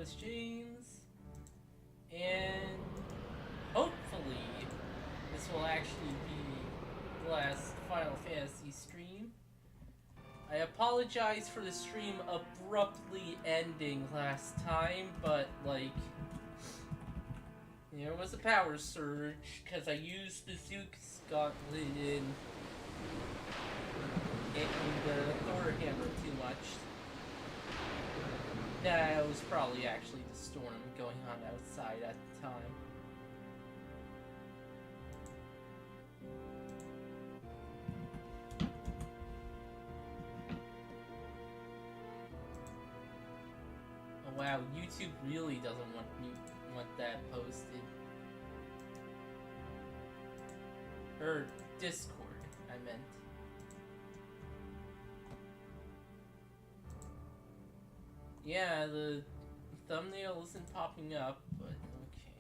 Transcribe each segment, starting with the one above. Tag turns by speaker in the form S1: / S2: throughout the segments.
S1: is James, and hopefully this will actually be the last Final Fantasy stream. I apologize for the stream abruptly ending last time, but like, there was a power surge because I used the Zeus Gauntlet in the Thor Hammer too much. That was probably actually the storm going on outside at the time. Oh wow, YouTube really doesn't want that posted. Or Discord, I meant. Yeah, the thumbnail isn't popping up, but okay.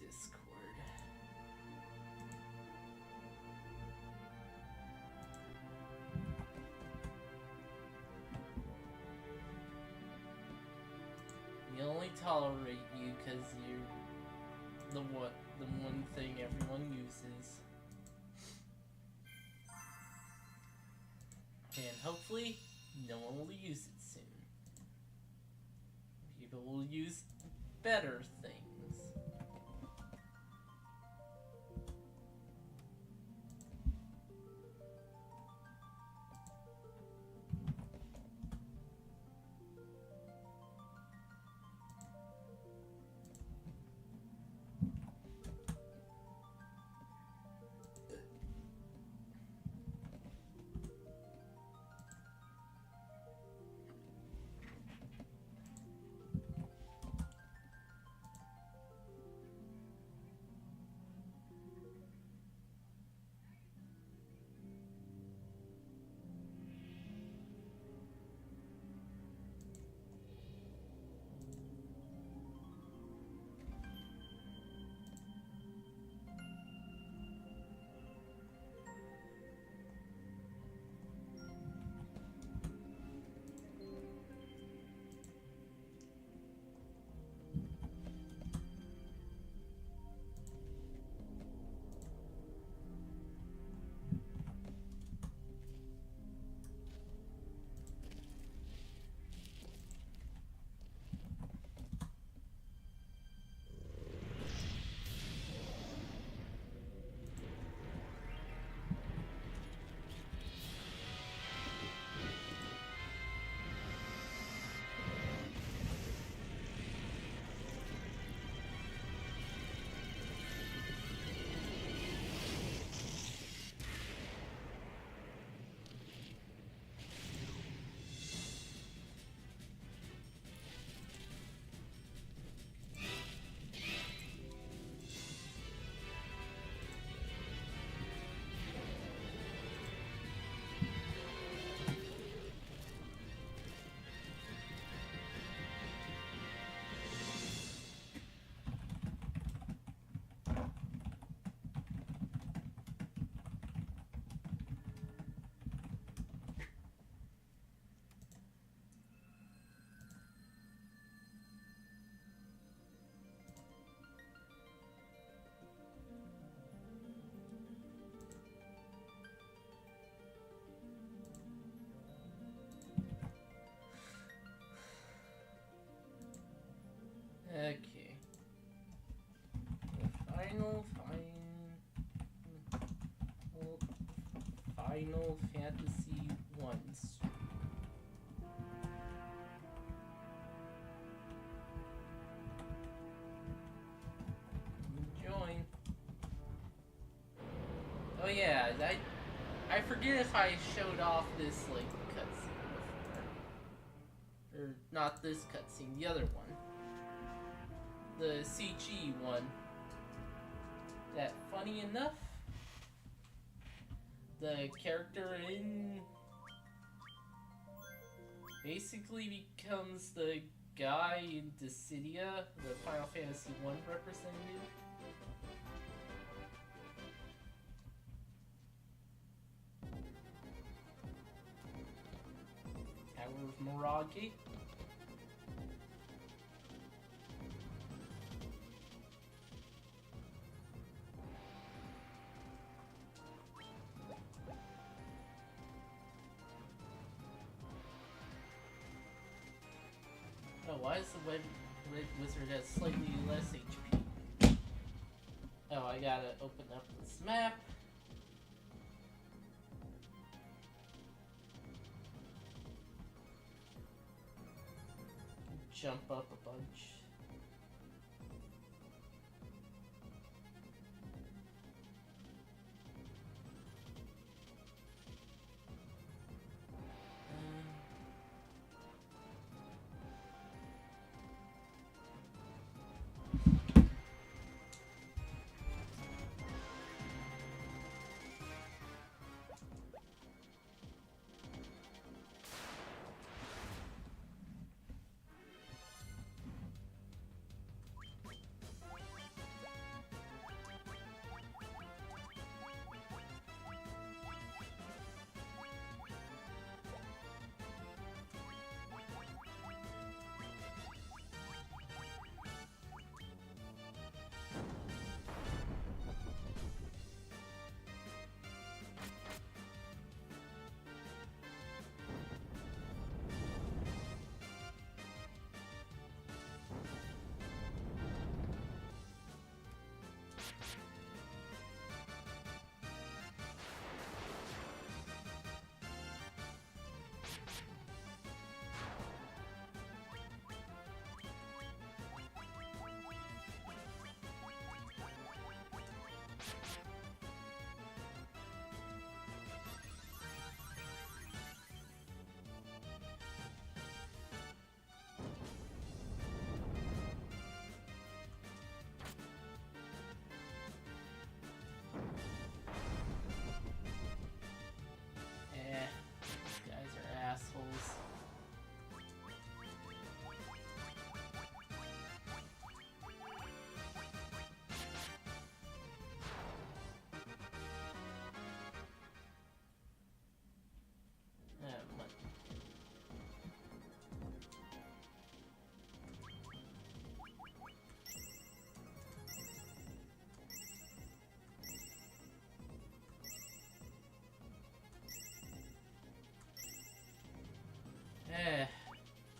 S1: Discord. We only tolerate you because you're the one thing everyone uses. And hopefully, no one will use it soon. People will use better things. Okay. Final Fantasy 1 stream. Join. Oh yeah, I forget if I showed off this like cutscene before. Or not this cutscene, the other one. The CG one. That funny enough, the character in basically becomes the guy in Dissidia, the Final Fantasy I representative. Tower of Mirage. Oh, why does the Red Wizard have slightly less HP? Oh, I gotta open up this map. Jump up a bunch. These guys are assholes.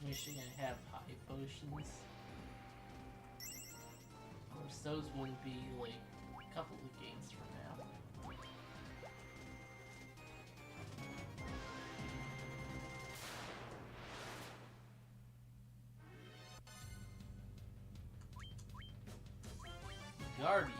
S1: Wishing I have high potions. Of course, those wouldn't be like a couple of games from now. Guardian.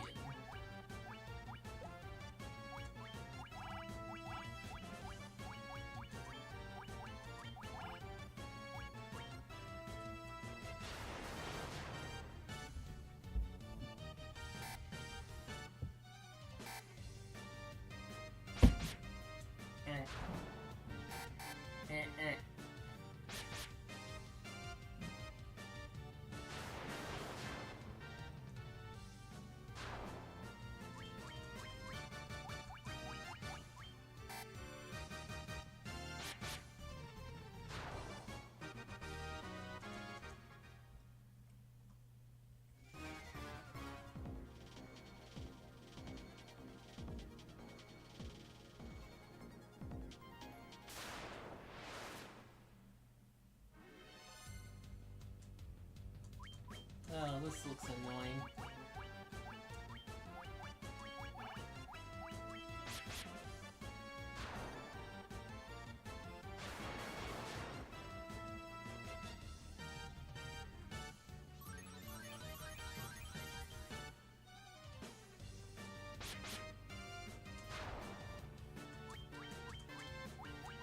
S1: Oh, this looks annoying.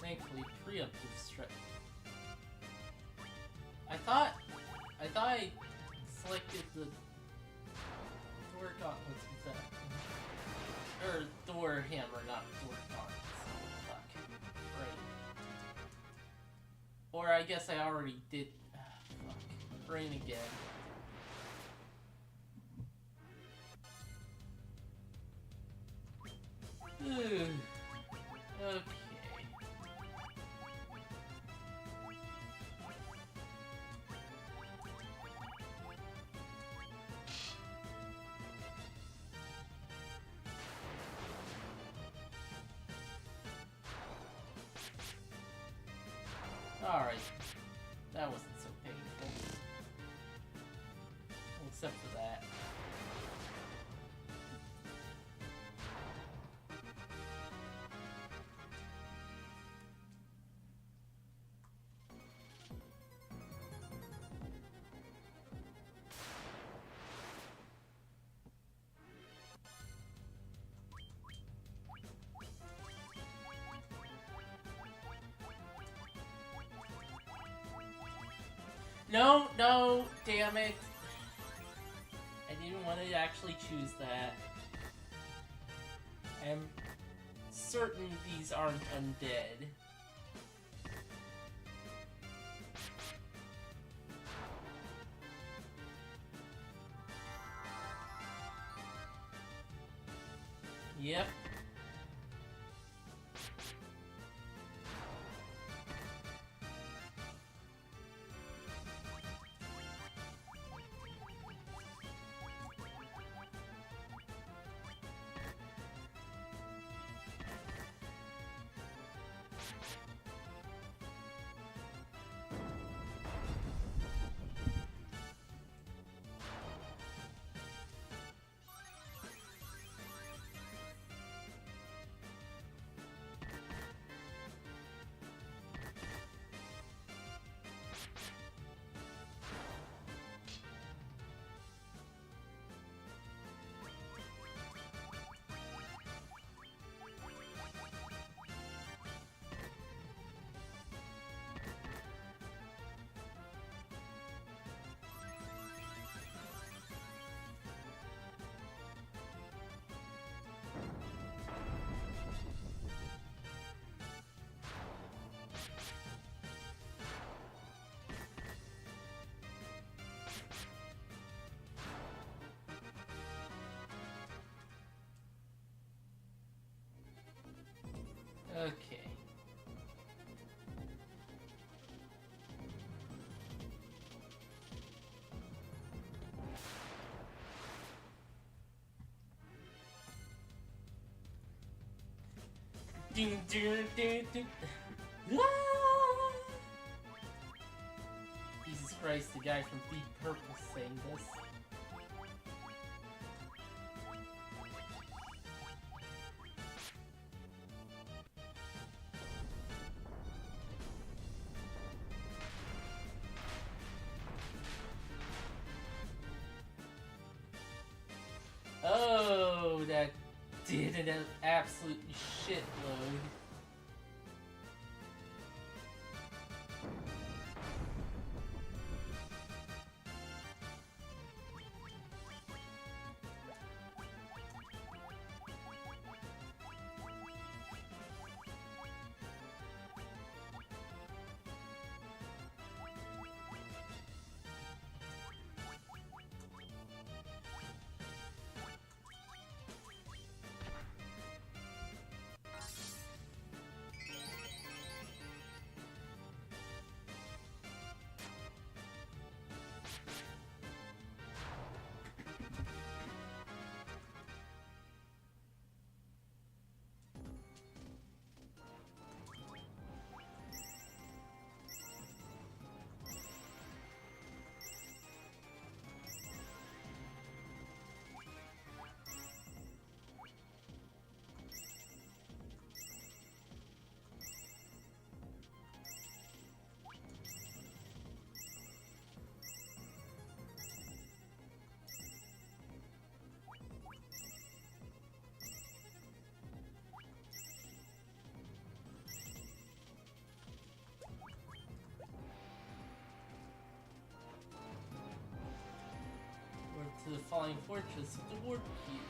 S1: Thankfully, preemptive strike. I thought I selected the Thor gauntlets with that. Or Thor hammer, not Thor gauntlets. Or I guess I already did. Fuck. Rain again. Ugh. Okay. Alright. That wasn't so painful. Except for that. No, no, damn it. I didn't want to actually choose that. I'm certain these aren't undead. Yep. Okay. Ding, ding, ding, ding. Ah! Jesus Christ, the guy from Deep Purple saying this. Oh, that did an absolute shitload. To the falling fortress of the Warp Cube.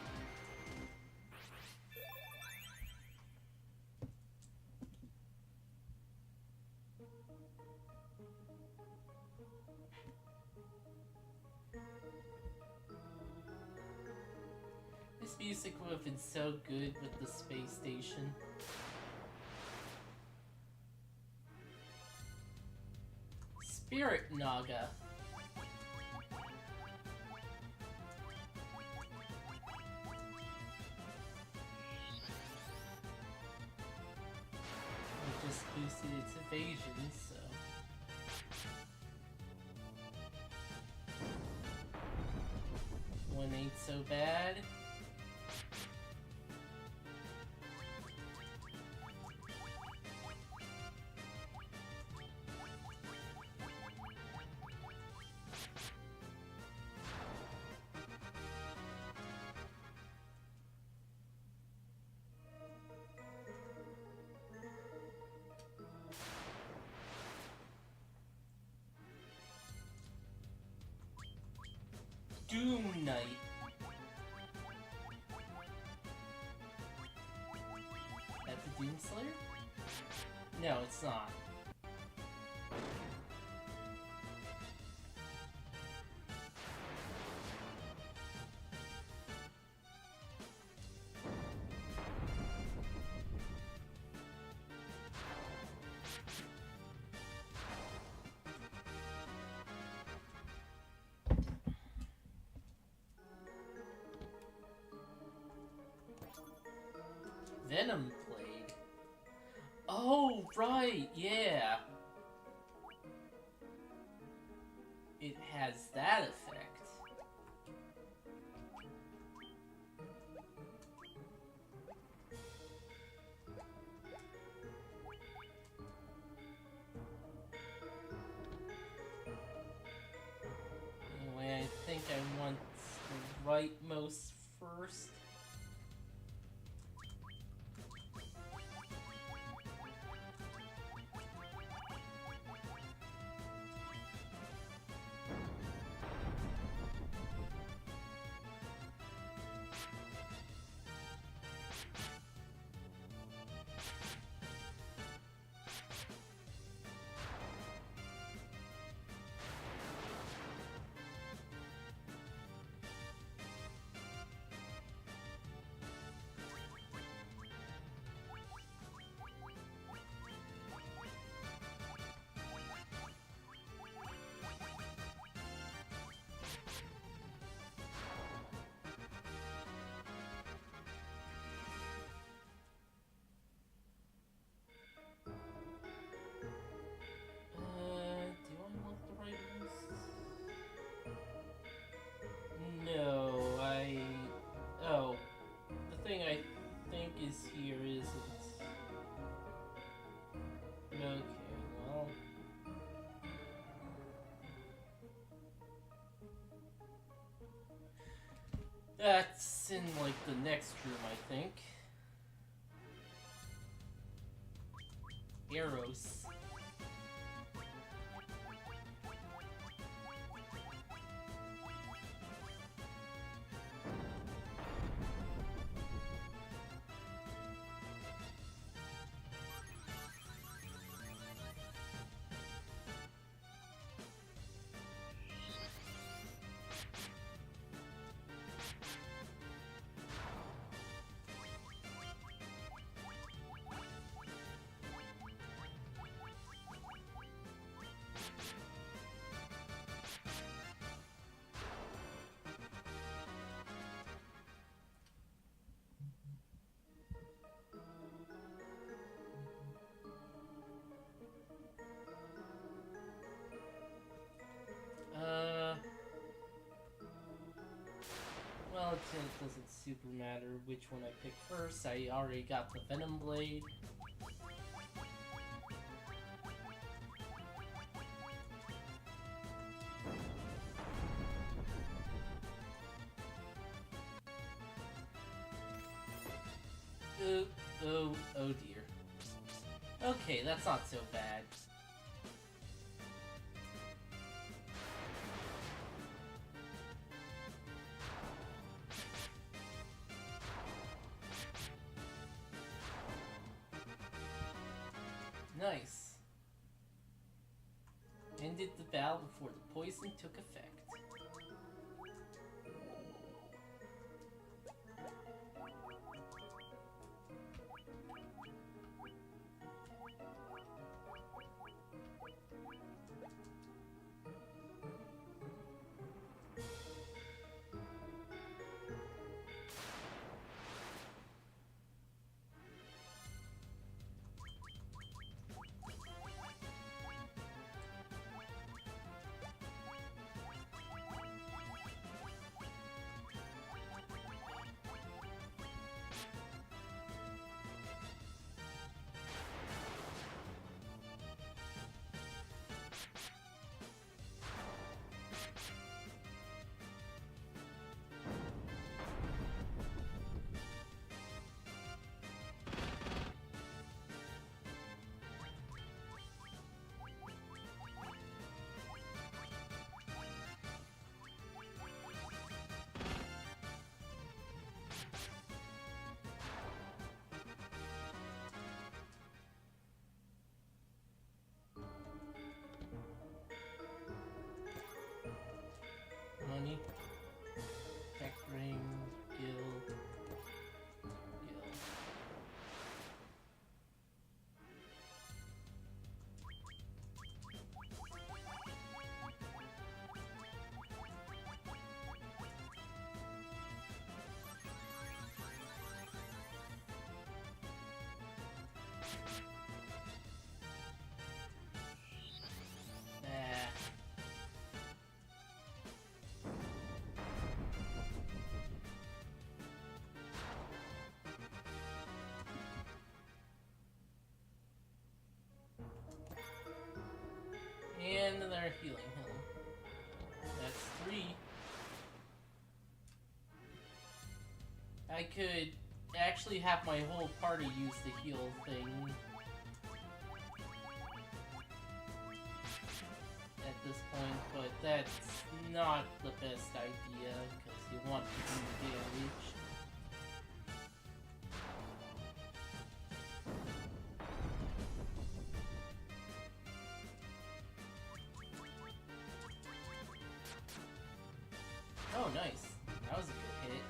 S1: music would have been so good with the space station. Spirit Naga. It just boosted its evasion, so... One ain't so bad. Doom Knight. That the Doomslayer? No, it's not. Venom Blade. Oh, right, yeah. It has that effect. Anyway, I think I want the rightmost first. That's in, like, the next room, I think. Eros. Well, it doesn't super matter which one I pick first. I already got the Venom Blade. Oh dear. Okay, that's not so bad. Nice. Ended the battle before the poison took effect. me. Check ring, guild. And another healing hill. That's 3. I could actually have my whole party use the heal thing at this point, but that's not the best idea because you want to do damage. Oh, nice. That was a good hit.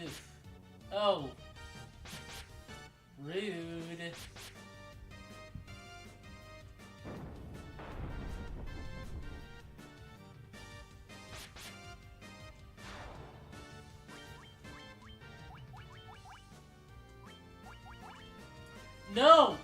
S1: Oof. Oh. Rude. No!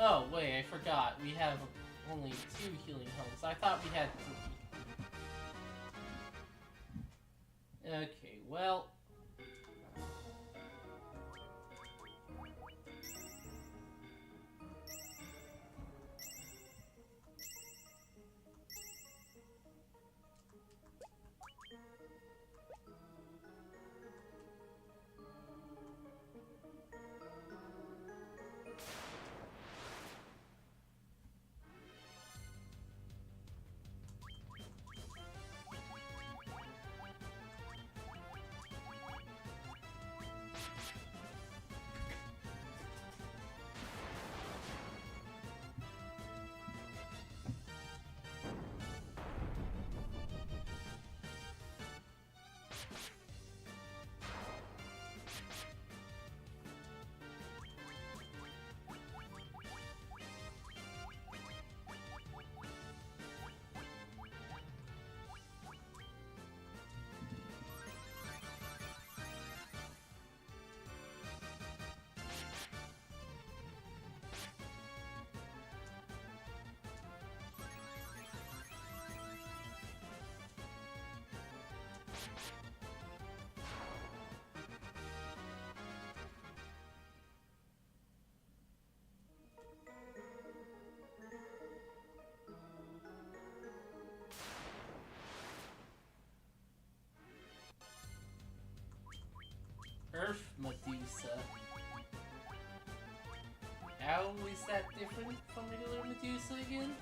S1: Oh, wait, I forgot. We have only 2 healing helms. I thought we had 3. Okay, well... Earth Medusa. How is that different from regular Medusa again?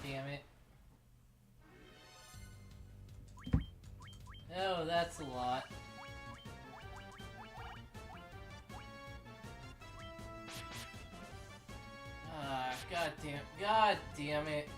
S1: Damn it. Oh, that's a lot. Ah, god damn it.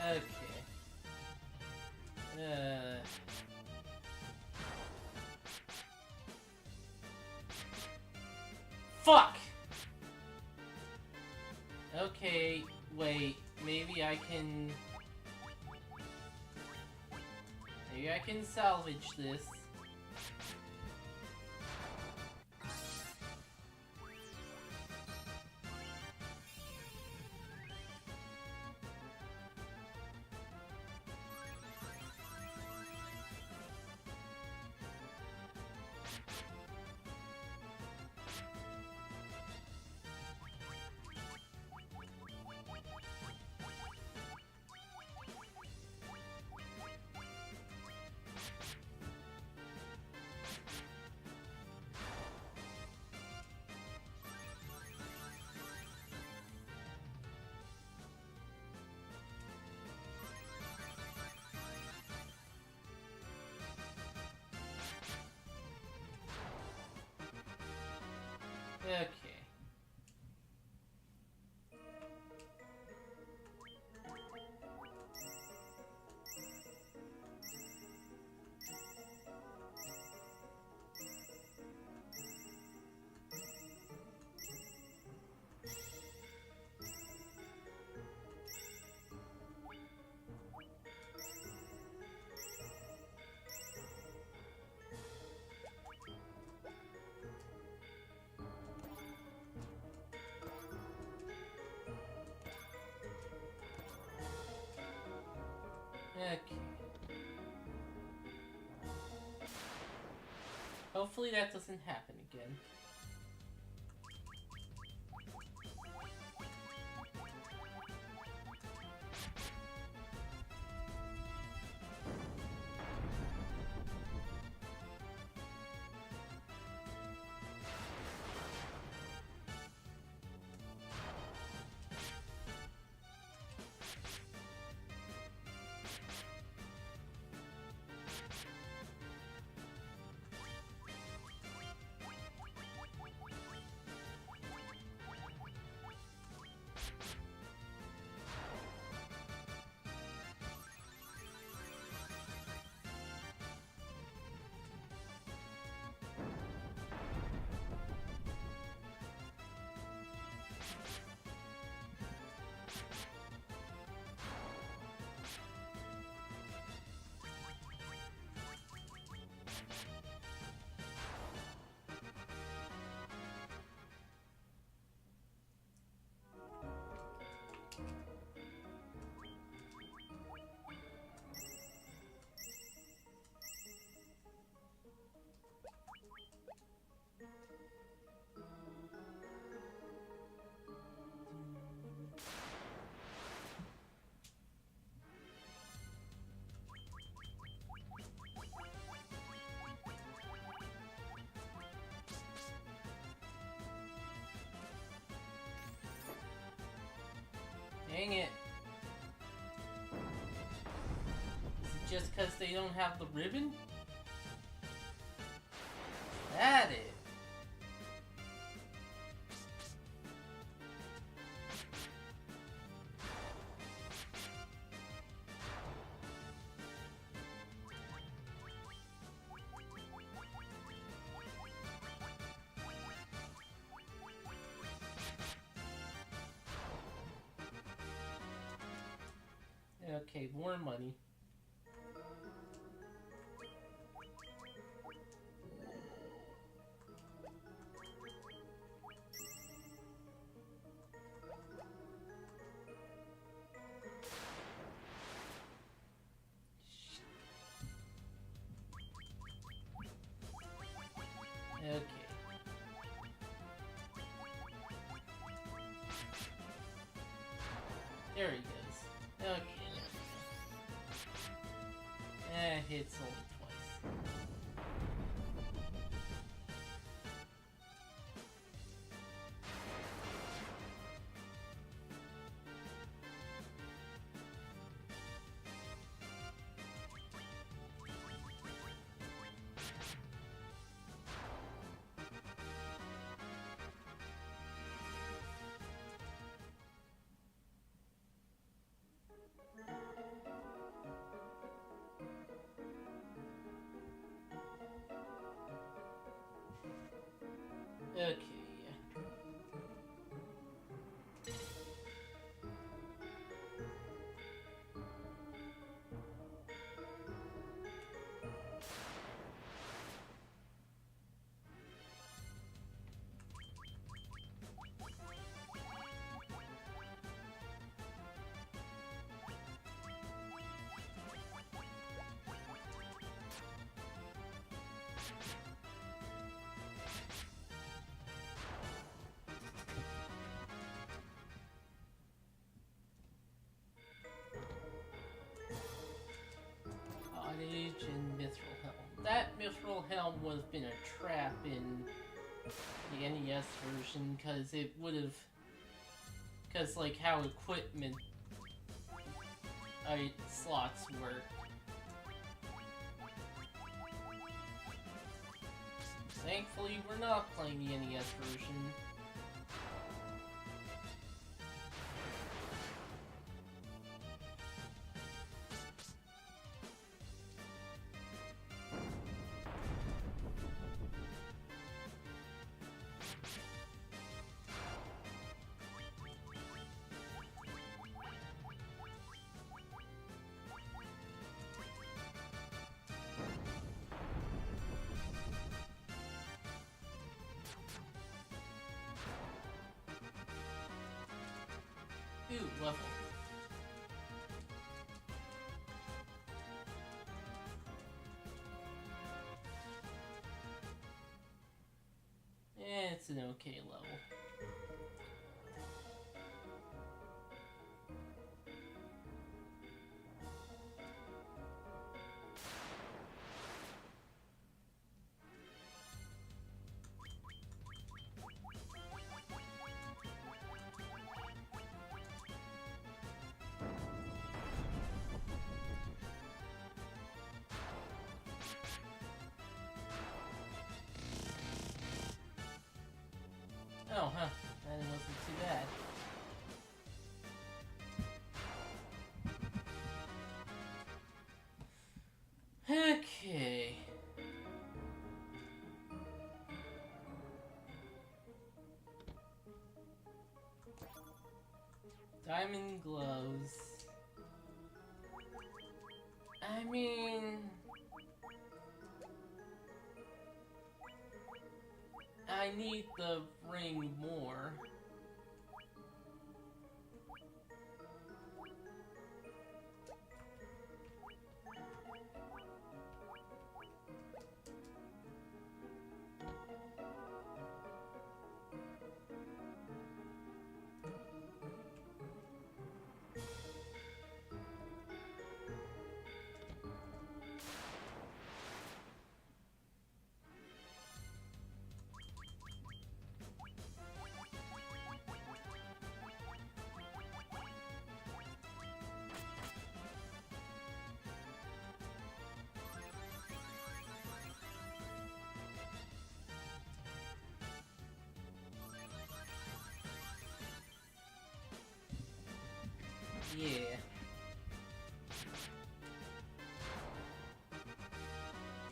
S1: Okay. Fuck! Okay, wait. Maybe I can salvage this. Okay. Okay. Hopefully that doesn't happen again. Dang it. Is it just because they don't have the ribbon? That is. Okay, more money. Okay. There he goes. Okay. Hits only twice. Cottage and Mithril Helm. That Mithril Helm would have been a trap in the NES version, because it would have... Because, like, how equipment slots work. Thankfully, we're not playing the NES version. Ooh, level. It's an okay level. Oh, huh. That wasn't too bad. Okay. Diamond gloves. I mean... I need the ring more. Yeah.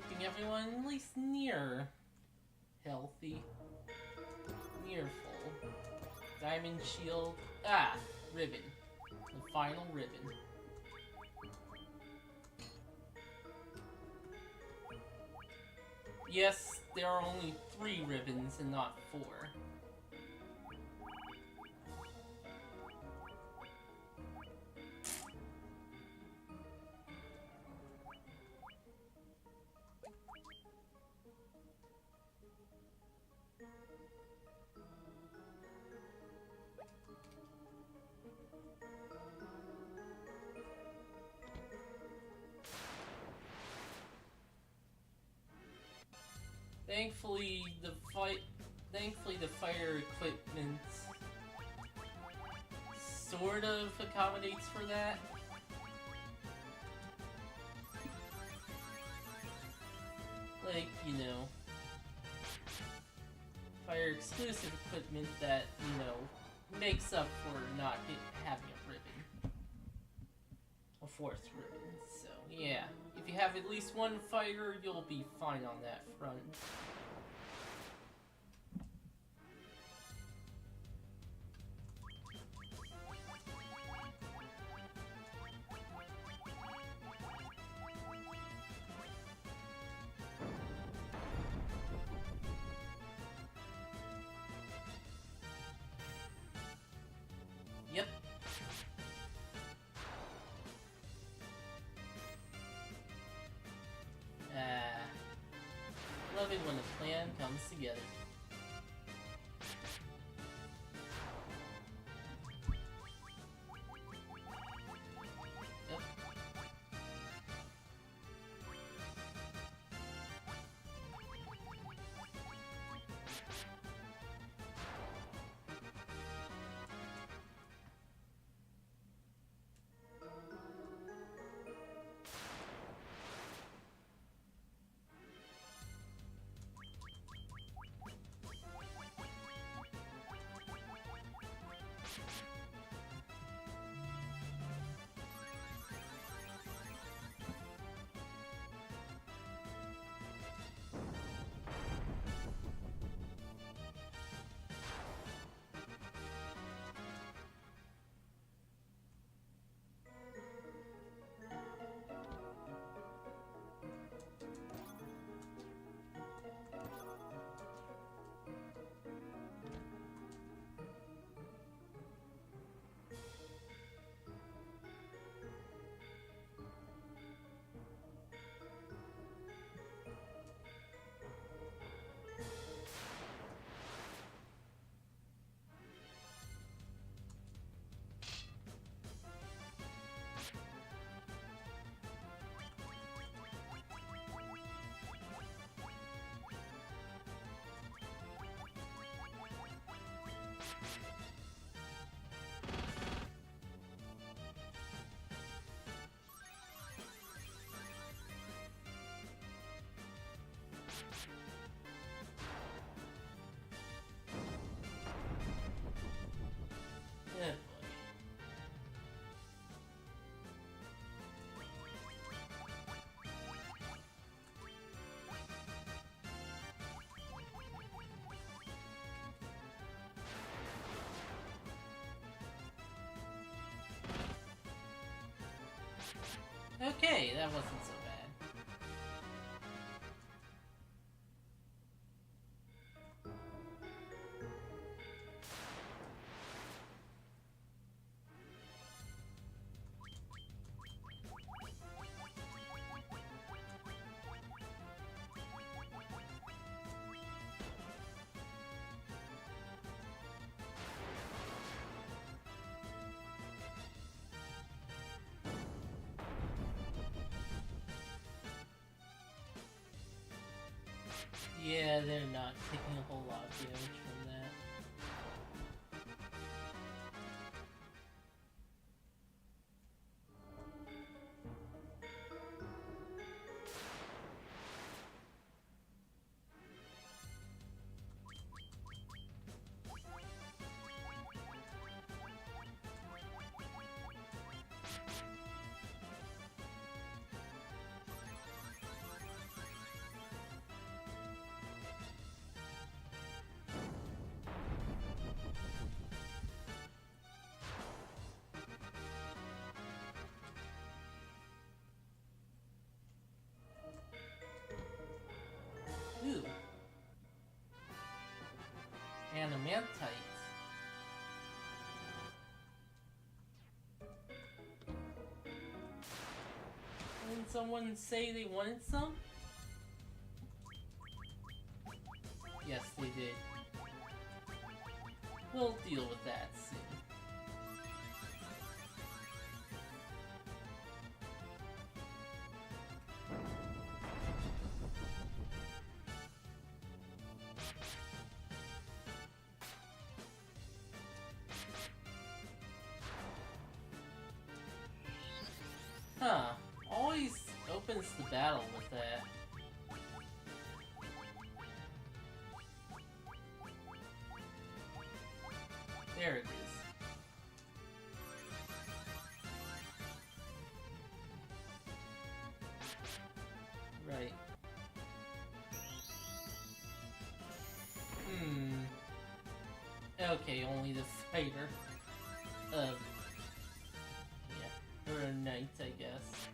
S1: Keeping everyone at least near healthy. Near full. Diamond shield. Ah! Ribbon. The final ribbon. Yes, there are only 3 ribbons and not 4. Thankfully the fire equipment sort of accommodates for that. Like, you know, fire exclusive equipment that, you know, makes up for not having a ribbon. A 4th ribbon, so yeah. If you have at least 1 fighter, you'll be fine on that front. Yep. plan comes together. Yep. Yeah. Okay, that wasn't so bad. Yeah, they're not taking a whole lot of damage from that. Ooh. Animantite. Didn't someone say they wanted some? Yes, they did. We'll deal with that soon. Huh. Always opens the battle with that. There it is. Right. Okay, only the fighter. Yeah. Or a knight, I guess.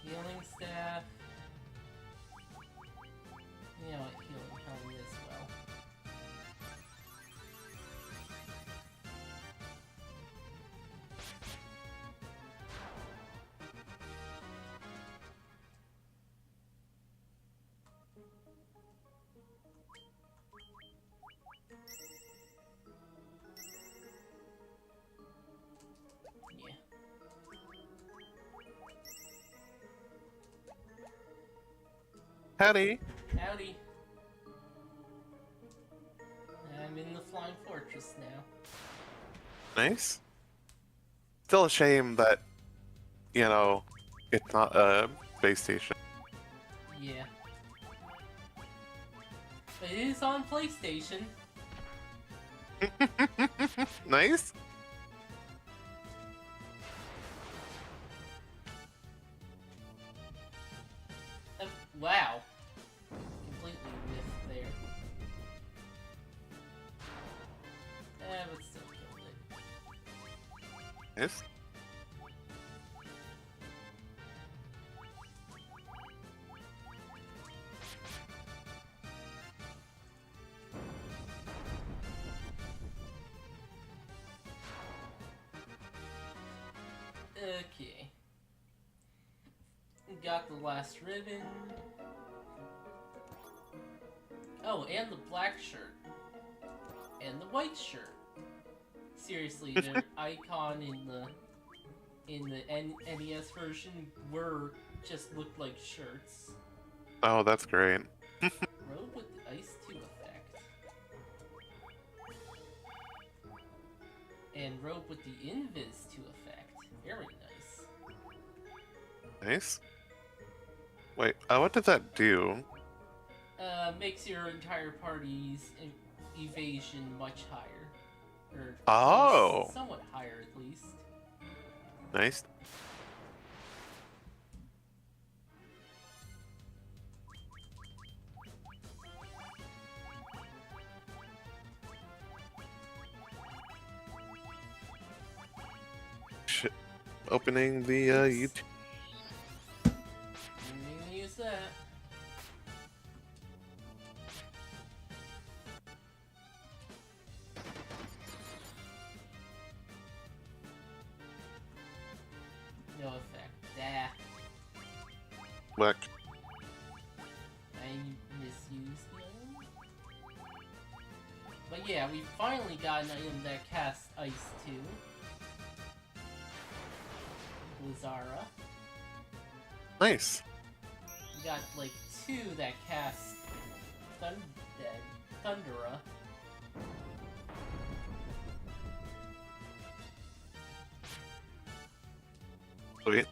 S1: Healing staff. You know what? Healing helmet as well. Yeah.
S2: Howdy.
S1: Howdy. I'm in the Flying Fortress now.
S2: Nice. Still a shame that, you know, it's not a base station.
S1: Yeah. But it is on PlayStation.
S2: Nice.
S1: Wow. Completely whiffed there. But still killed it.
S2: Nice.
S1: Okay. Got the last ribbon. Oh, and the black shirt. And the white shirt. Seriously, their icon in the NES version just looked like shirts.
S2: Oh, that's great.
S1: Robe with the Ice 2 effect. And robe with the Invis 2 effect. Very nice.
S2: Nice. Wait, what did that do?
S1: Makes your entire party's evasion much higher. Or
S2: Oh!
S1: somewhat higher, at least.
S2: Nice. Opening the YouTube.
S1: I'm gonna use that. No effect. Ah,
S2: Look.
S1: I misused them. But yeah, we finally got an item that casts Ice too. Blizzara.
S2: Nice.
S1: We got like 2 that cast Thundera.
S2: Sweet.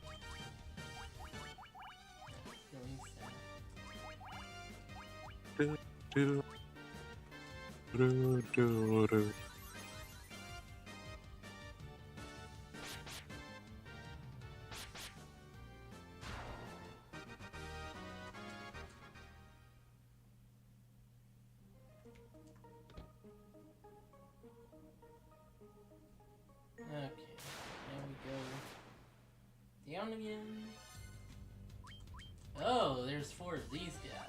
S1: Feeling sad.
S2: Do, do, do, do, do.
S1: Okay, there we go. Down again. Oh, there's 4 of these guys.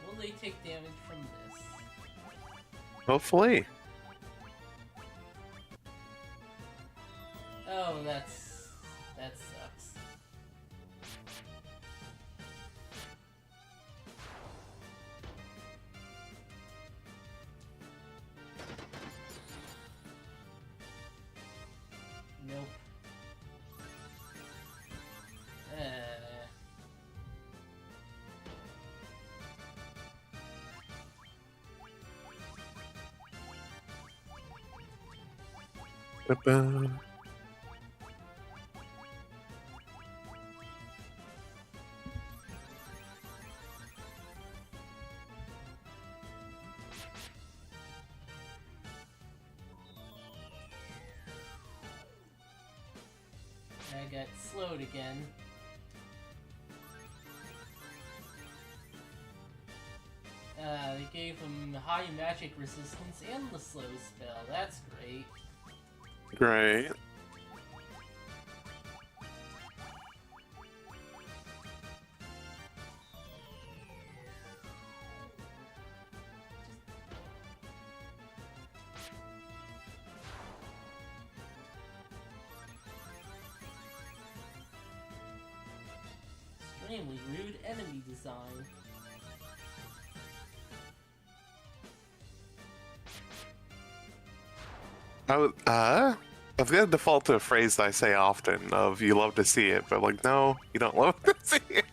S1: Will they take damage from this?
S2: Hopefully.
S1: Oh, that sucks. Nope.
S2: Ba-ba.
S1: I got slowed again. they gave him high magic resistance and the slow spell. That's great.
S2: Great.
S1: Extremely rude enemy design.
S2: I was gonna default to a phrase that I say often of "you love to see it," but like, no, you don't love to see it.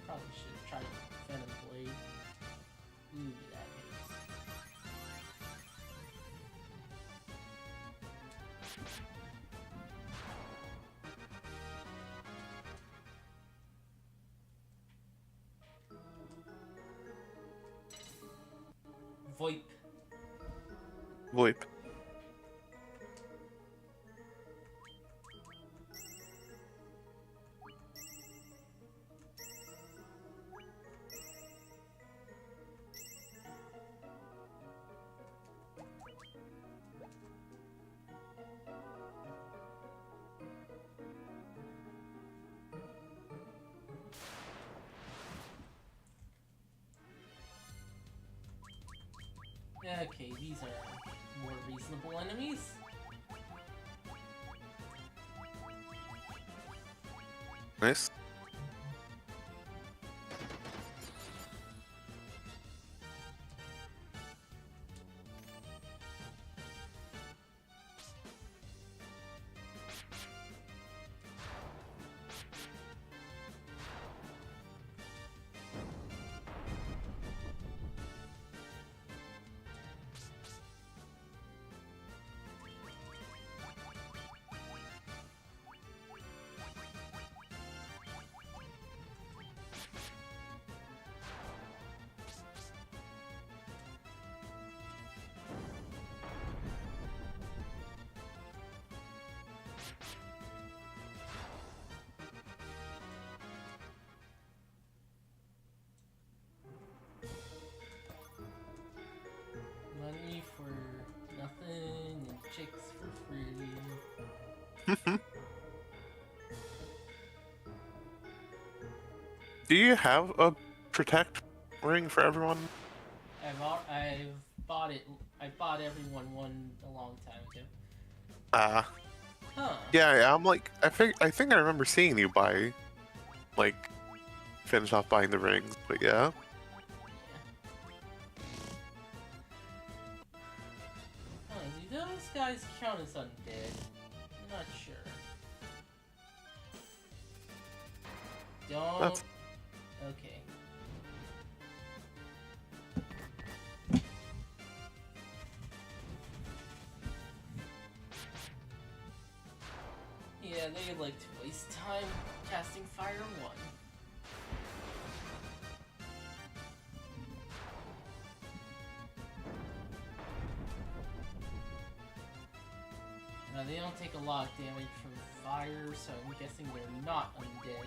S1: Probably should have tried Venom Blade. Ooh, that hits. VoIP.
S2: VoIP.
S1: Okay, these are more reasonable enemies.
S2: Nice.
S1: Money for nothing and chicks for free.
S2: Do you have a protect ring for everyone?
S1: I've bought it. I bought everyone one a long time ago.
S2: Huh. Yeah, I'm like, I think I remember seeing you buy, like, finish off buying the rings, but yeah.
S1: Oh, do those guys count as undead? I'm not sure. Don't.
S2: That's...
S1: Okay. Yeah, they like to waste time casting Fire 1. Now, they don't take a lot of damage from fire, so I'm guessing they're not undead.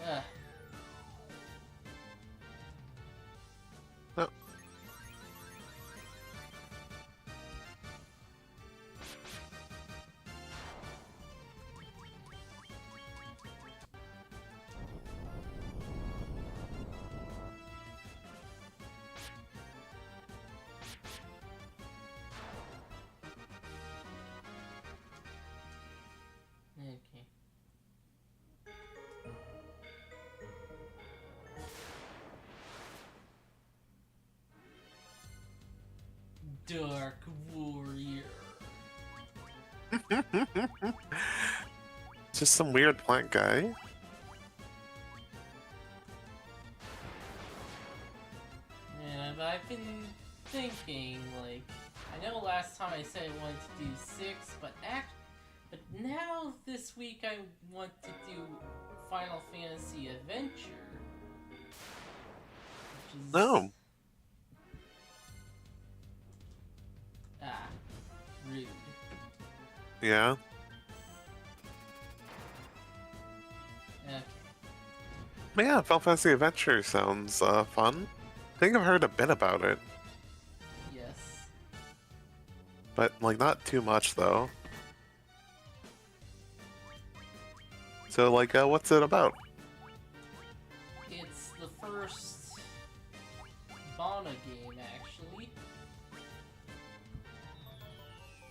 S1: Ugh.
S2: Oh.
S1: Okay. Dark Warrior.
S2: Just some weird plant guy.
S1: Yeah, but I've been thinking, like, I know last time I said I wanted to do 6, but now this week I want to do Final Fantasy Adventure, which is...
S2: No.
S1: Ah, rude.
S2: Yeah.
S1: Okay.
S2: But yeah, Final Fantasy Adventure sounds fun. I think I've heard a bit about it,
S1: Yes.
S2: but like not too much though. So like, what's it about?
S1: It's the first Bana game, actually.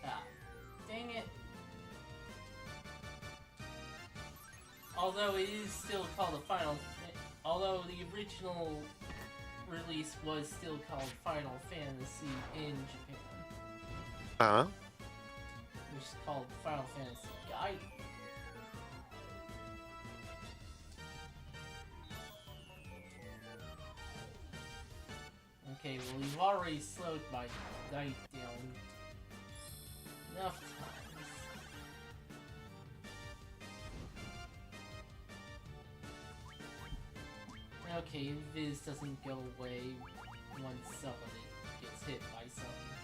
S1: Ah, dang it. Although it is still called the although the original release was still called Final Fantasy in Japan, which is called Final Fantasy Gaiden. Okay, well, you've already slowed my knight down enough times. Okay, Viz doesn't go away once somebody gets hit by something.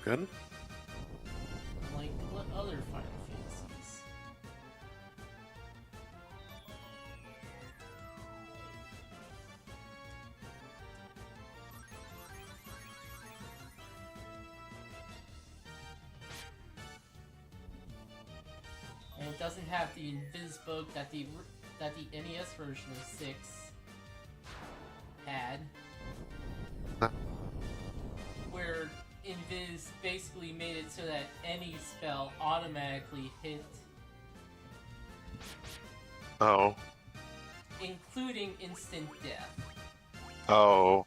S2: Good.
S1: Like other Final Fantasies. And it doesn't have the Invis bug that the NES version of 6 had. Where Invis basically made it so that any spell automatically hit.
S2: Oh.
S1: Including instant death.
S2: Oh.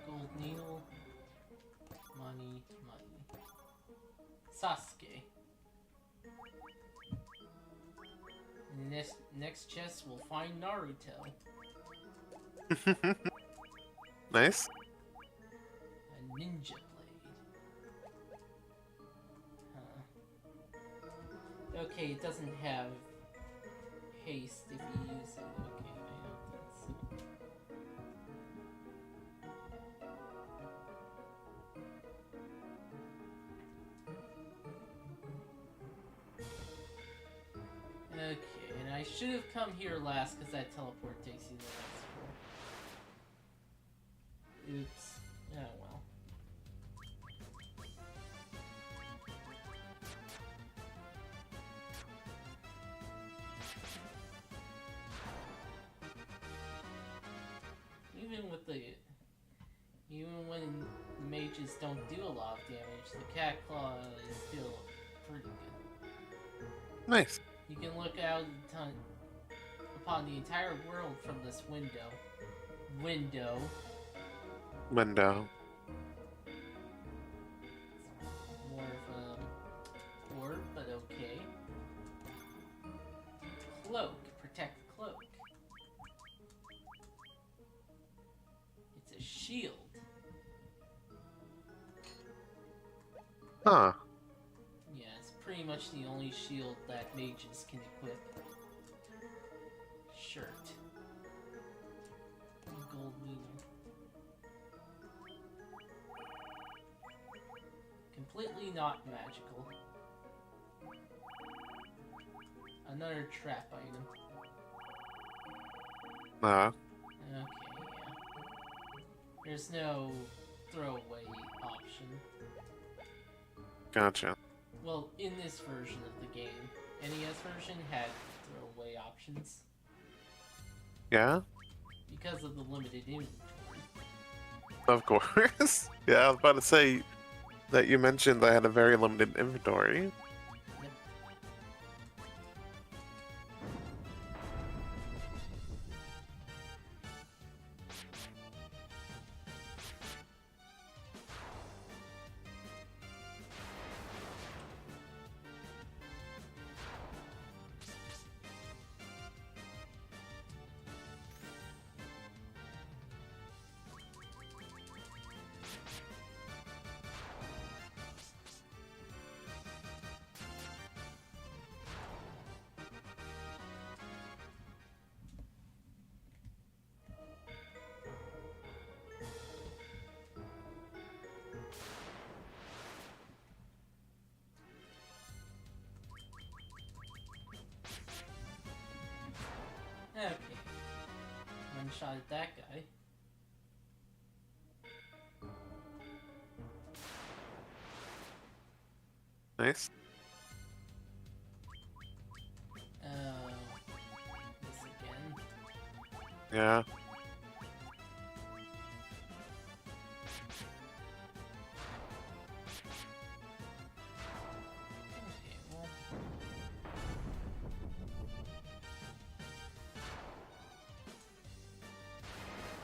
S2: Gold needle. Money. Sasuke. In this next chest, we'll find Naruto. Nice.
S1: A ninja blade. Huh. Okay, it doesn't have haste if you use it. Okay, I don't think so. Okay, and I should have come here last because that teleport takes you to the next floor. Oops. Oh well. Even when the mages don't do a lot of damage, the cat claw is still pretty good.
S2: Nice.
S1: You can look out upon the entire world from this window. Window. More of a word, but okay. Cloak. Protect cloak. It's a shield.
S2: Huh.
S1: Yeah, it's pretty much the only shield that mages can equip. Shirt. Gold needle. Completely not magical. Another trap item. Okay, yeah. There's no throwaway option.
S2: Gotcha.
S1: Well, in this version of the game, NES version had throwaway options.
S2: Yeah?
S1: Because of the limited inventory.
S2: Of course. Yeah, I was about to say that you mentioned I had a very limited inventory.
S1: Yep. Okay. One shot at that guy.
S2: Nice.
S1: This again.
S2: Yeah.
S1: Okay, well.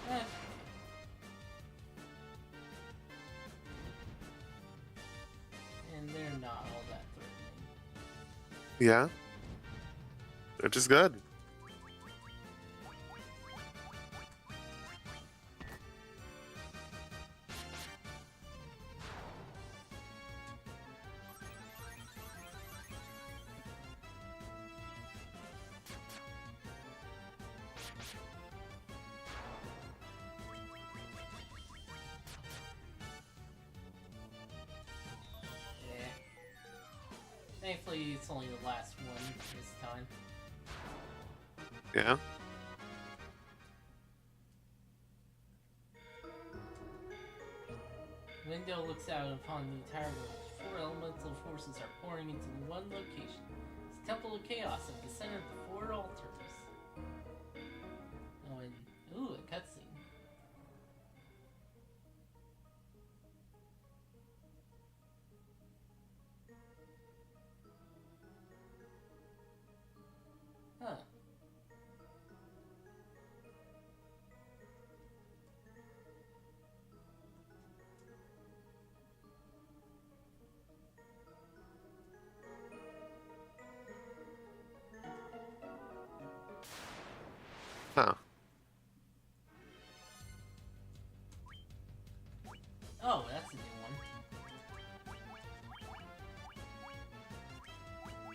S1: Okay. And they're not all that threatening.
S2: Yeah. Which is good.
S1: Yeah. Thankfully, it's only the last one this time.
S2: Yeah.
S1: Window looks out upon the entire world. 4 elemental forces are pouring into one location. It's Temple of Chaos at the center of the 4 altars. Oh, and ooh, a cutscene. Huh.
S2: Huh.
S1: Oh, that's a new one.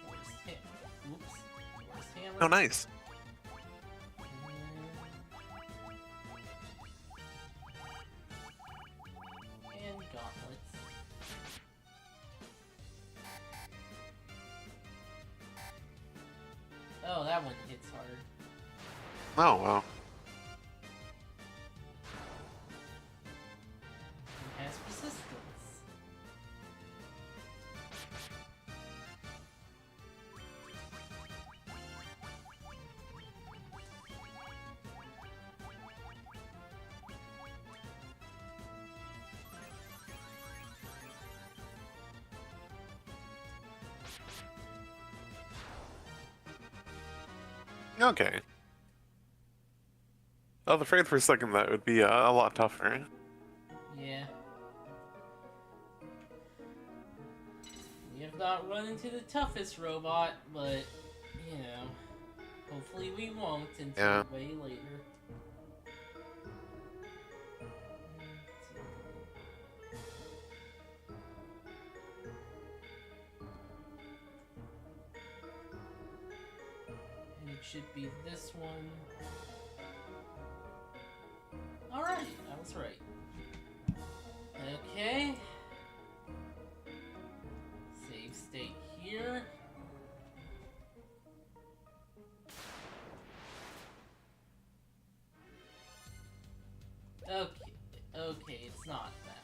S1: Where's him? Oops. Where's Hammer?
S2: Oh, nice.
S1: And gauntlets. Oh, that one hits harder.
S2: Oh, wow.
S1: It has resistance.
S2: Okay. I was afraid for a second that would be a lot tougher.
S1: Yeah. We have not run into the toughest robot, but, you know, hopefully we won't until way later. And it should be this one. Alright, I was right. Okay. Save state here. Okay, it's not that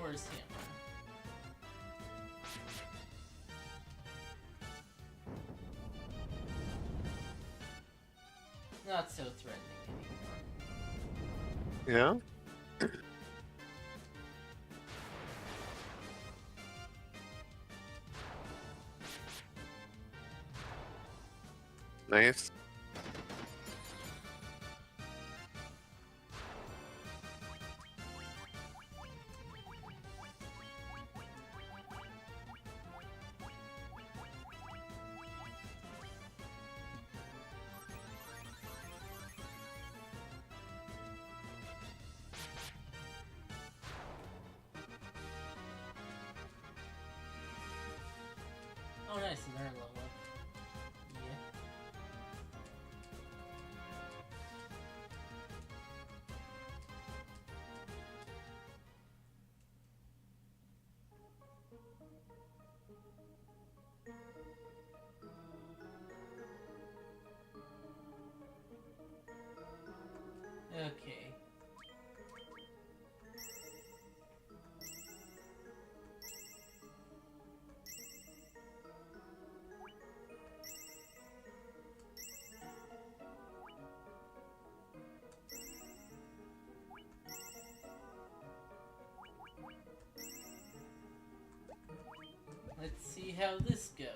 S1: Thor's hammer. Not so threatening anymore.
S2: Yeah? Nice.
S1: Oh, nice, another level up. Yeah. Okay. Let's see how this goes.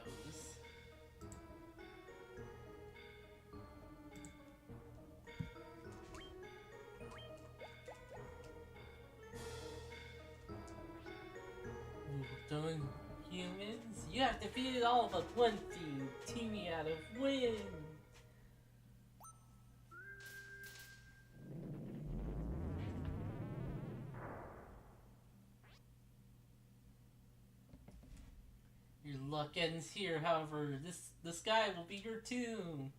S1: Done, humans. You have defeated all but one team. Teaming out of win. Your luck ends here, however. The sky will be your tomb.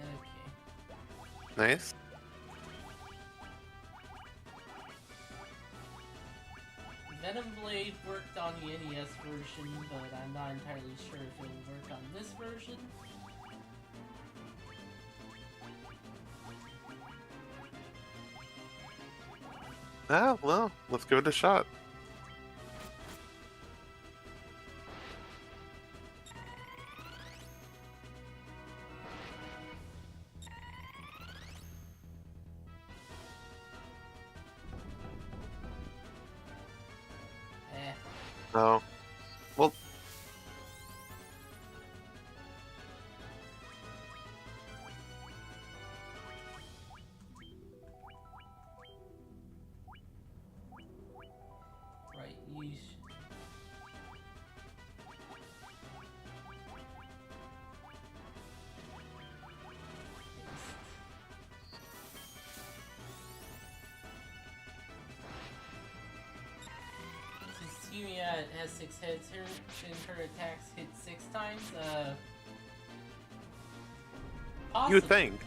S1: Okay.
S2: Nice.
S1: Venom Blade worked on the NES version, but I'm not entirely sure if it'll work on this version.
S2: Ah, well, let's give it a shot. Oh. Well...
S1: Right, yeesh. Since Timia has 6 heads, her attacks hit 6 times, possibly.
S2: You would think.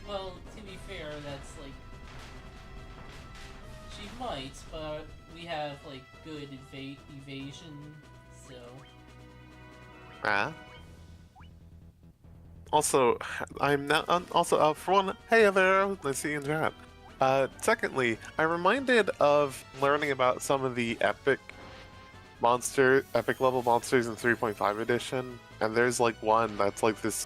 S1: Well, to be fair, that's like... She might, but we have, like, good evasion, so...
S2: Ah. Also, I'm not... Also, for one, hey there, nice to see you in chat. Secondly, I'm reminded of learning about some of the epic level monsters in 3.5 edition, and there's like one that's like this.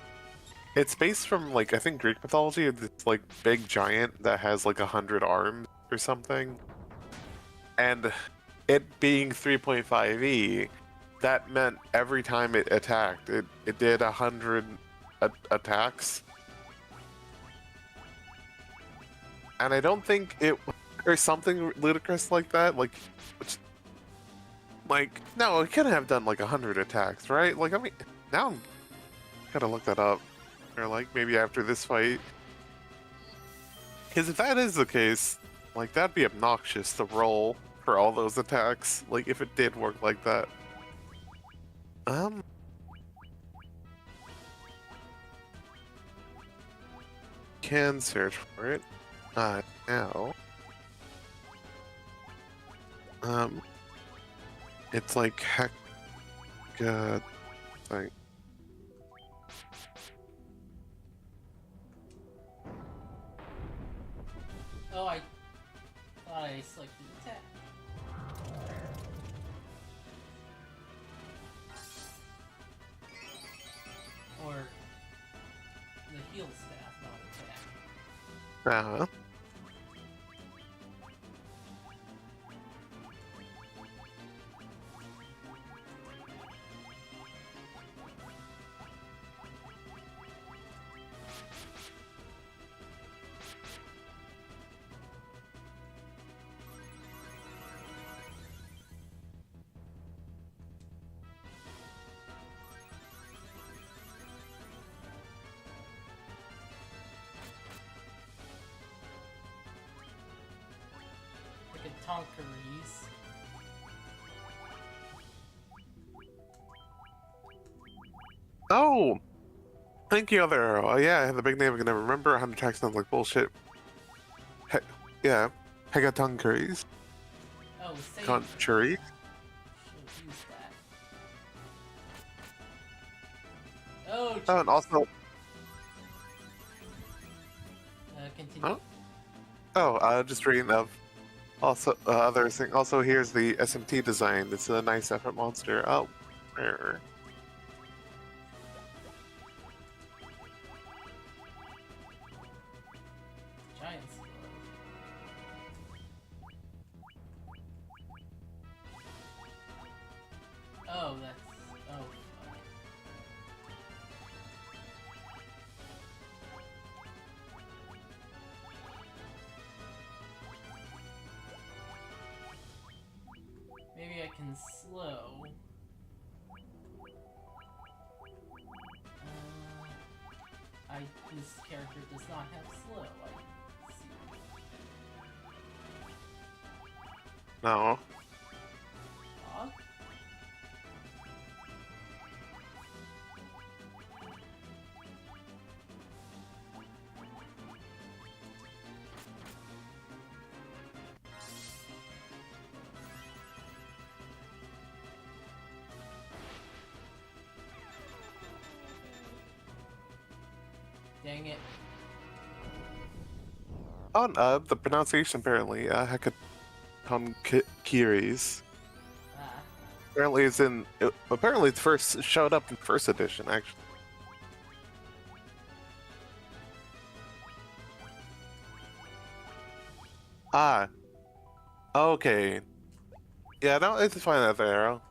S2: It's based from like I think Greek mythology. It's this like big giant that has like 100 arms or something, and it being 3.5e, that meant every time it attacked, it did 100 attacks. And I don't think it, or something ludicrous like that, like, no, it couldn't have done like 100 attacks, right? Like, I mean, now I'm gotta look that up, or like maybe after this fight, because if that is the case, like that'd be obnoxious to roll for all those attacks, like if it did work like that. Can search for it. Now. It's like heck. Like.
S1: selected attack. Or the heal staff, not attack.
S2: Uh-huh.
S1: Look at Tonkeries.
S2: Oh! Thank you, other arrow. Oh, yeah, I have the big name I can never remember. 100 attacks sounds like bullshit. Yeah. Hegatonkuris.
S1: Oh, save.
S2: Conchuri.
S1: Should use that. Oh,
S2: Oh, and also.
S1: continue.
S2: Just reading of. Also, other thing. Also, here's the SMT design. It's a nice effort monster. Oh, rare.
S1: Giant slow. Oh, that's. Oh, fuck. Maybe I can slow. This character does not have slow. I see.
S2: No.
S1: Huh? Dang it.
S2: Oh, the pronunciation apparently. Hecatonkuris.
S1: Ah.
S2: Apparently, it's in. Apparently, it first showed up in first edition, actually. Ah. Okay. Yeah, no, it's fine that arrow.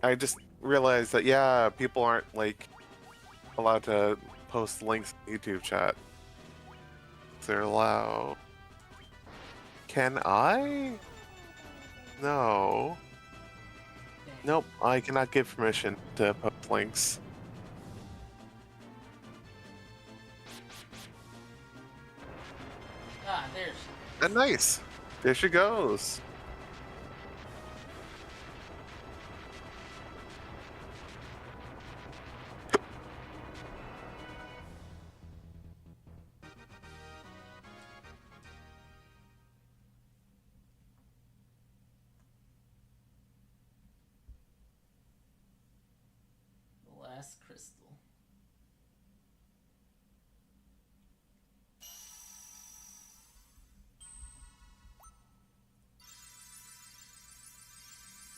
S2: I just realized that, yeah, people aren't, like, allowed to post links in YouTube chat. They're allowed. Can I? No.
S1: Dang.
S2: Nope, I cannot give permission to post links.
S1: Ah, there she
S2: And nice. There she goes.
S1: The last crystal.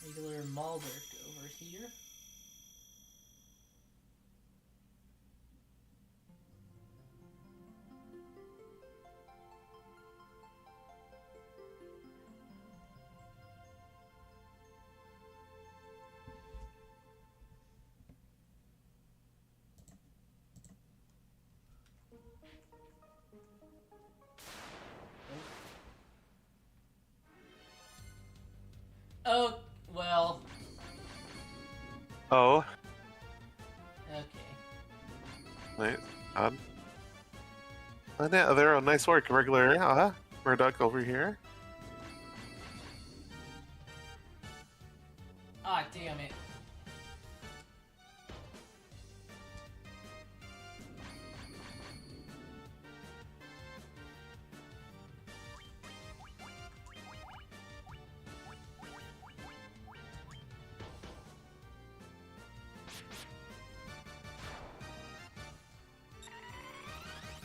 S1: Regular Maldic over here. Oh, well,
S2: Oh,
S1: okay.
S2: nice. Oh, yeah, there. Oh, nice work, regular. Murdoch over here.
S1: Ah, damn it.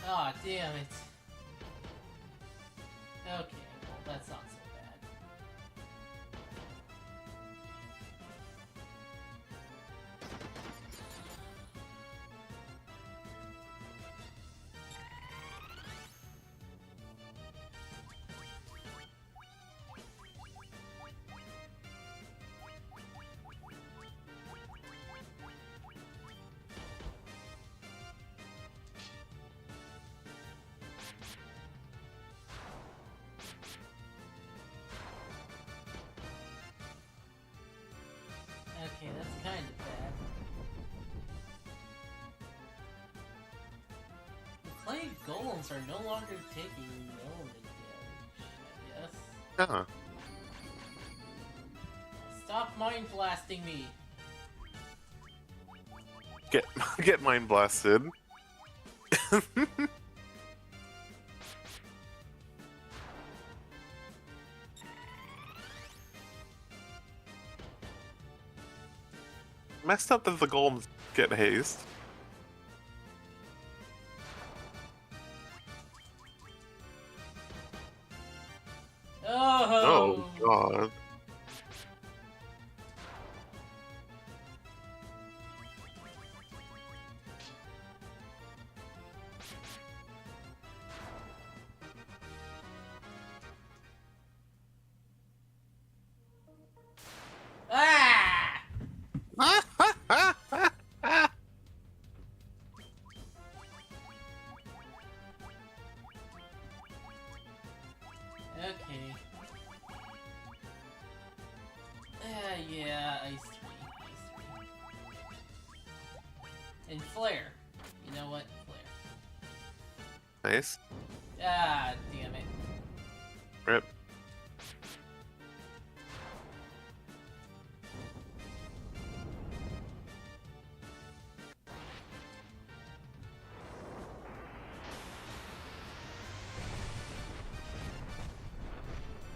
S1: Ah, damn it. Okay, well, that's not so bad. kind of bad. The clay golems are no longer taking element damage, I guess.
S2: Huh.
S1: Stop mind blasting me!
S2: Get mind blasted. Messed up that the golems get haste.
S1: Oh!
S2: Oh god.
S1: Ah! Okay. Yeah, Ice 3. And Flare. You know what? Flare.
S2: Nice.
S1: Ah, damn it.
S2: Rip.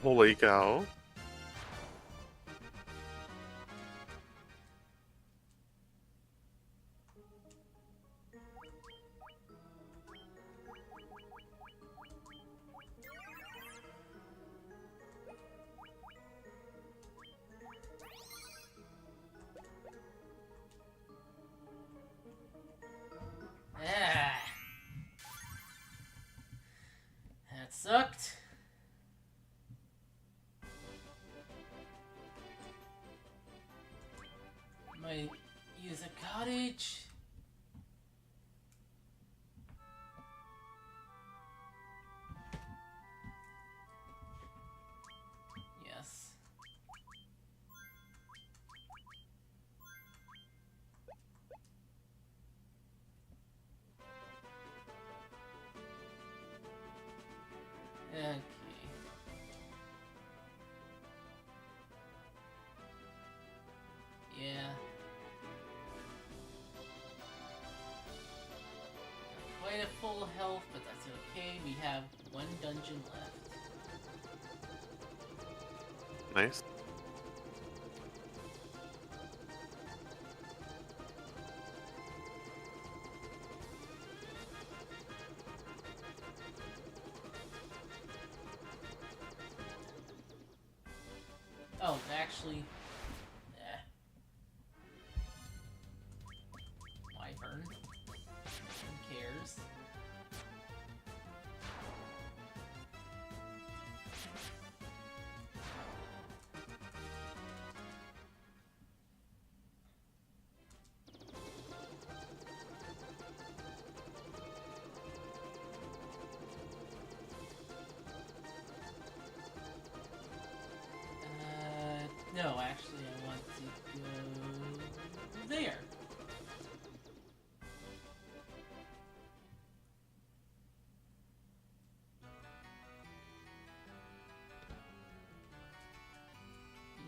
S2: Holy cow.
S1: Ah. That sucked. Might use a cottage. Yes. Okay. Yeah. Quite a full health, but that's okay. We have one dungeon left.
S2: Nice.
S1: Oh, actually... Wyvern. Who cares? No, actually, I want to go there.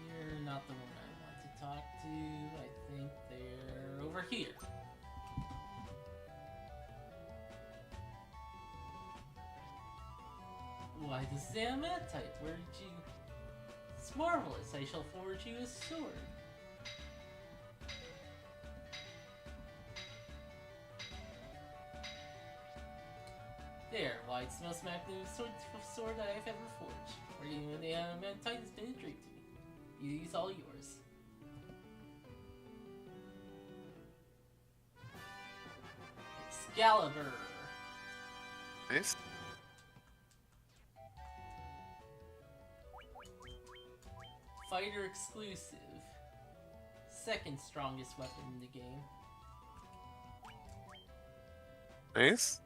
S1: You're not the one I want to talk to. I think they're over here. Why the Zamet type? Where did you... It's marvelous. I shall forge you a sword. There, why it's the most magnificent sword that I've ever forged. Where you and the Titan has been a dream to me. It's all yours. Excalibur.
S2: Nice.
S1: Fighter exclusive. Second strongest weapon in the game.
S2: Nice.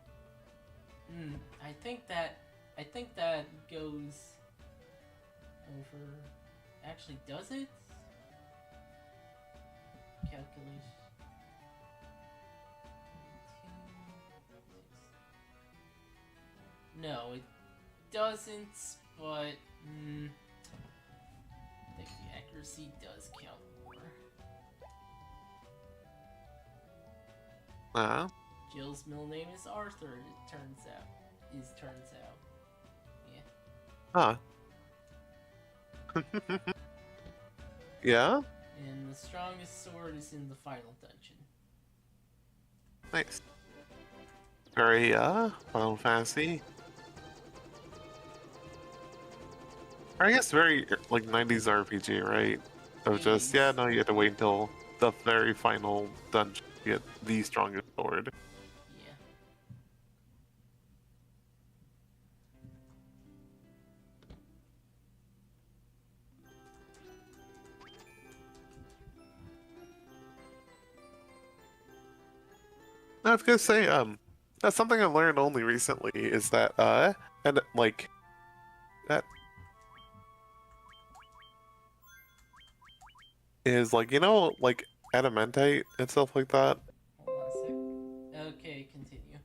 S1: I think that goes over. Actually, does it? calculation. No, it doesn't, but I think the accuracy does count more. Jill's middle name is Arthur, it turns out. Yeah.
S2: Yeah?
S1: And the strongest sword is in the final dungeon.
S2: Nice. Very, Final Fantasy. I guess very, like, 90s RPG, right? So just, yeah, no, you have to wait until the very final dungeon to get the strongest sword.
S1: Yeah.
S2: I was gonna say, that's something I learned only recently is that, and like, that is like, you know, like adamantite and stuff like that,
S1: Hold on a sec. Okay, continue.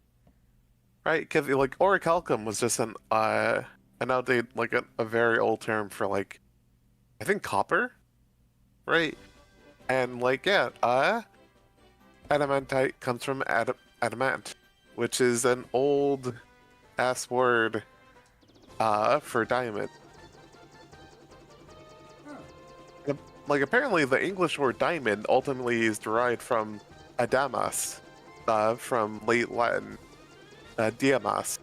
S2: right? Because like orichalcum was just an outdated, like a very old term for like, I think copper, right? And like, yeah, adamantite comes from adamant, which is an old ass word for diamond.
S1: Huh.
S2: Like apparently the English word diamond ultimately is derived from adamas, from late Latin diamas,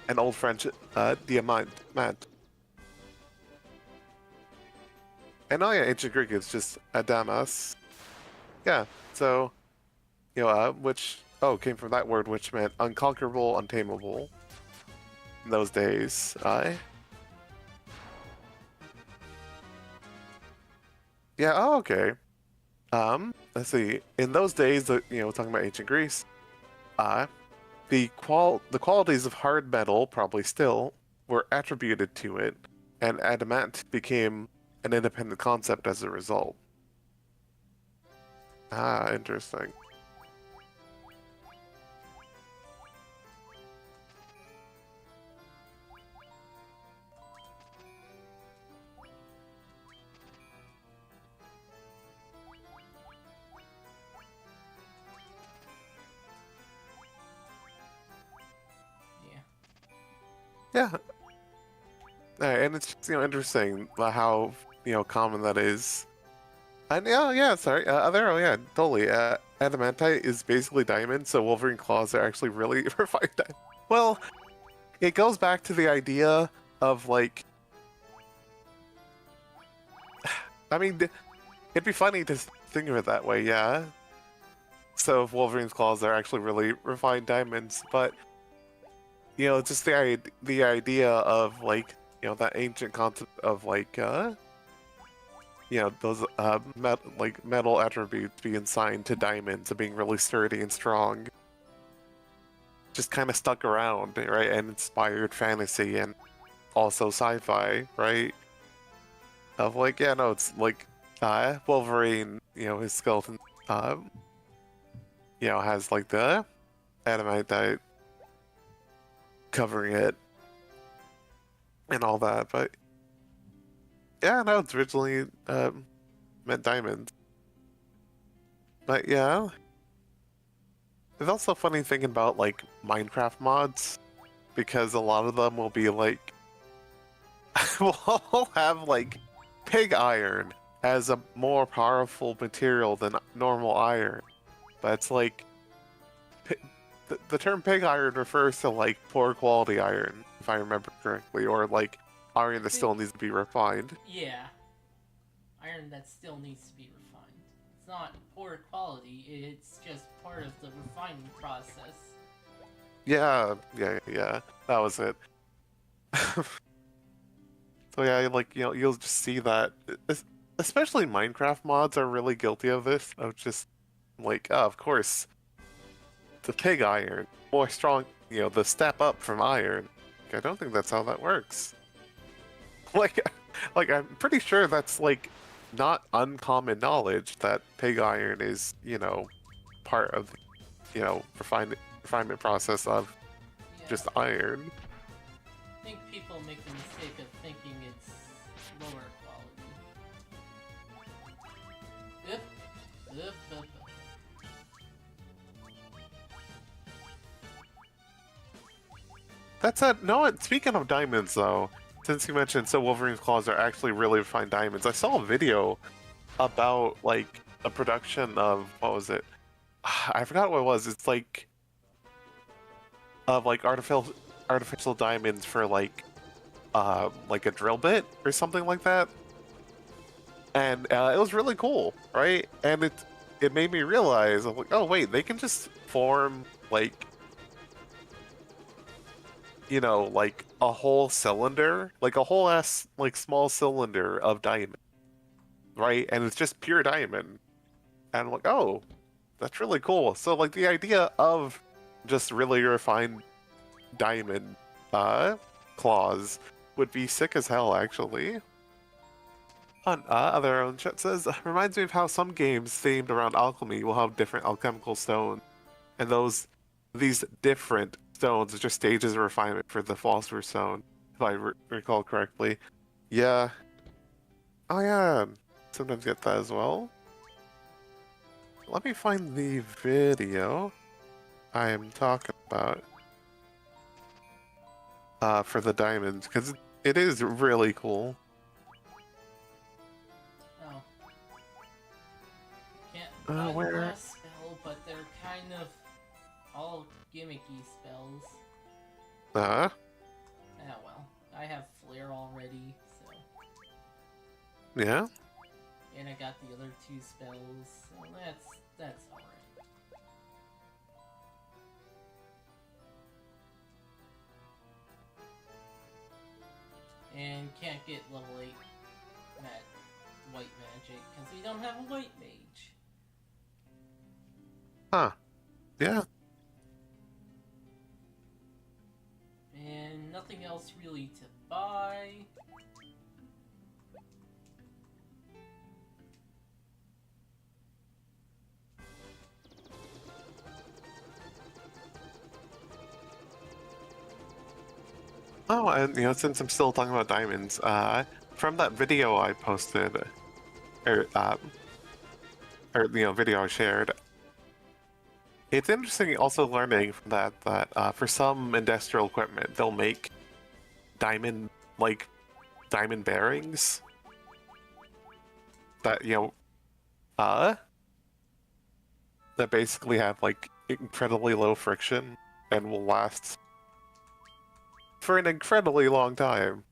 S2: and Old French diamant. And oh yeah, ancient Greek is just adamas. Yeah, so you know, which came from that word, which meant unconquerable, untamable. In those days, yeah. Oh, okay. Let's see. In those days, you know, talking about ancient Greece, the qualities of hard metal probably still were attributed to it, and adamant became an independent concept as a result. Ah, interesting.
S1: Yeah.
S2: Yeah, and it's just, you know, interesting how, you know, common that is. And yeah, sorry, other, oh yeah, totally. Adamantite is basically diamond, so Wolverine claws are actually really refined diamond. Well, it goes back to the idea of like, I mean, it'd be funny to think of it that way, yeah. So if Wolverine's claws are actually really refined diamonds, but you know, just the idea of like, you know, that ancient concept of like, you know, those metal attributes being assigned to diamonds and being really sturdy and strong, just kind of stuck around, right? And inspired fantasy and also sci-fi, right? Of like, yeah, no, it's like Wolverine, you know, his skeleton, you know, has like the adamantite covering it and all that, but yeah, no, it's originally meant diamonds. But yeah, it's also funny thinking about like Minecraft mods because a lot of them will be like, will have like pig iron as a more powerful material than normal iron, but it's like the term pig iron refers to like poor quality iron, if I remember correctly, or like iron that still needs to be refined.
S1: Yeah. Iron that still needs to be refined. It's not poor quality, it's just part of the refining process.
S2: Yeah. That was it. So yeah, like, you know, you'll just see that, especially Minecraft mods are really guilty of this, of just like, oh, of course, the pig iron, more strong, you know, the step up from iron. Like, I don't think that's how that works. Like, I'm pretty sure that's like not uncommon knowledge that pig iron is, part of, refinement process of
S1: Yeah.
S2: just iron.
S1: I think people make the mistake of thinking it's lower quality. Yep. Yep. Yep.
S2: That said, no, speaking of diamonds though, since you mentioned so Wolverine's claws are actually really refined diamonds, I saw a video about like a production of what was it? I forgot what it was. It's like of like artificial diamonds for like a drill bit or something like that. And it was really cool, right? And it made me realize I'm like, oh wait, they can just form like like a whole cylinder, like a whole ass like small cylinder of diamond, right? And it's just pure diamond. And I'm like, oh, that's really cool. So like the idea of just really refined diamond claws would be sick as hell actually. On other own chat says reminds me of how some games themed around alchemy will have different alchemical stones, and these different stones are just stages of refinement for the philosopher's stone, if I recall correctly. Yeah. Oh yeah. Sometimes get that as well. Let me find the video I am talking about for the diamonds, because it is really cool.
S1: Oh. Can't find
S2: Where?
S1: the last spell, but they're kind of all gimmicky spells.
S2: Uh,
S1: Ah well. I have Flare already, so.
S2: yeah.
S1: And I got the other 2 spells, so that's alright. And can't get level 8 white magic, because we don't have a white mage.
S2: Huh. Yeah.
S1: And nothing else really to buy.
S2: Oh, and since I'm still talking about diamonds, from that video I posted, or video I shared, it's interesting also learning from that for some industrial equipment they'll make diamond diamond bearings that that basically have like incredibly low friction and will last for an incredibly long time.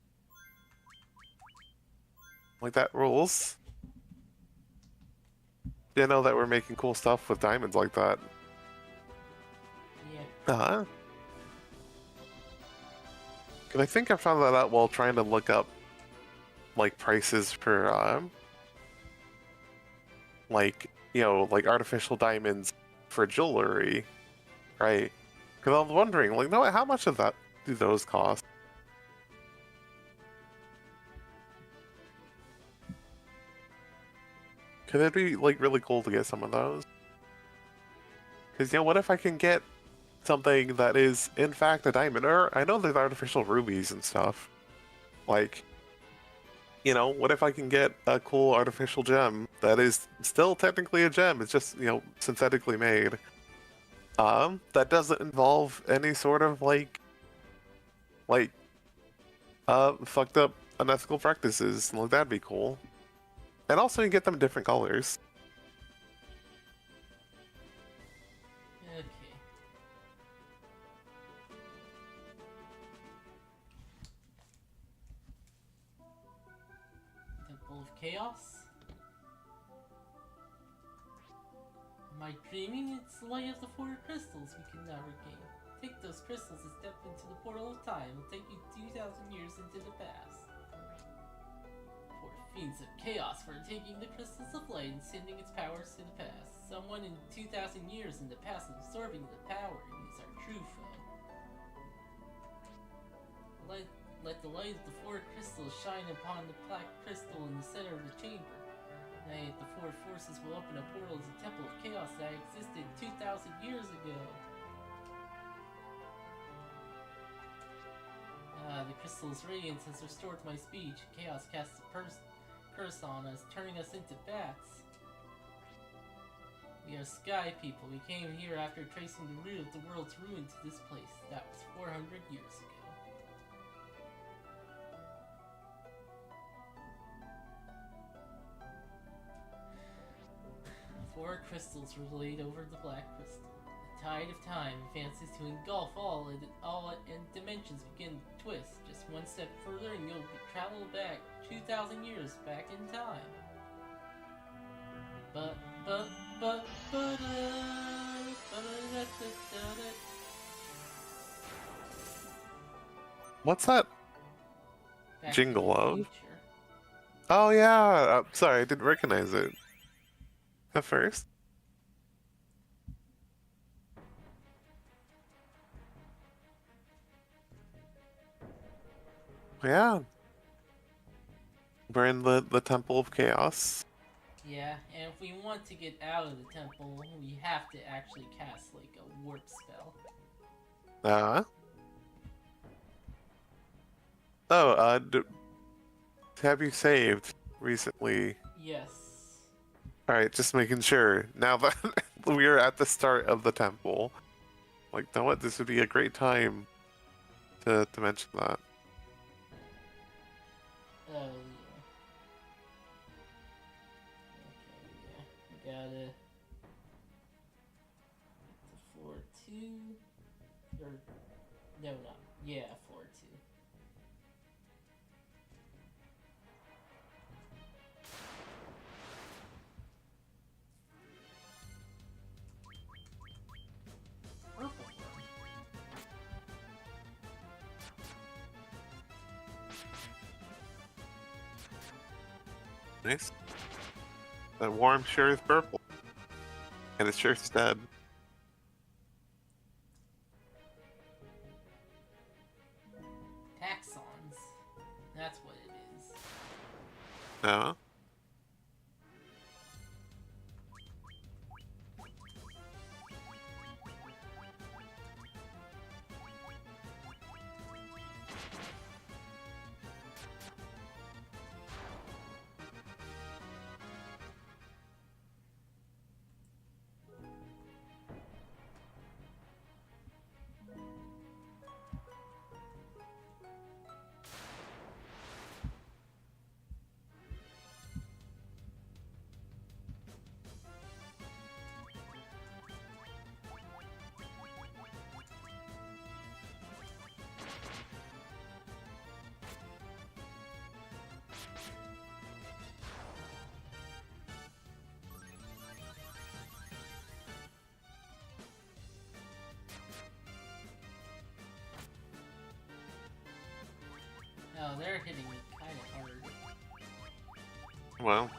S2: Like that rules. You know that we're making cool stuff with diamonds like that.
S1: Yeah.
S2: Uh-huh. Cause I think I found that out while trying to look up like prices for like like artificial diamonds for jewelry, right? Because I was wondering, like, no, how much of that do those cost? Could it be like really cool to get some of those? Because what if I can get something that is in fact a diamond? Or I know there's artificial rubies and stuff. Like, what if I can get a cool artificial gem that is still technically a gem? It's just synthetically made. That doesn't involve any sort of like fucked up unethical practices. Like that'd be cool. And also you get them in different colors.
S1: Okay. Temple of Chaos? Am I dreaming? It's the light of the 4 crystals we can now regain. Take those crystals and step into the portal of time. It'll take you 2,000 years into the past. Poor fiends of chaos for taking the crystals of light and sending its powers to the past. Someone in 2,000 years in the past absorbing the power is our true foe. Let the light of the 4 crystals shine upon the black crystal in the center of the chamber. forces will open a portal to the Temple of Chaos that existed 2,000 years ago. The crystal's radiance has restored my speech. Chaos casts a curse on us, turning us into bats. We are sky people. We came here after tracing the root of the world's ruin to this place. That was 400 years ago. 4 crystals were laid over the black crystal. The tide of time advances to engulf all and dimensions begin to twist. Just one step further and you'll travel back 2,000 years back in time.
S2: What's that
S1: Back to
S2: jingle
S1: the
S2: of?
S1: future.
S2: Oh yeah, sorry, I didn't recognize it at first. Yeah, we're in the Temple of Chaos.
S1: Yeah, and if we want to get out of the temple, we have to actually cast like a warp spell.
S2: Have you saved recently?
S1: Yes.
S2: Alright, just making sure. Now that we are at the start of the temple, like, know what? This would be a great time to mention that.
S1: Oh, yeah. Okay, yeah. We gotta... Floor 2? Or... No, not... Yeah, floor 2. Purple worm.
S2: Nice. That worm sure is purple. And it's sure dead.
S1: Taxons. That's what it is.
S2: No?
S1: Oh, they're hitting me kind of hard.
S2: Well.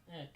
S1: Okay.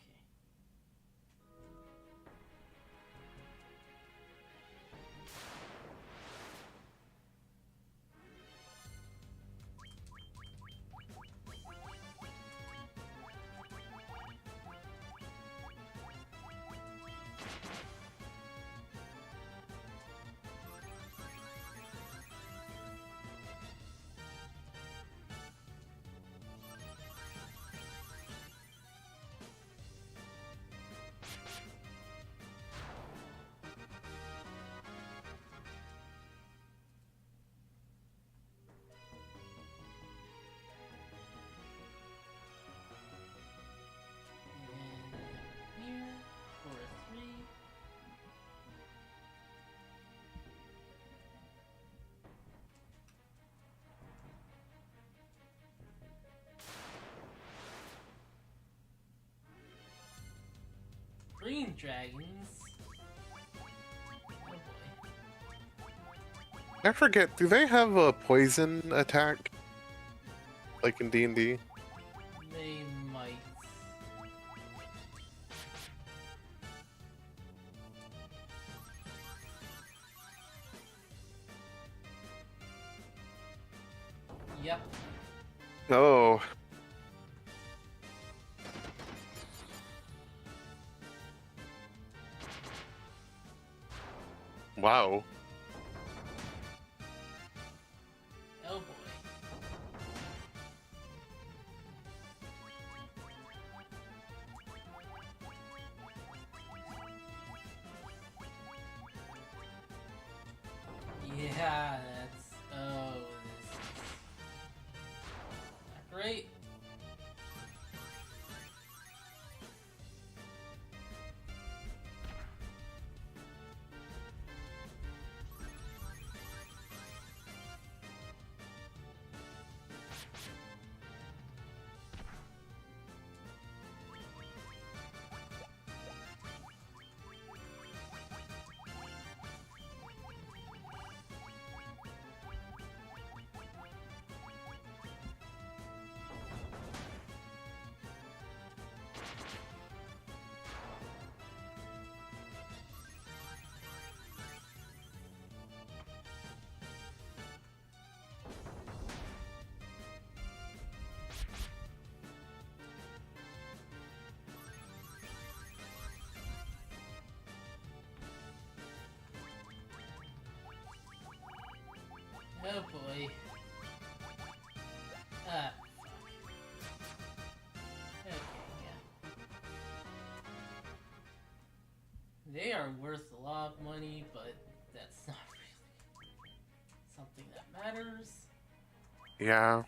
S1: And here for a 3. Green dragons. Oh boy.
S2: I forget, do they have a poison attack? Like in D&D?
S1: They might. Yep.
S2: Oh. Wow.
S1: Oh boy. Yeah, that's... Oh, this is not great. Oh boy. Ah, fuck. Okay, yeah. They are worth a lot of money, but that's not really something that matters.
S2: Yeah.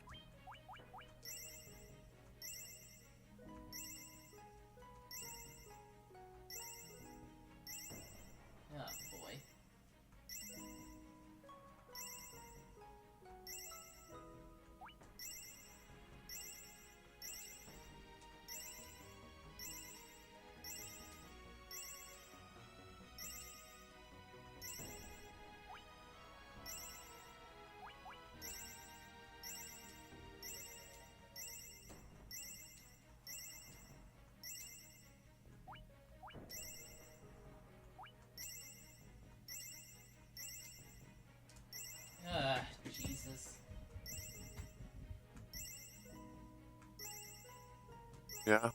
S1: Oh boy. Ah, Jesus.
S2: Yeah.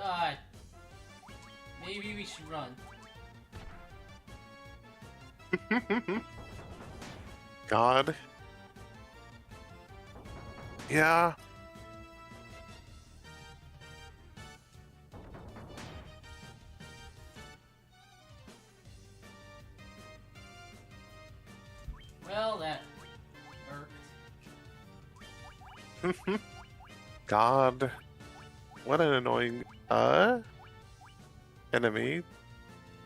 S1: Ah, maybe we should run.
S2: God. Yeah.
S1: Well, that worked.
S2: God. What an annoying enemy.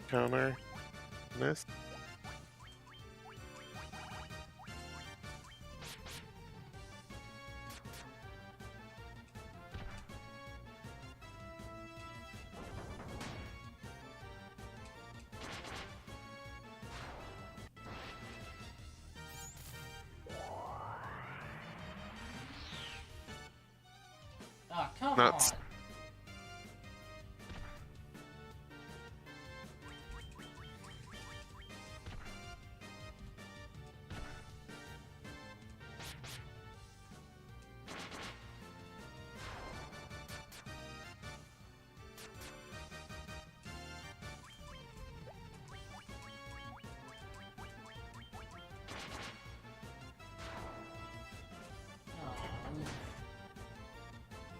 S2: Counter. Miss.
S1: Ah, come
S2: Nuts.
S1: on.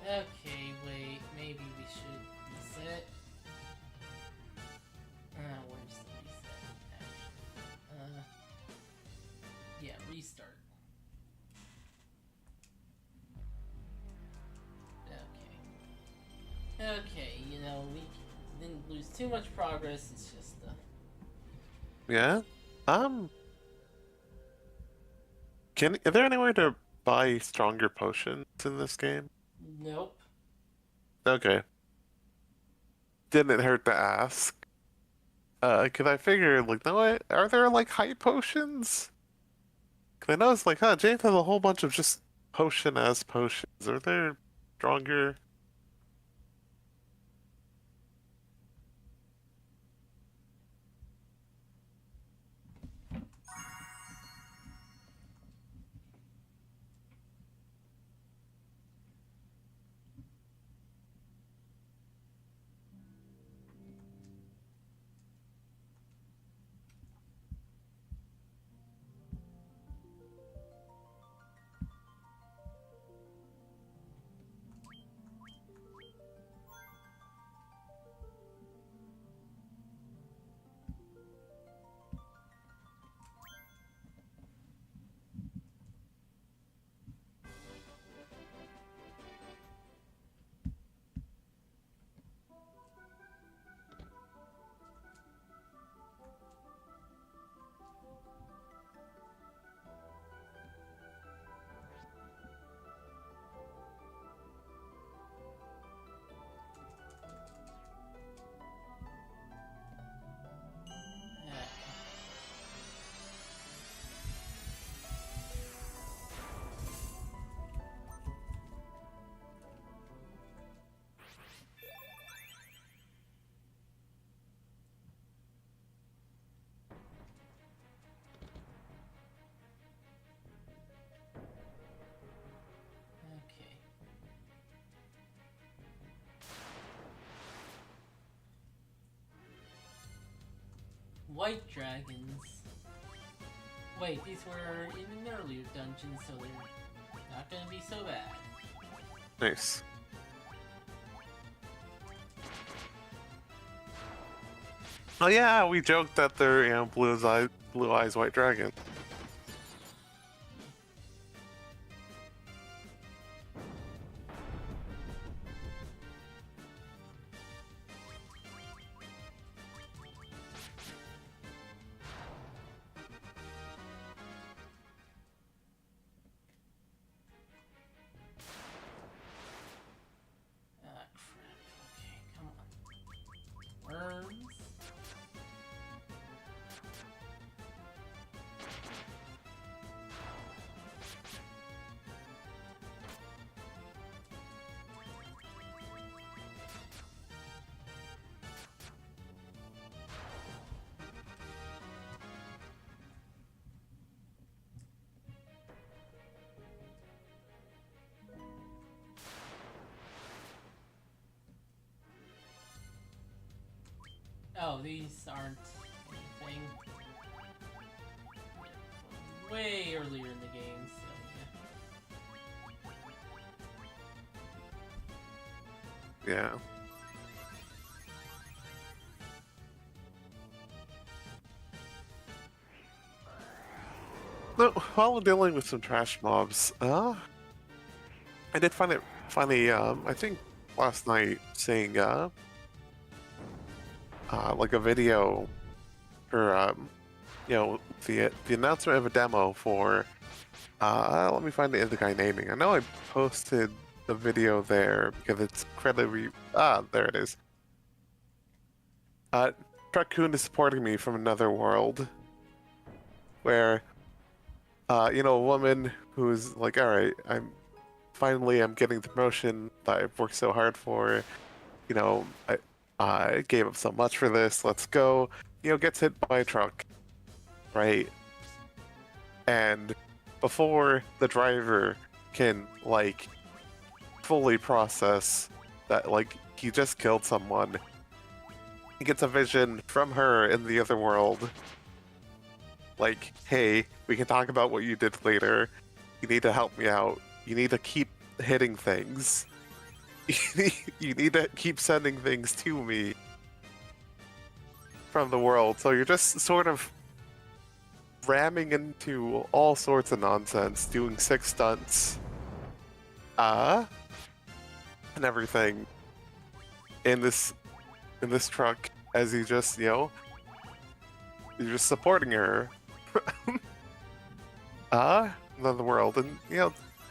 S1: Okay, wait. Okay, we didn't lose too much progress. It's just
S2: Yeah. Is there anywhere to buy stronger potions in this game?
S1: nope.
S2: Okay. Didn't hurt to ask. 'Cause I figured, like, no, what? Are there, like, high potions? 'Cause I know it's like, huh, James has a whole bunch of just potion-as potions. Are there stronger?
S1: Okay. White dragons. Wait, these were in an earlier dungeon, so they're not gonna be so bad.
S2: Nice. Oh yeah, we joked that they're, blue eyes, white dragon.
S1: Ah, crap. Okay, come on. Worms. Oh, these aren't anything. Way earlier in the game, so
S2: Yeah. Yeah. No, while dealing with some trash mobs, I did find it funny, I think last night seeing, like a video for, the announcement of a demo for, let me find the guy naming. I know I posted the video there because it's incredibly, there it is. Truckcoon is supporting me from another world where, a woman who's like, all right, I'm getting the promotion that I've worked so hard for. I gave up so much for this. Let's go. Gets hit by a truck, right? And before the driver can fully process that he just killed someone, he gets a vision from her in the other world. Like, hey, we can talk about what you did later. You need to help me out. You need to keep hitting things. You need to keep sending things to me from the world. So you're just sort of ramming into all sorts of nonsense, doing 6 stunts, and everything. in this truck as you just, you're just supporting her. Another world, and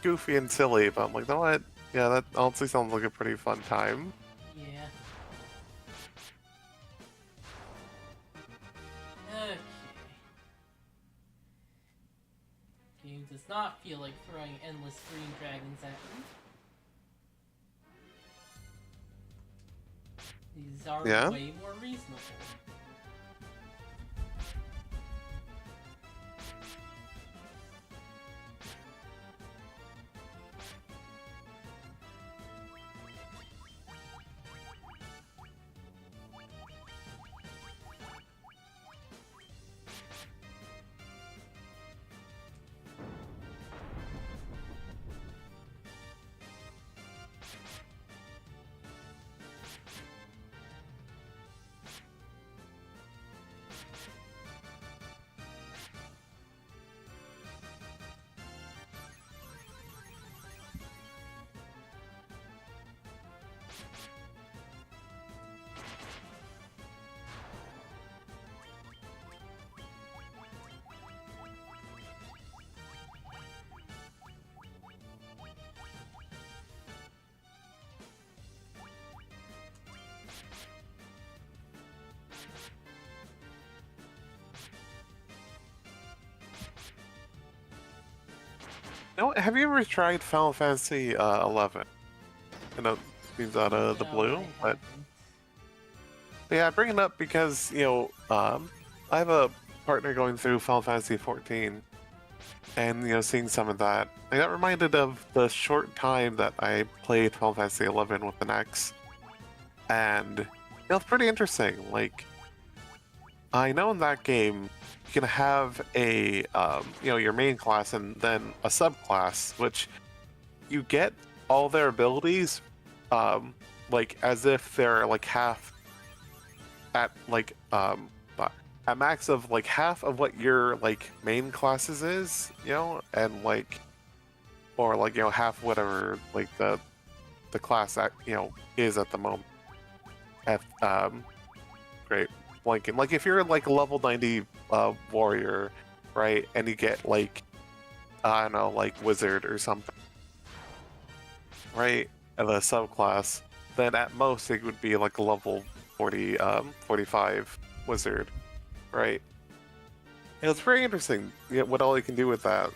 S2: goofy and silly, but I'm like, you know what? Yeah, that honestly sounds like a pretty fun time.
S1: Yeah. Okay. Game does not feel like throwing endless green dragons at me. These are
S2: Yeah?
S1: way more reasonable.
S2: Have you ever tried Final Fantasy 11? I know it seems out of the
S1: No,
S2: blue,
S1: I
S2: but
S1: haven't.
S2: yeah, I bring it up because I have a partner going through Final Fantasy 14, and seeing some of that, I got reminded of the short time that I played Final Fantasy 11 with an ex, and it's pretty interesting. Like, I know in that game you can have a your main class and then a subclass, which you get all their abilities like as if they're like half at at max of like half of what your like main classes is, and like or like half whatever like the class that is at the moment. At great blanking. Like if you're like a level 90 warrior, right, and you get like I don't know, like wizard or something, right, of a subclass, then at most it would be like a level 40 45 wizard, right? And it's very interesting what all you can do with that.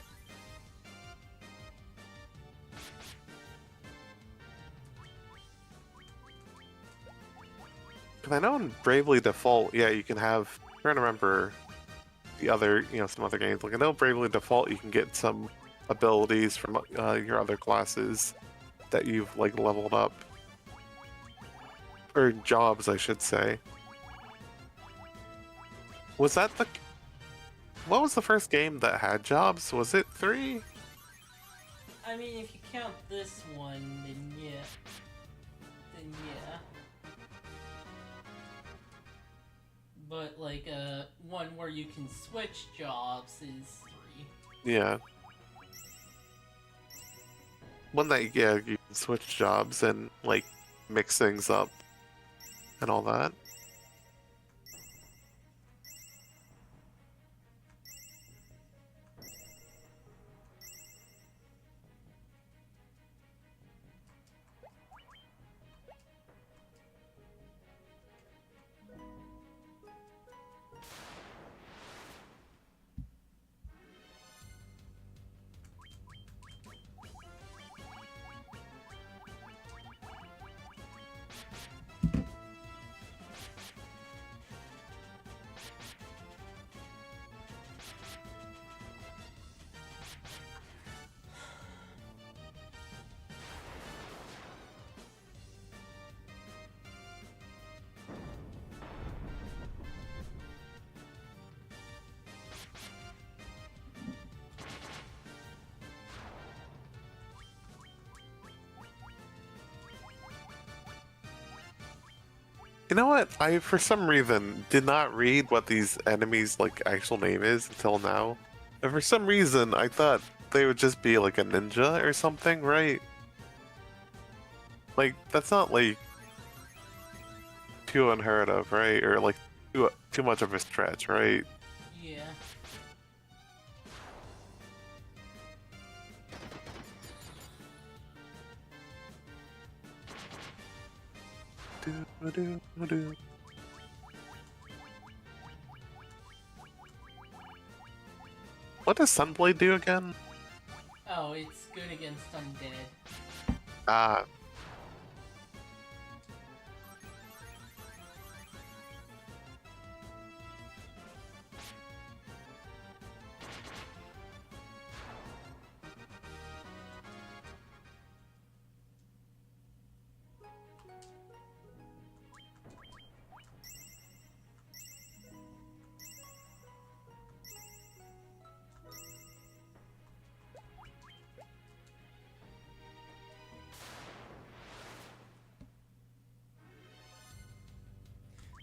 S2: Because I know in Bravely Default, yeah, you can have. I'm trying to remember the other, some other games. Like I know Bravely Default, you can get some abilities from your other classes that you've like leveled up, or jobs, I should say. Was that the? What was the first game that had jobs? Was it 3?
S1: I mean, if you count this one, then yeah. Then yeah. But like one where you can switch jobs is 3.
S2: Yeah. One that you can switch jobs and like mix things up and all that. You know what? I for some reason did not read what these enemies like actual name is until now. And for some reason I thought they would just be like a ninja or something, right? Like that's not like too unheard of, right? Or like too much of a stretch, right?
S1: Yeah.
S2: Do-do-do-do. What does Sunblade do again?
S1: Oh, it's good against undead.
S2: Ah,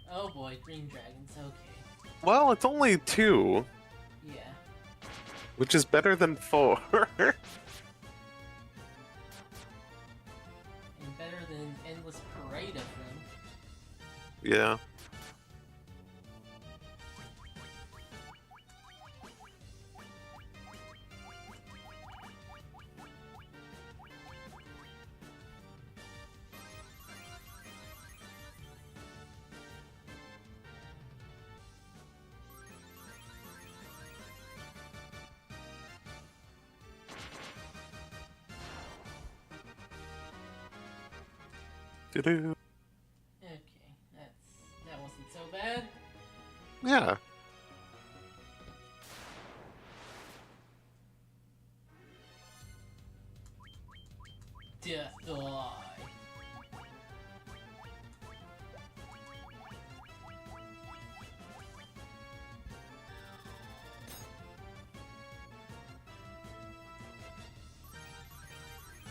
S1: Oh boy, Green Dragons, okay.
S2: well, it's only 2,
S1: Yeah.
S2: which is better than 4.
S1: And better than endless parade of them.
S2: Yeah. Do-do.
S1: Okay, that wasn't so bad.
S2: Yeah.
S1: Death Eye.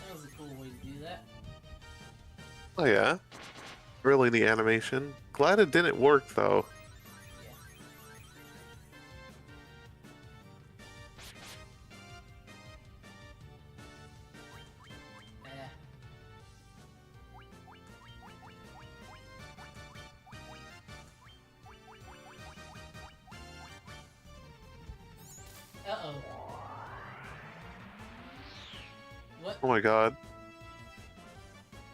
S1: That was a cool way to do that.
S2: Oh yeah. Really neat animation. Glad it didn't work though.
S1: Yeah. Eh. Uh-oh. What?
S2: Oh my god.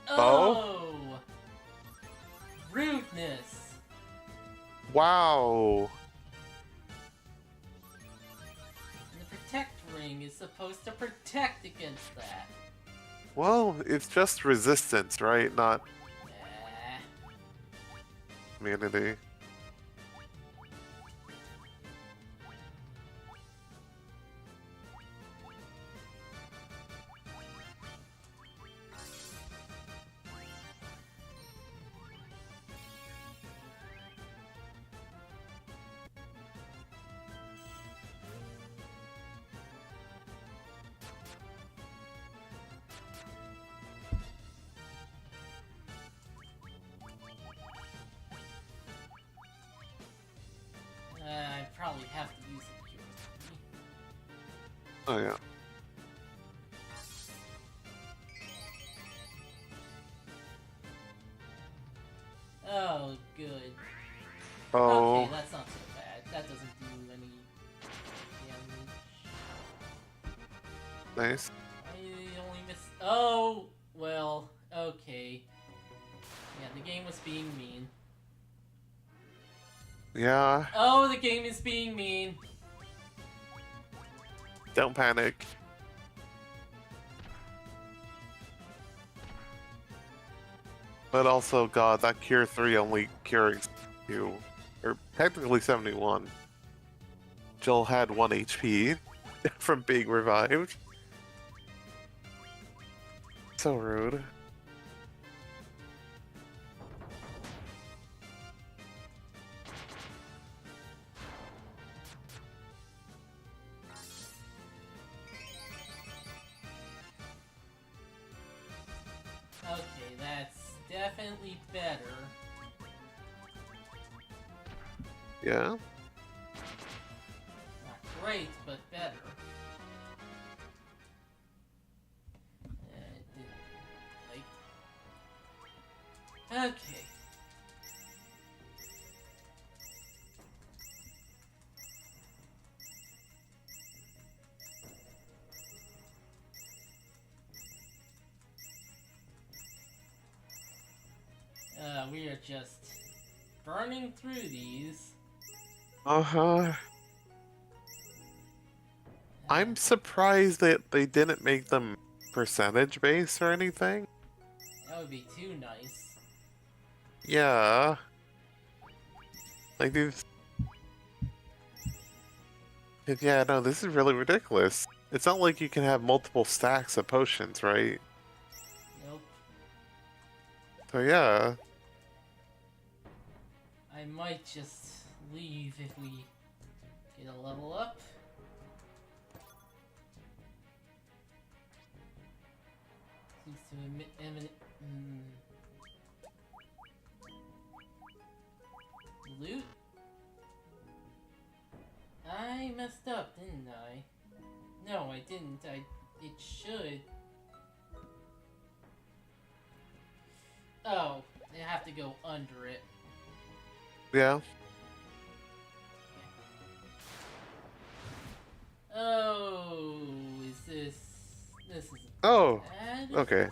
S1: Oh! Rudeness!
S2: Wow.
S1: And the Protect Ring is supposed to protect against that.
S2: Well, it's just resistance, right? Not
S1: Eh.
S2: immunity.
S1: I probably have to use the cure.
S2: Oh yeah.
S1: Oh, good.
S2: Oh,
S1: Okay, that's not so bad. That doesn't do any damage.
S2: nice.
S1: I only missed. Oh, well, okay. Yeah, the game was being mean.
S2: Yeah.
S1: Oh, the game is being mean.
S2: Don't panic. But also, God, that Cure 3 only curing you, or technically 71. Jill had 1 HP from being revived. So rude.
S1: Okay, that's definitely better.
S2: Yeah?
S1: Not great, but better. It didn't, like... Okay. just burning through these.
S2: Uh-huh. I'm surprised that they didn't make them percentage based or anything.
S1: That would be too nice.
S2: Yeah. Like these. Yeah, no, this is really ridiculous. It's not like you can have multiple stacks of potions, right?
S1: Nope.
S2: So yeah.
S1: I might just leave if we get a level up. Seems to loot? I messed up, didn't I? No, I didn't. It should. Oh, I have to go under it.
S2: Yeah.
S1: Oh, this is
S2: Oh,
S1: bad?
S2: okay.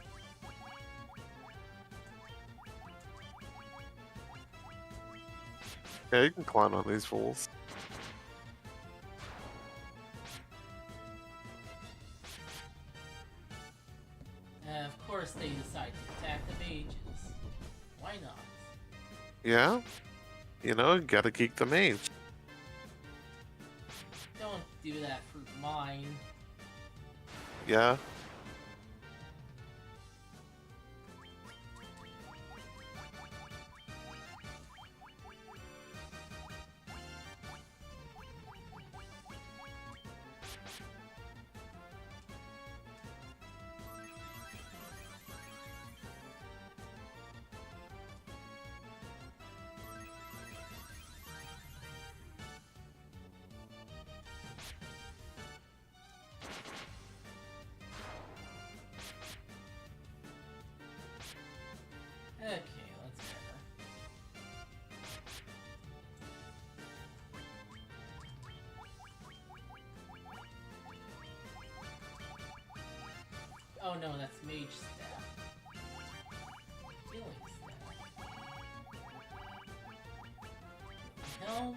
S2: Yeah, you can climb on these fools.
S1: Of course they decide to attack the mages. Why not?
S2: Yeah? You know, gotta keep the mage.
S1: Don't do that for mine.
S2: Yeah.
S1: Okay, that's better. Oh no, that's mage staff. Healing staff. Helm.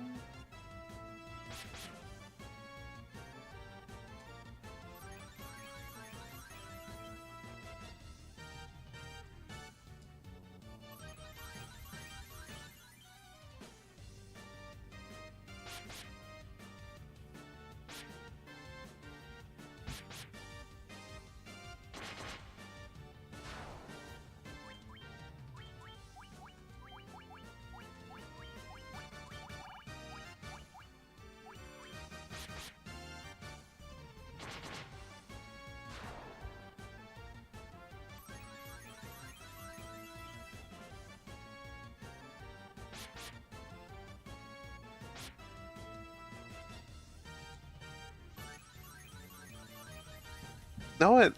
S2: Know what?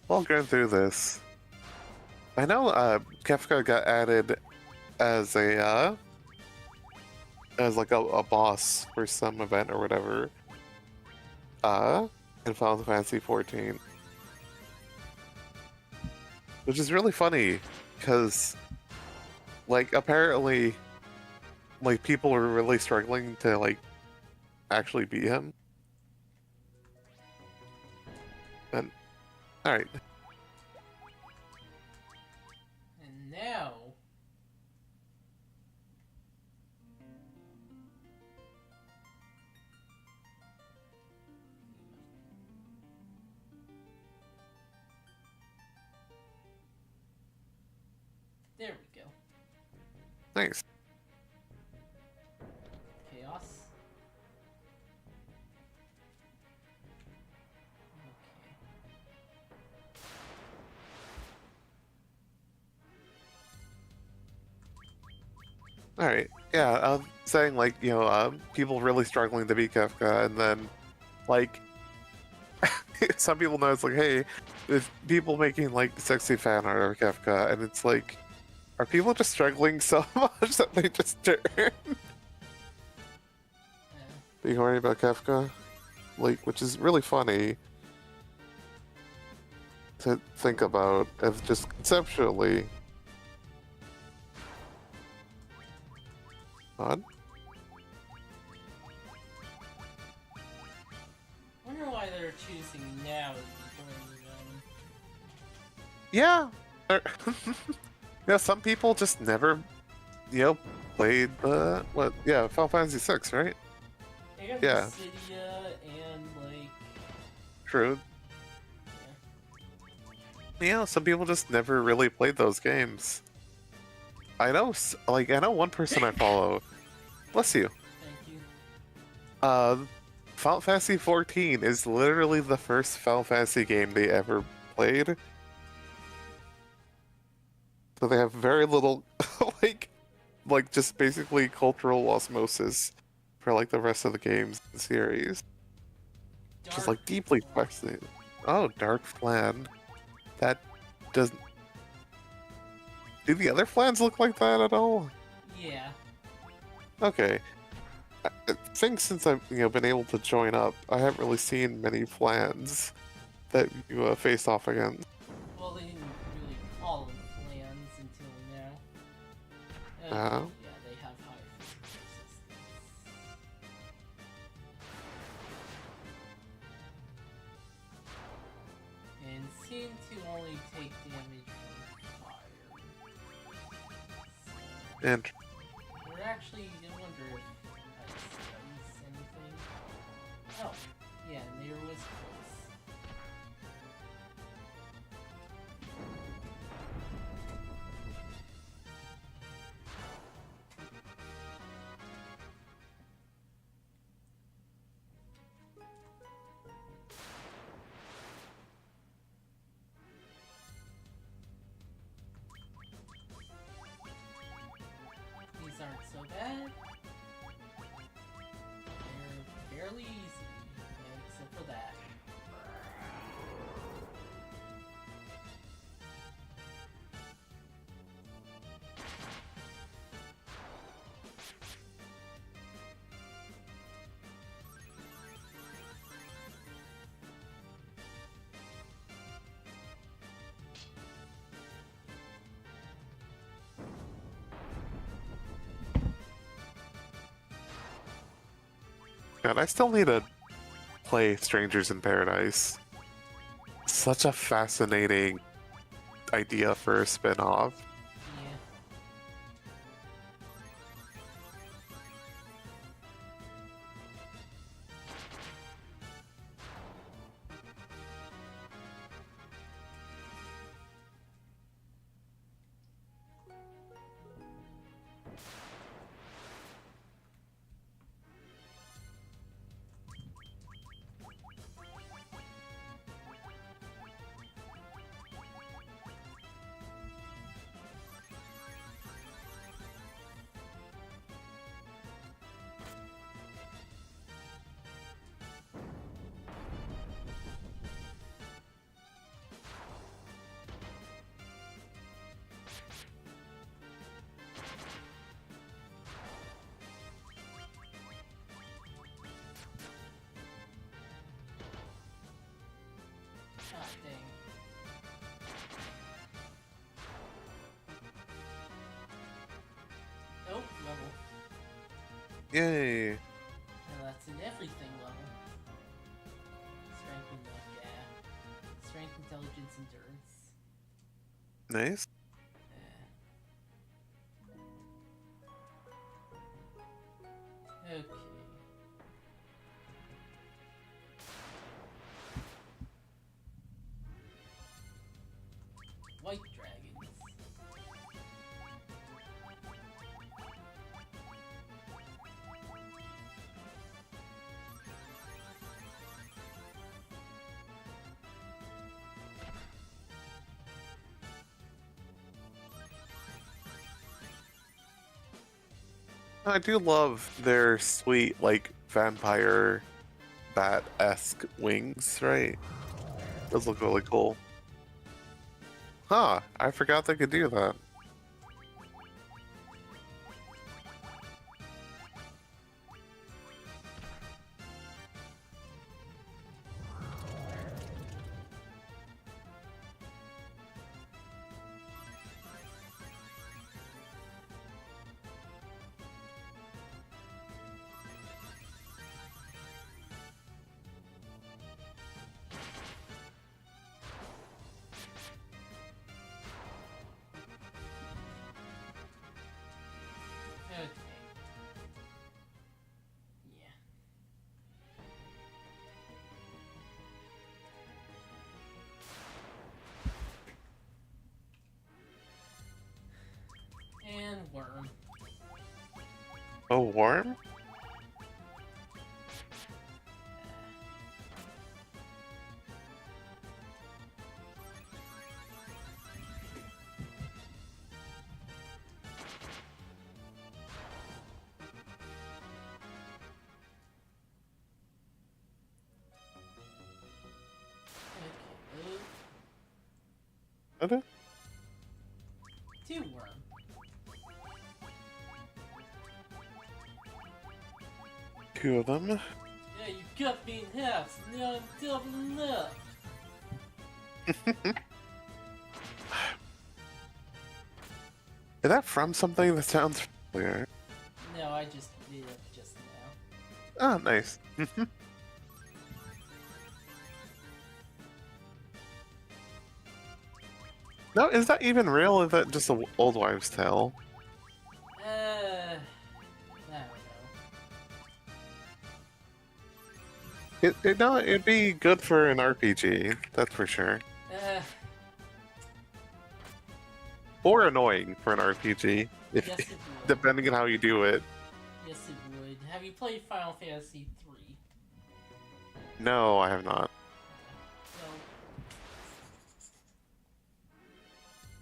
S2: While going through this, I know Kefka got added as as like a boss for some event or whatever. In Final Fantasy 14. Which is really funny, because like apparently like people were really struggling to like actually beat him. And alright.
S1: And now... There we go.
S2: Nice.
S1: Chaos.
S2: Alright. Yeah, I'm saying like, you know, people really struggling to beat Kefka, and then like some people know it's like, hey, there's people making like sexy fan art of Kefka, and it's like, are people just struggling so much that they just turn? Being horny about Kefka? Like, which is really funny to think about, if just conceptually. Odd.
S1: Wonder why they're choosing now to be playing them.
S2: Yeah. Yeah, some people just never, played the Final Fantasy VI, right?
S1: They got
S2: Yeah.
S1: Dissidia and like
S2: True. Yeah, some people just never really played those games. I know, I know one person I follow. Bless you.
S1: thank you.
S2: Final Fantasy 14 is literally the first Final Fantasy game they ever played. So they have very little, just basically cultural osmosis for like the rest of the games in the series. Just like deeply fascinating. Oh, Dark Flan. That doesn't. Do the other Flans look like that at all?
S1: Yeah.
S2: Okay. I think since I've been able to join up, I haven't really seen many Flans that you face off against.
S1: Well, they didn't really call them clans until now.
S2: Uh,
S1: Yeah, they have high physical resistance. And seem to only take damage from fire.
S2: and
S1: We're actually, I wonder if ice does anything. Oh, yeah, Nair was close. These aren't so bad. They're fairly easy, except for that.
S2: God, I still need to play Strangers in Paradise. Such a fascinating idea for a spin-off.
S1: Yeah. Ah, dang. Nope, level.
S2: Yay!
S1: Now that's an everything level. Strength and yeah. Strength, intelligence, endurance.
S2: Nice.
S1: Okay. White dragons.
S2: I do love their sweet, vampire bat-esque wings, right? Those look really cool. Huh, I forgot they could do that. Oh, worm?
S1: Okay.
S2: Okay.
S1: Two worm.
S2: Two of them.
S1: Yeah, you cut me in half, so now I'm doubling up.
S2: Is that from something that sounds familiar?
S1: No, I just did it just now.
S2: Oh, nice. No, is that even real? Or is that just an old wives' tale?
S1: I don't
S2: No, it'd be good for an RPG, that's for sure.
S1: know.
S2: Or annoying for an RPG, if
S1: Yes, it would.
S2: depending on how you do it.
S1: Yes, it would. Have you played Final Fantasy 3?
S2: No, I have not.
S1: So,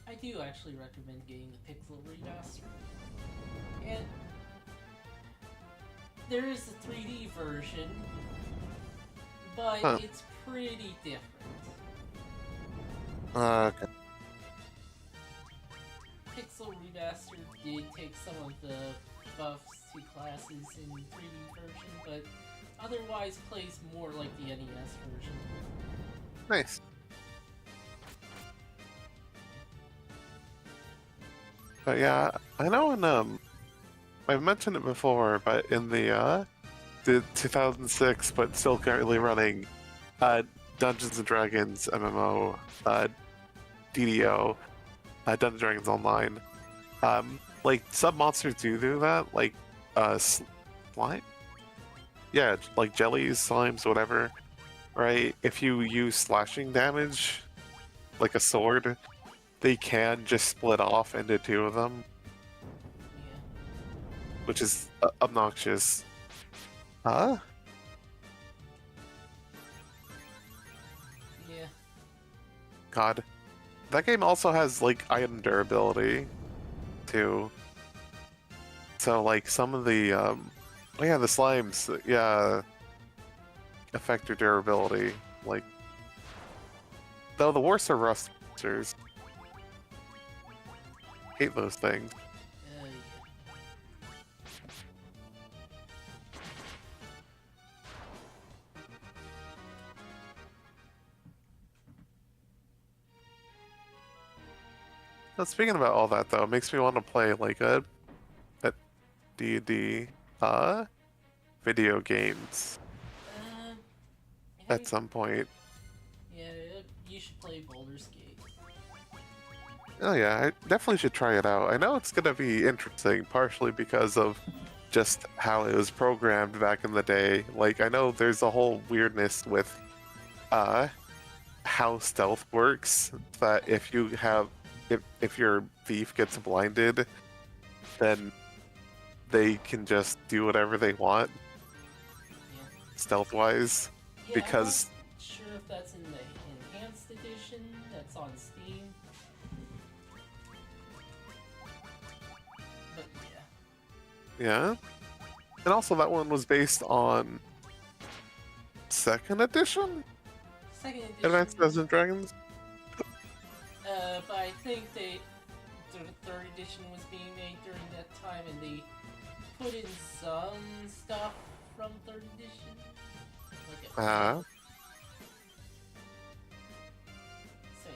S1: I do actually recommend getting the Pixel remaster. And there is a 3D version, but
S2: Huh.
S1: it's pretty different.
S2: Okay.
S1: Pixel Remaster did take some of the buffs to classes in 3D version, but otherwise plays more like the NES version.
S2: Nice. But yeah, I know I've mentioned it before, but in the 2006, but still currently running, Dungeons and Dragons MMO, DDO, Dungeons and Dragons Online, like some monsters do that, like slime, yeah, like jellies, slimes, whatever, right? If you use slashing damage, like a sword, they can just split off into two of them,
S1: Yeah.
S2: which is obnoxious. Huh?
S1: Yeah.
S2: God. That game also has, like, item durability, too. So, like, some of the, oh yeah, the slimes, yeah, affect your durability. Like, though the worst are rust monsters. Hate those things.
S1: Yeah.
S2: Now, speaking about all that, though, it makes me want to play, like, a D&D, video games
S1: Have
S2: at some point.
S1: yeah, you should play Baldur's Gate.
S2: Oh yeah, I definitely should try it out. I know it's gonna be interesting, partially because of just how it was programmed back in the day. Like, I know there's a whole weirdness with how stealth works, that if your thief gets blinded, then they can just do whatever they want
S1: Yeah.
S2: stealth wise.
S1: Yeah,
S2: Because
S1: I'm not sure if that's in the enhanced edition that's on Steam. But yeah.
S2: yeah. And also that one was based on second edition?
S1: Second edition.
S2: Advanced Dungeons and Dragons?
S1: But I think the third edition was being made during that time, and they put in some stuff from third edition. Like so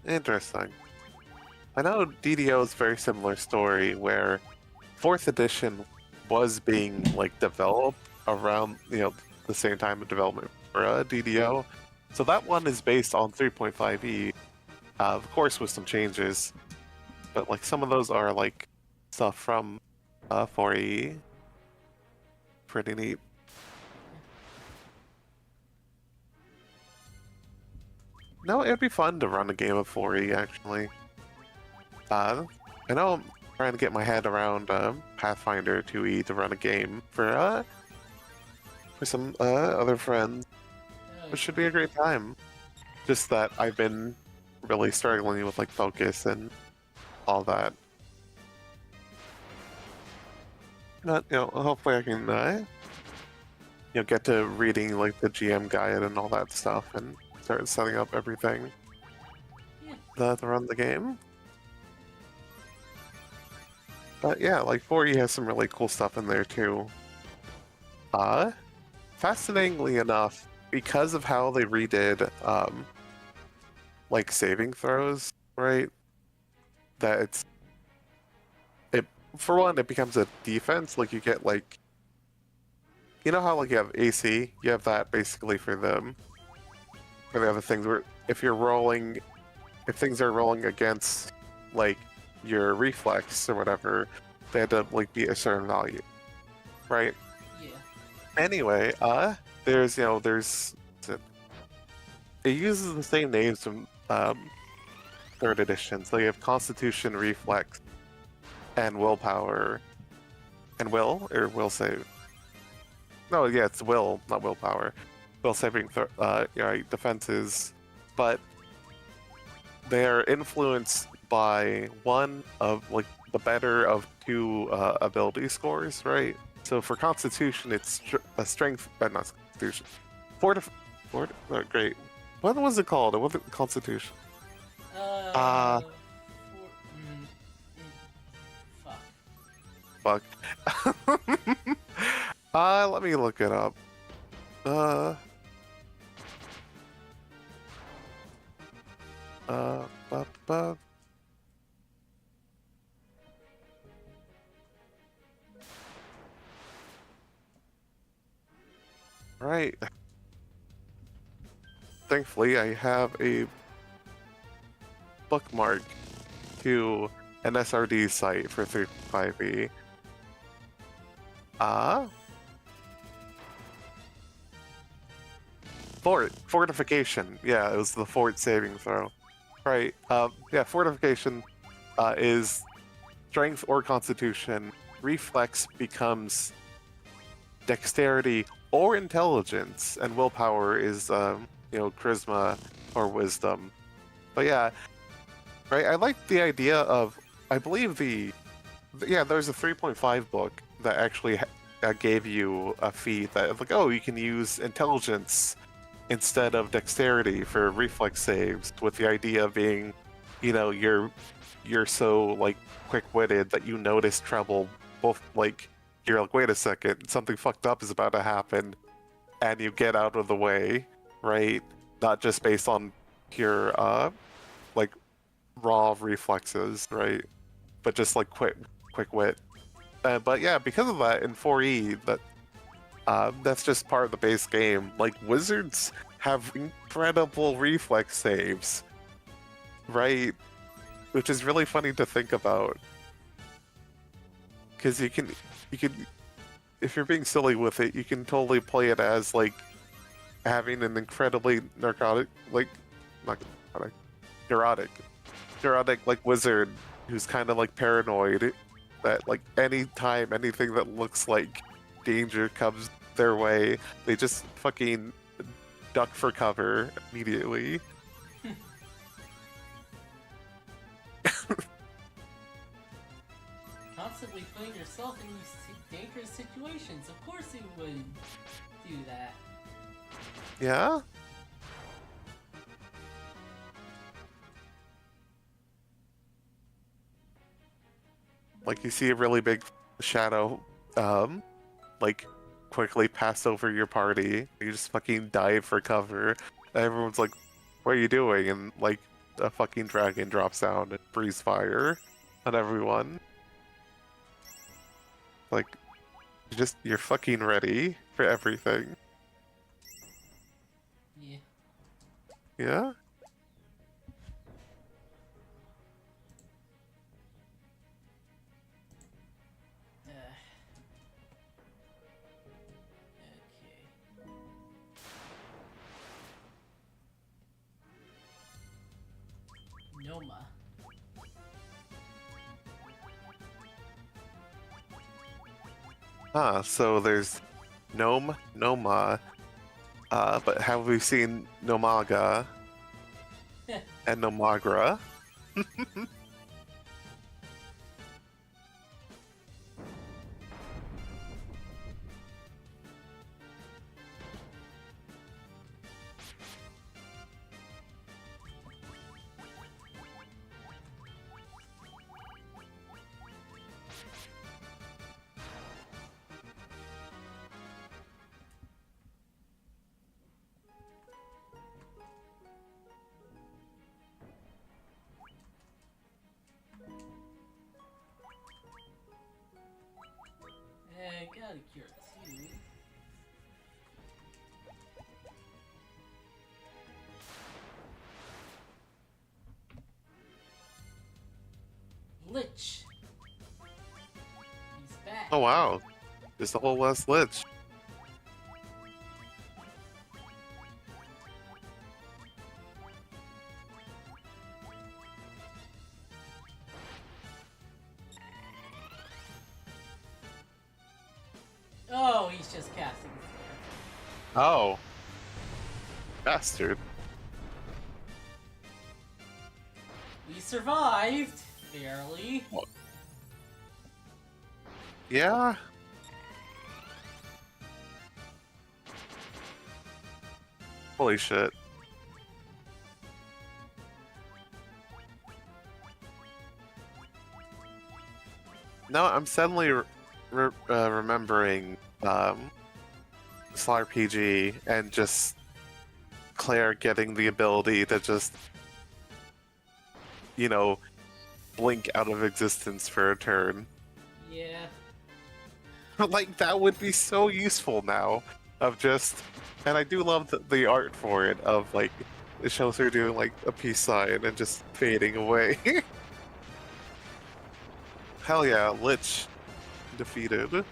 S1: yeah.
S2: Interesting. I know DDO's very similar story where fourth edition was being like developed around the same time of development for DDO. So that one is based on 3.5e, of course with some changes, but like some of those are like stuff from 4e. Pretty neat. No, it'd be fun to run a game of 4e actually. I know trying to get my head around Pathfinder 2e to run a game for some other friends,
S1: Oh,
S2: which should be a great time. Just that I've been really struggling with like focus and all that. But hopefully I can get to reading like the GM guide and all that stuff and start setting up everything to run the game. But yeah, like 4E has some really cool stuff in there too. Fascinatingly enough, because of how they redid like saving throws, right? That it for one, it becomes a defense. Like you get like, you know how like you have AC, you have that basically for the other things where if things are rolling against like your reflex or whatever, they had to like be a certain value, right?
S1: Yeah.
S2: Anyway, there's it uses the same names from third edition. So you have Constitution, Reflex, and Willpower, and will save. No, yeah, it's will, not willpower. Will saving defenses, but they are influenced by one of like the better of two ability scores, right? So for Constitution, it's a strength, not Constitution. Great. What was it called? It wasn't Constitution.
S1: Fuck.
S2: Fuck. Let me look it up. Ba, ba. Right. Thankfully, I have a bookmark to an SRD site for 35E. Fortification. Yeah, it was the fort saving throw. Right. Yeah, fortification is strength or constitution. Reflex becomes dexterity or intelligence, and willpower is charisma or wisdom. But yeah, right. I like the idea of. I believe there's a 3.5 book that actually gave you a feat that like, oh, you can use intelligence instead of dexterity for reflex saves, with the idea being, you're so like quick-witted that you notice trouble both like you're like, wait a second, something fucked up is about to happen, and you get out of the way, right? Not just based on pure like raw reflexes, right? But just like quick wit. But yeah, because of that in 4E, that's just part of the base game. Like wizards have incredible reflex saves, right? Which is really funny to think about. Because you can, if you're being silly with it, you can totally play it as like having an incredibly neurotic like wizard who's kind of like paranoid that like anytime anything that looks like danger comes their way, they just fucking duck for cover immediately.
S1: Constantly putting yourself in these dangerous situations. Of course you would do that.
S2: Yeah? Like you see a really big shadow, like quickly pass over your party. You just fucking dive for cover. And everyone's like, "What are you doing?" And like a fucking dragon drops down and breathes fire on everyone. Like, you're fucking ready for everything.
S1: Yeah.
S2: Yeah?
S1: Okay. Noma.
S2: So there's Gnome, Noma, but have we seen Nomaga and Nomagra?
S1: Gotta cure too. Lich. He's back.
S2: Oh wow, there's a whole less Lich.
S1: Oh, he's just casting.
S2: Oh, bastard.
S1: We survived, barely.
S2: Yeah. Holy shit. No, I'm suddenly remembering Slar PG and just Claire getting the ability to just, you know, blink out of existence for a turn.
S1: Yeah.
S2: Like, that would be so useful now. Of just. And I do love the art for it, of like, it shows her doing like a peace sign and just fading away. Hell yeah, Lich defeated.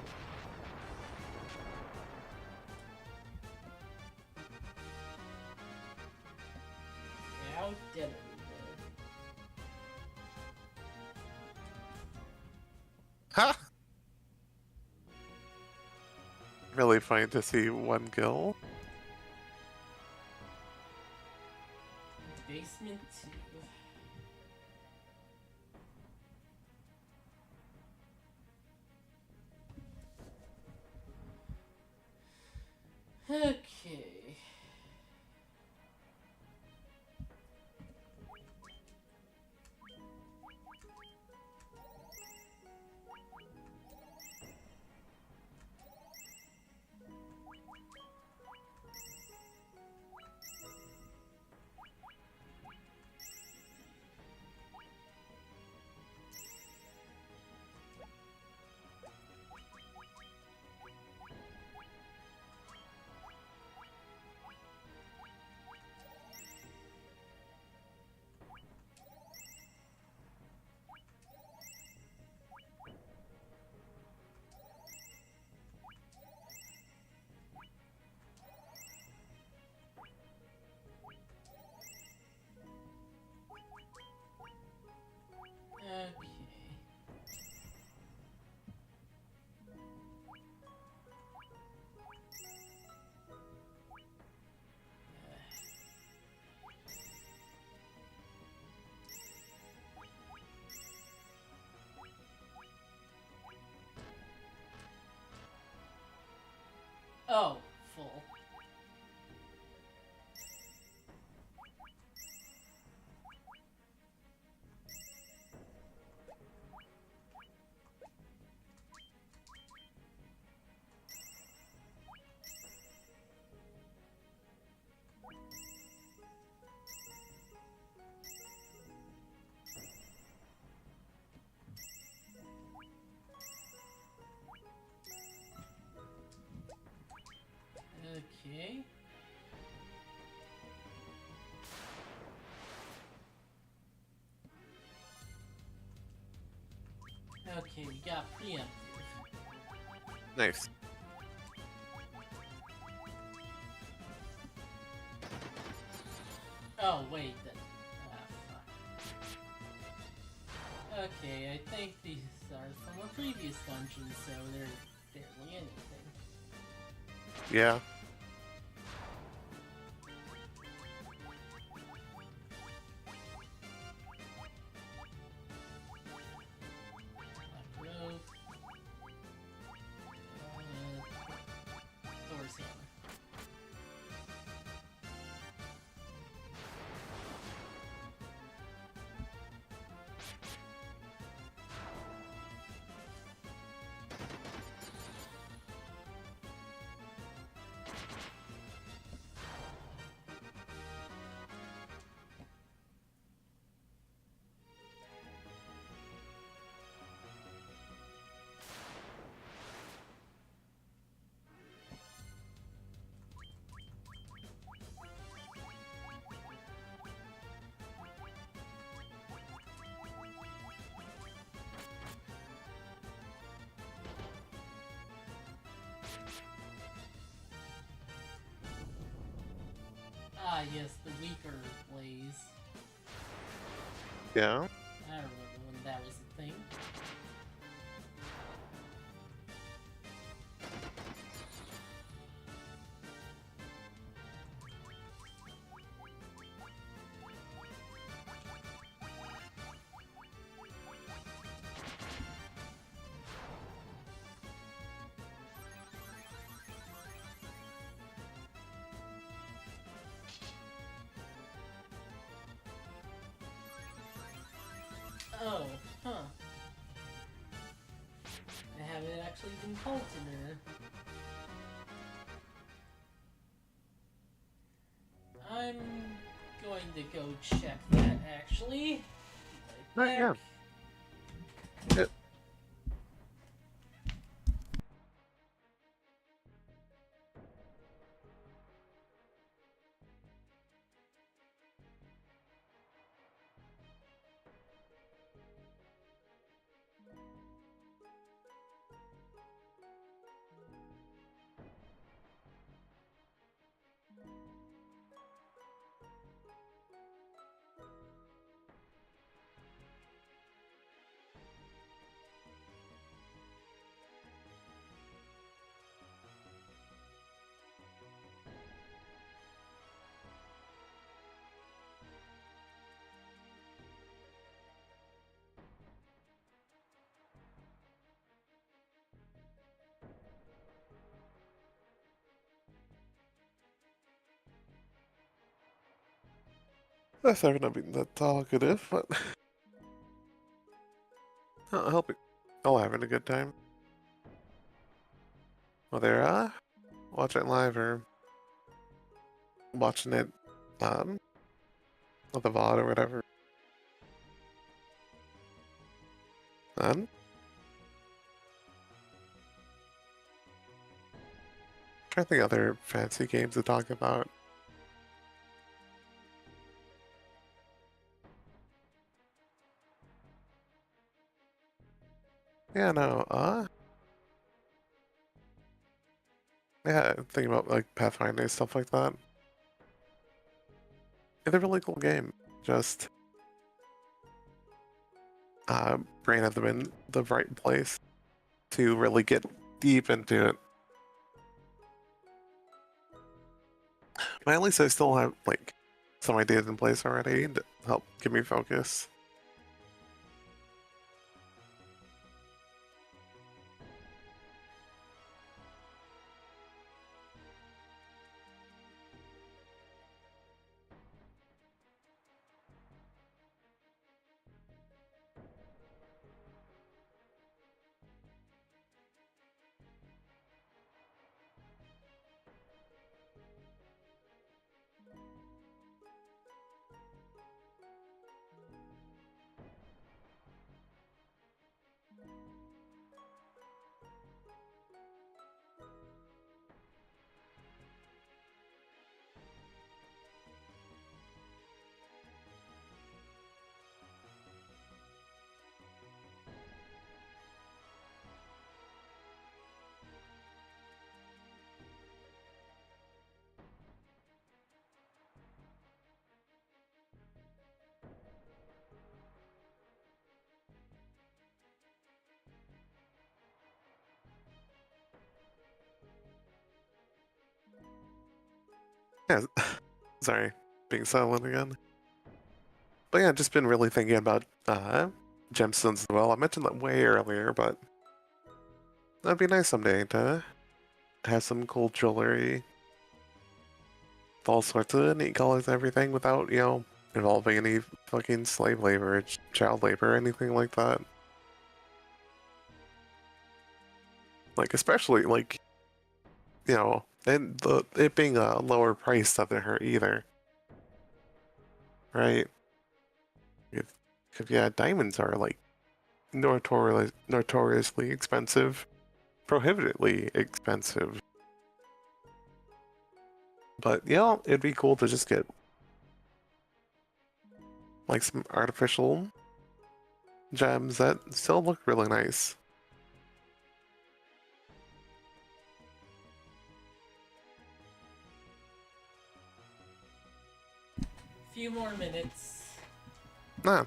S1: How did it?
S2: Ha! Really fun to see one kill.
S1: Basement 2. Okay. Okay. Oh, full. Okay. Okay, we got preemptive.
S2: Nice.
S1: Oh, wait. Fuck. Okay, I think these are from a previous dungeon, so they're barely anything.
S2: Yeah.
S1: Left road. Thor's hammer. Ah, yes, the weaker Blaze.
S2: Yeah.
S1: I remember when that was a thing. Oh, huh. I haven't actually been called to dinner. I'm going to go check that actually. Right
S2: Right, yeah.
S1: back.
S2: It, that's never gonna be that talkative, but I'll help it. All having a good time. Whether watching it live or watching it on the VOD or whatever. And trying to think of other fancy games to talk about. Yeah, no, yeah, think about like Pathfinder and stuff like that. It's a really cool game. Just brain had them in the right place to really get deep into it. But at least I still have like some ideas in place already to help give me focus. Yeah, sorry, being silent again. But yeah, just been really thinking about gemstones as well. I mentioned that way earlier, but that'd be nice someday to have some cool jewelry, with all sorts of neat colors and everything without, involving any fucking slave labor, child labor, anything like that. Like, especially, like, and it being a lower price doesn't hurt either, right? If, yeah, diamonds are, like, notoriously expensive, prohibitively expensive. But, it'd be cool to just get, like, some artificial gems that still look really nice.
S1: Few more minutes.
S2: Nah,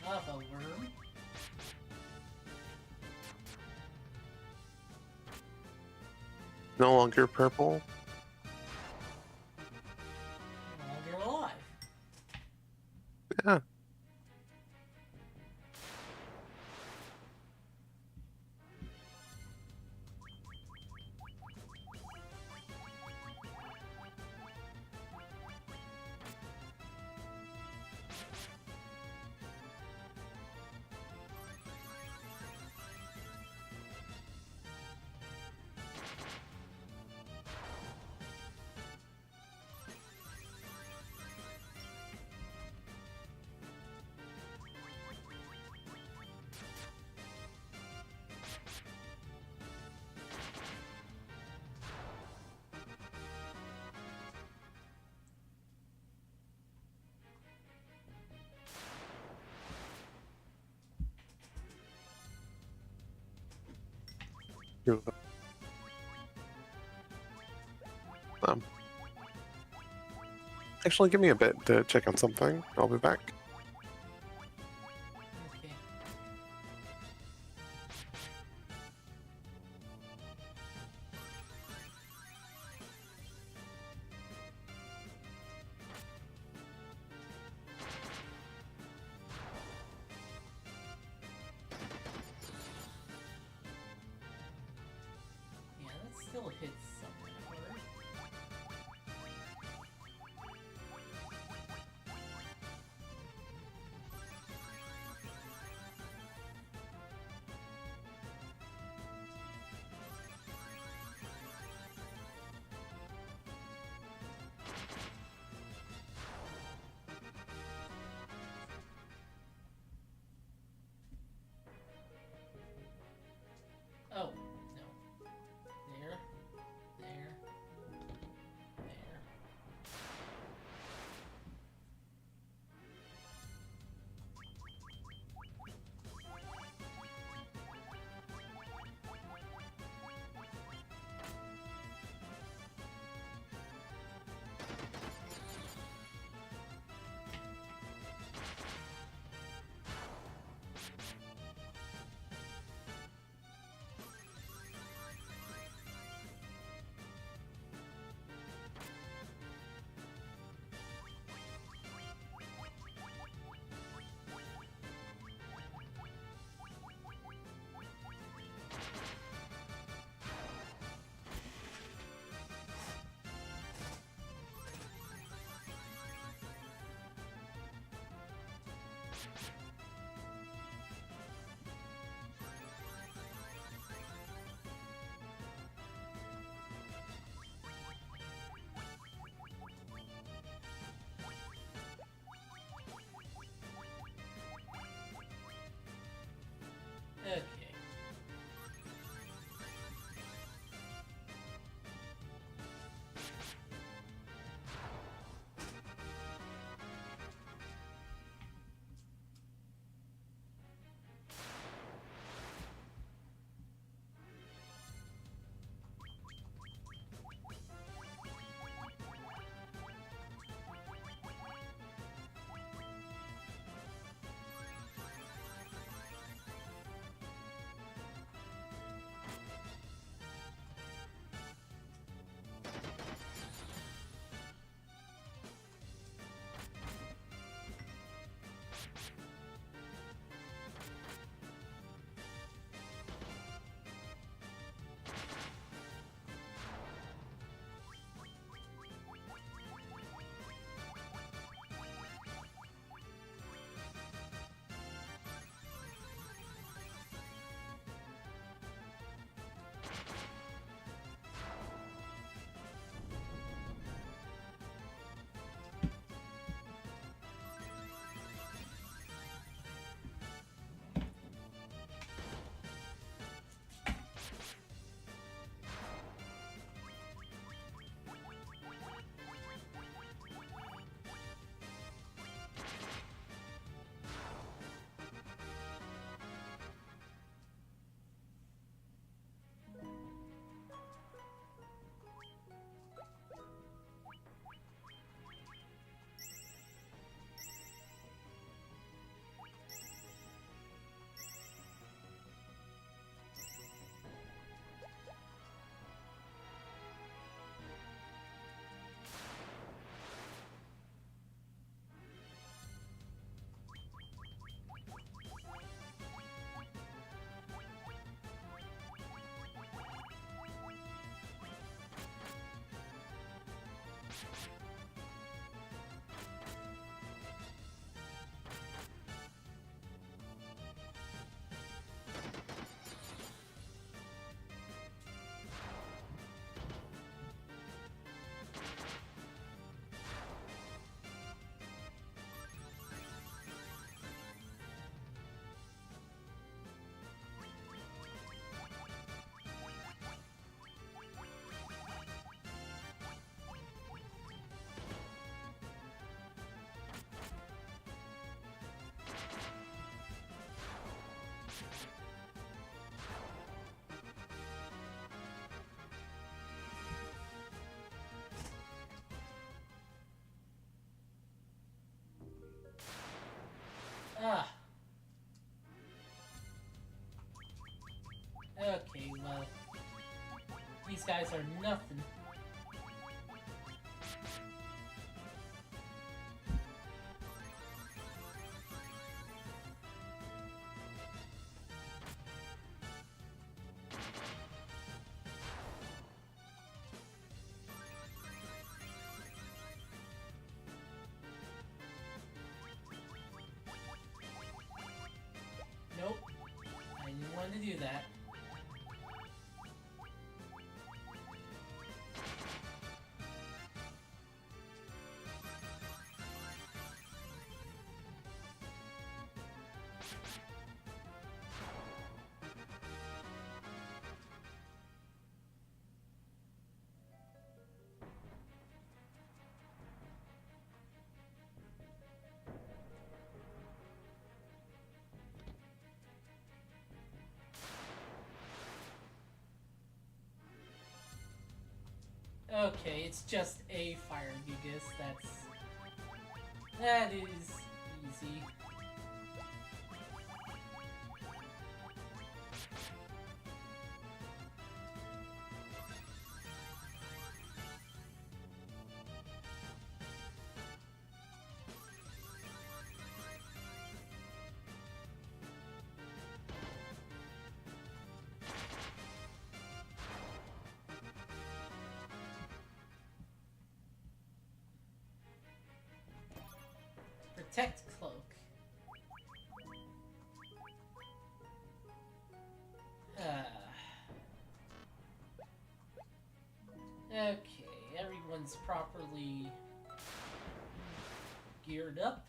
S1: Lava worm.
S2: no longer purple.
S1: No longer alive.
S2: Yeah. Um, Actually, give me a bit to check on something. I'll be back.
S1: Okay. Yeah, that still hits somewhere. Oh, no. There. There. There. Ah. Okay, well, these guys are nothing. Nope. I didn't want to do that. Okay, it's just a Fire Gigas. That is easy. Protect Cloak. Okay, everyone's properly geared up.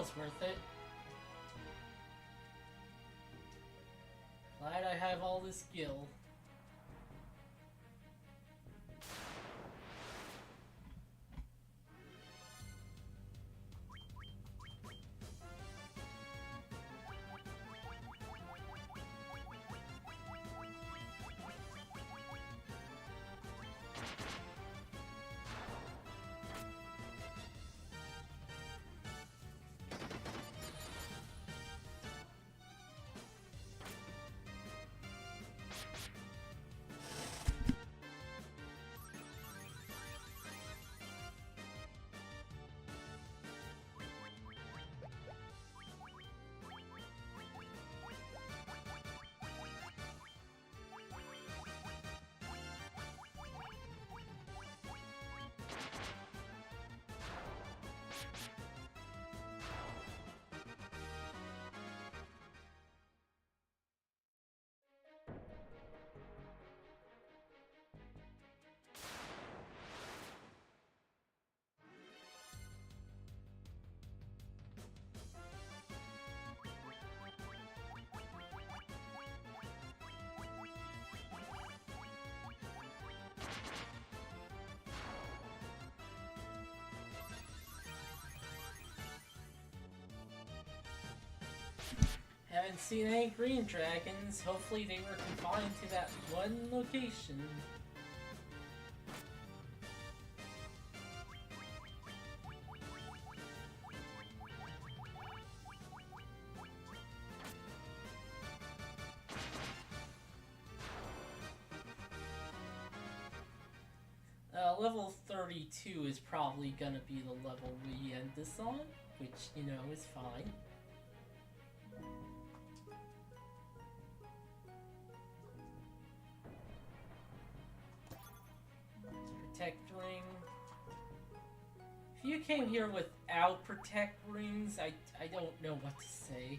S1: was worth it. Glad I have all this skill. Haven't seen any green dragons. Hopefully they were confined to that one location. Level 32 is probably gonna be the level we end this on, which, you know, is fine. Protect ring. If you came here without protect rings, I don't know what to say.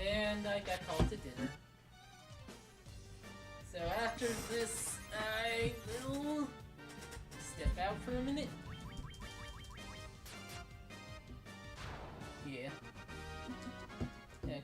S1: And I got called to dinner. So after this, I will step out for a minute. Yeah. Okay.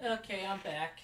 S1: Okay, I'm back.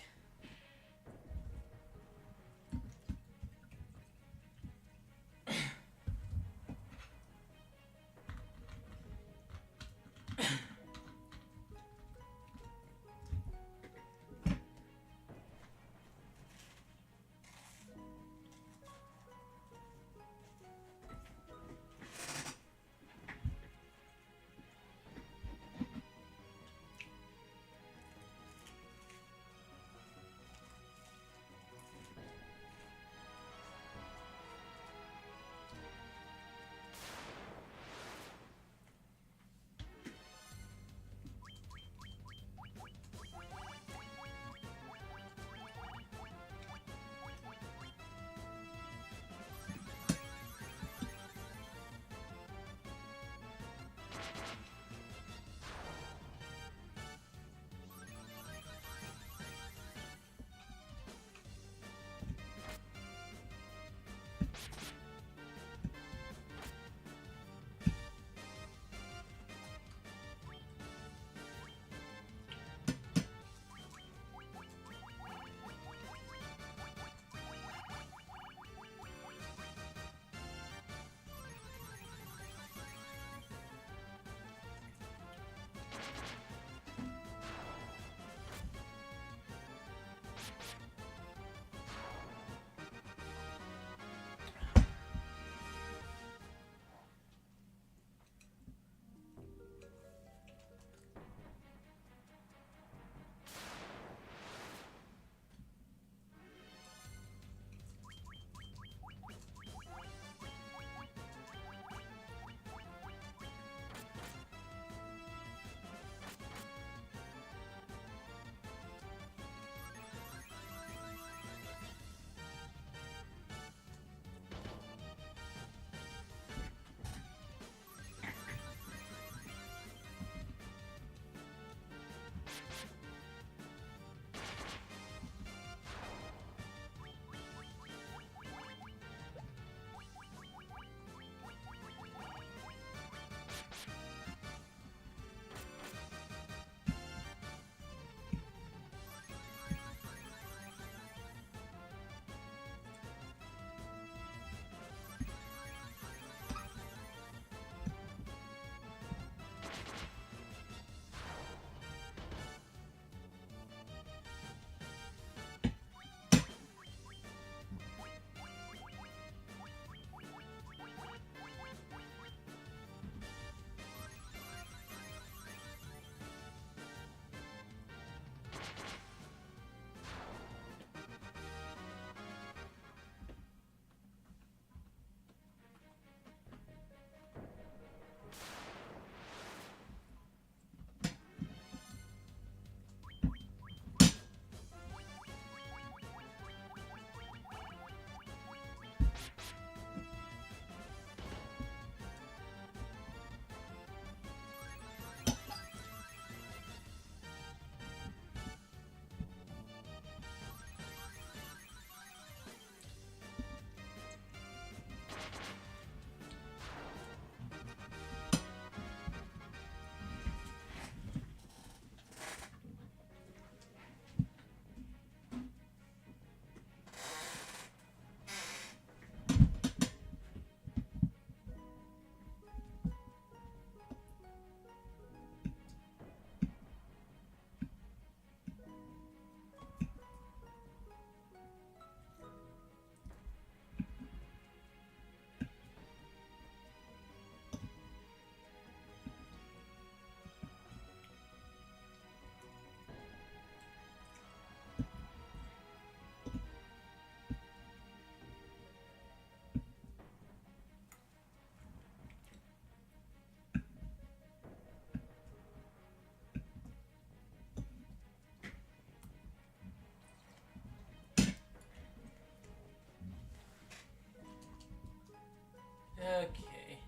S1: Okay.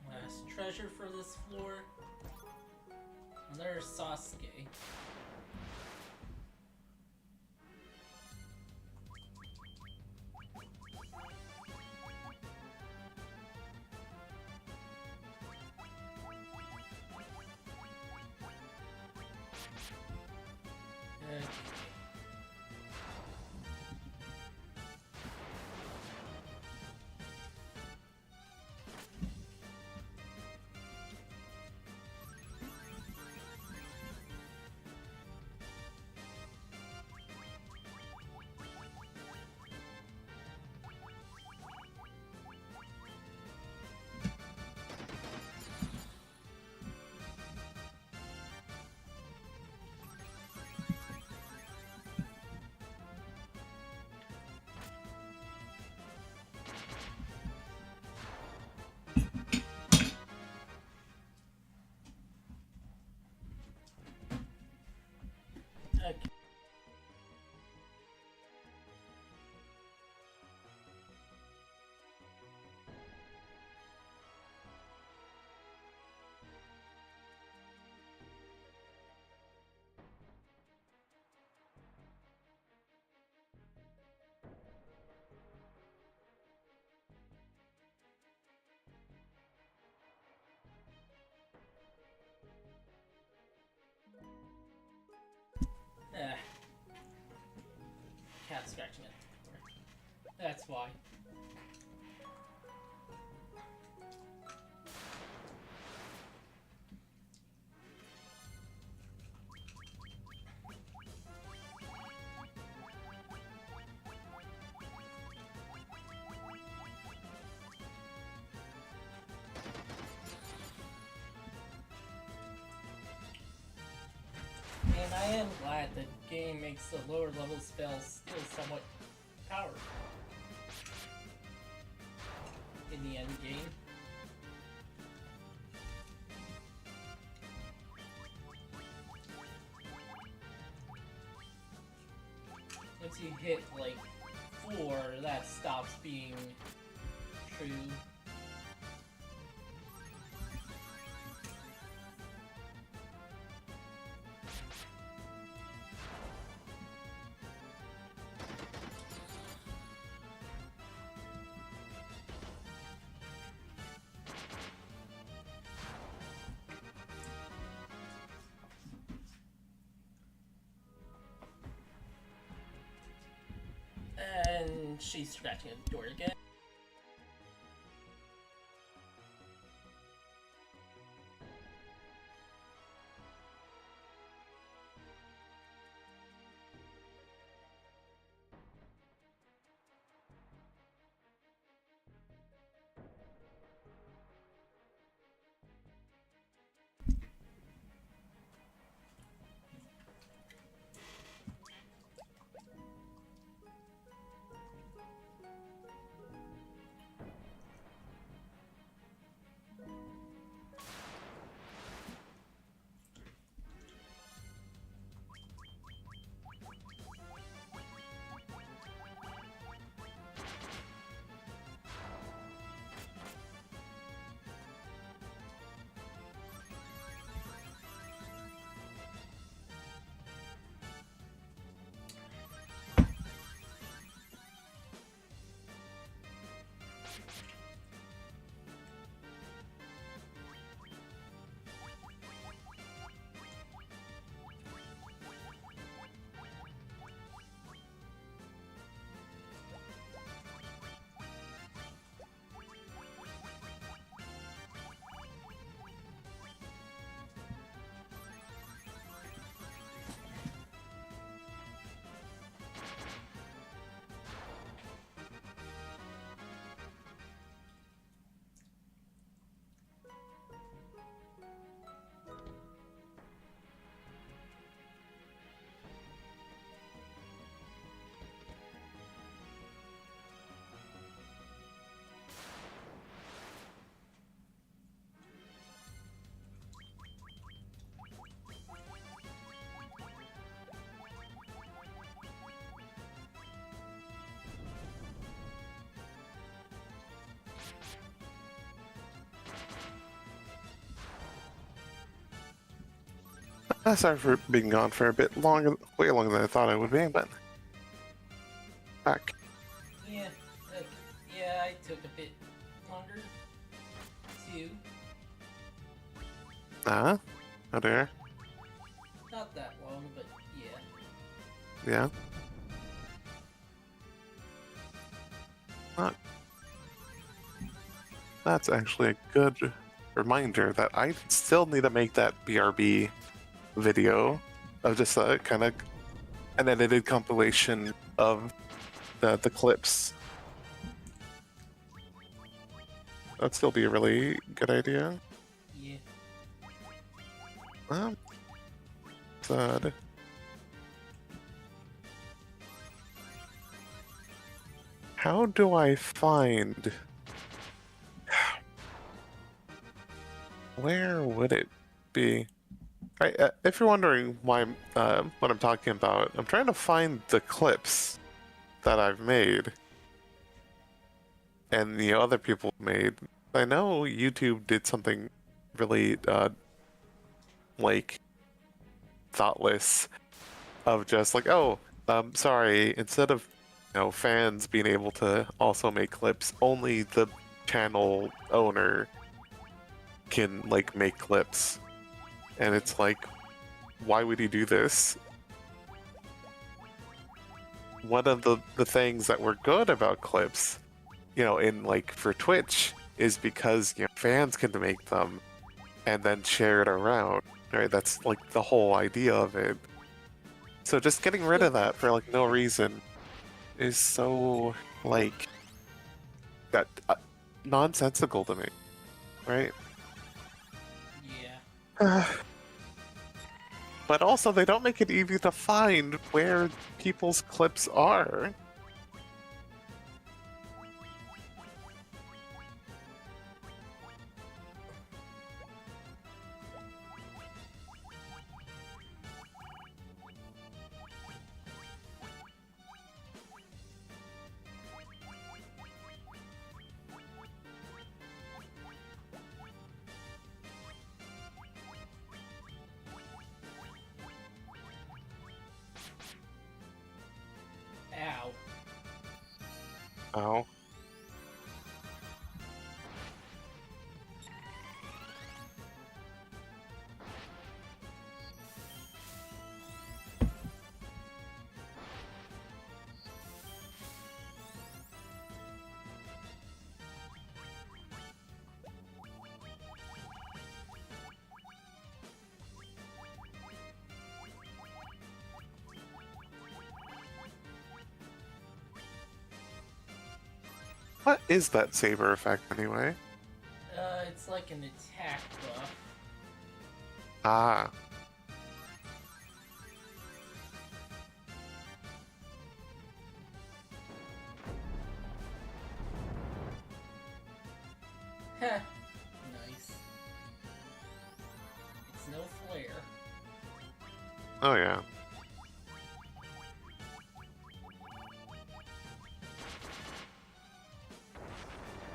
S1: Last treasure for this floor. And there's Sasuke. cat scratching at the door. That's why. And I am glad the game makes the lower level spells still somewhat powerful in the end game. Once you hit like 4, that stops being true. And she's scratching at the door again.
S2: Sorry for being gone for a bit longer, way longer than I thought I would be, but back.
S1: Yeah, yeah, I took a bit longer too.
S2: Oh dear.
S1: Not that long, but yeah.
S2: Yeah. That's actually a good reminder that I still need to make that BRB video of just a kind of an edited compilation of the clips. That'd still be a really good idea.
S1: Yeah.
S2: Sad. How do I find? Where would it be? If you're wondering why what I'm talking about, I'm trying to find the clips that I've made and the other people made. I know YouTube did something really like thoughtless of just like, oh, sorry, instead of fans being able to also make clips, only the channel owner can like make clips. And it's like, why would he do this? one of the things that were good about clips, in like for Twitch, is because fans can make them and then share it around. Right? That's like the whole idea of it. So just getting rid
S1: Yeah.
S2: of that for like no reason is so like that nonsensical to me, right?
S1: Yeah.
S2: But also, they don't make it easy to find where people's clips are.
S1: Ow.
S2: Oh. What is that saber effect anyway?
S1: It's like an attack buff.
S2: Ah.
S1: Heh. Nice. It's no flare.
S2: Oh yeah.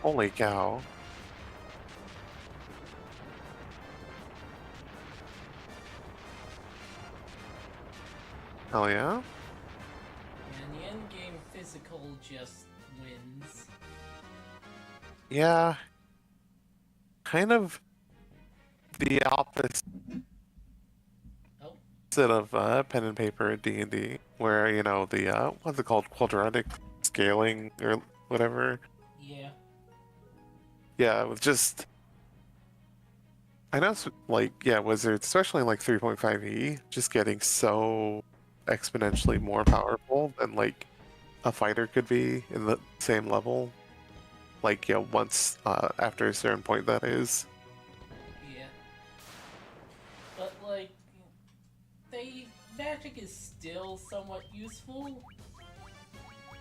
S2: Holy cow. Hell yeah?
S1: And the endgame physical just wins.
S2: Yeah. Kind of the opposite
S1: Oh,
S2: of pen and paper at D&D, where, the, what's it called? Quadratic scaling or whatever.
S1: yeah.
S2: Yeah, with just I know, like, yeah, Wizards, especially in like 3.5e, just getting so exponentially more powerful than like a fighter could be in the same level. Like, once after a certain point, that is.
S1: Yeah. But, like, magic is still somewhat useful.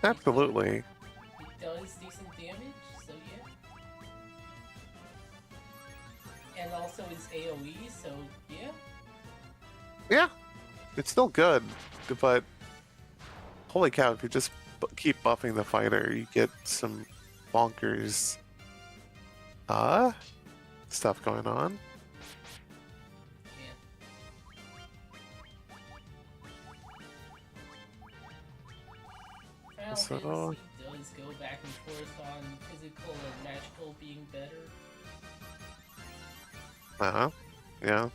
S2: Absolutely.
S1: It does decent damage, so yeah. And also is AoE, so yeah.
S2: Yeah, it's still good, but holy cow, if you just keep buffing the fighter, you get some bonkers stuff going on.
S1: Yeah. Final
S2: So,
S1: Fantasy does go back and forth on physical and magical being better.
S2: yeah.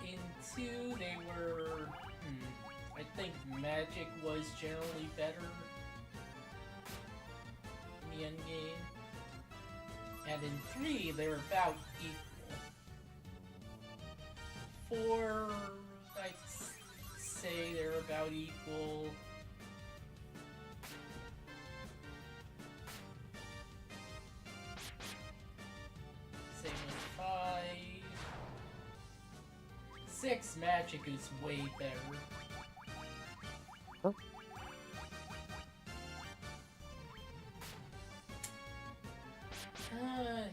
S1: In 2, they were... I think magic was generally better in the endgame. And in 3, they're about equal. 4, I'd say they're about equal. Same with 5. 6, magic is way better.
S2: Oh.
S1: I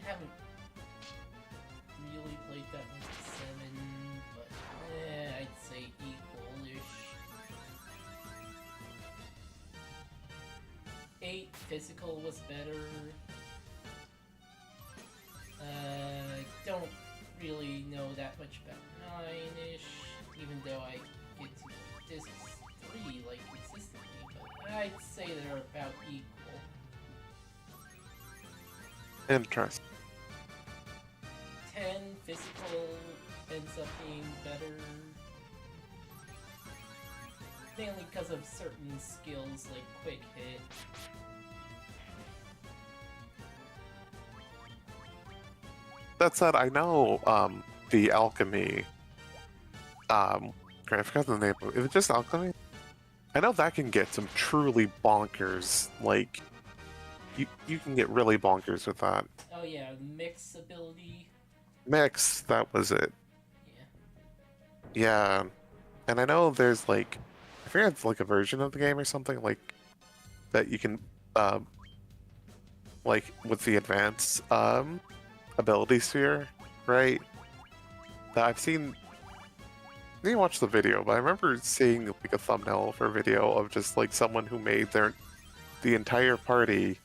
S1: haven't really played that much 7, but I'd say equal-ish. 8, physical was better. I don't really know that much, about 9-ish, even though I get to disc 3 like consistently, but I'd say they're about equal.
S2: Interesting.
S1: 10 physical ends up being better, mainly because of certain skills like quick hit.
S2: That said, I know the alchemy. I forgot the name of it. Is it just alchemy? I know that can get some truly bonkers. Like, you can get really bonkers with that.
S1: Oh yeah, mix ability.
S2: Mix, that was it.
S1: Yeah.
S2: Yeah, and I know there's like, I forget it's like a version of the game or something like that you can, like with the advanced ability sphere, right? That I've seen. I didn't watch the video, but I remember seeing like a thumbnail for a video of just like someone who made the entire party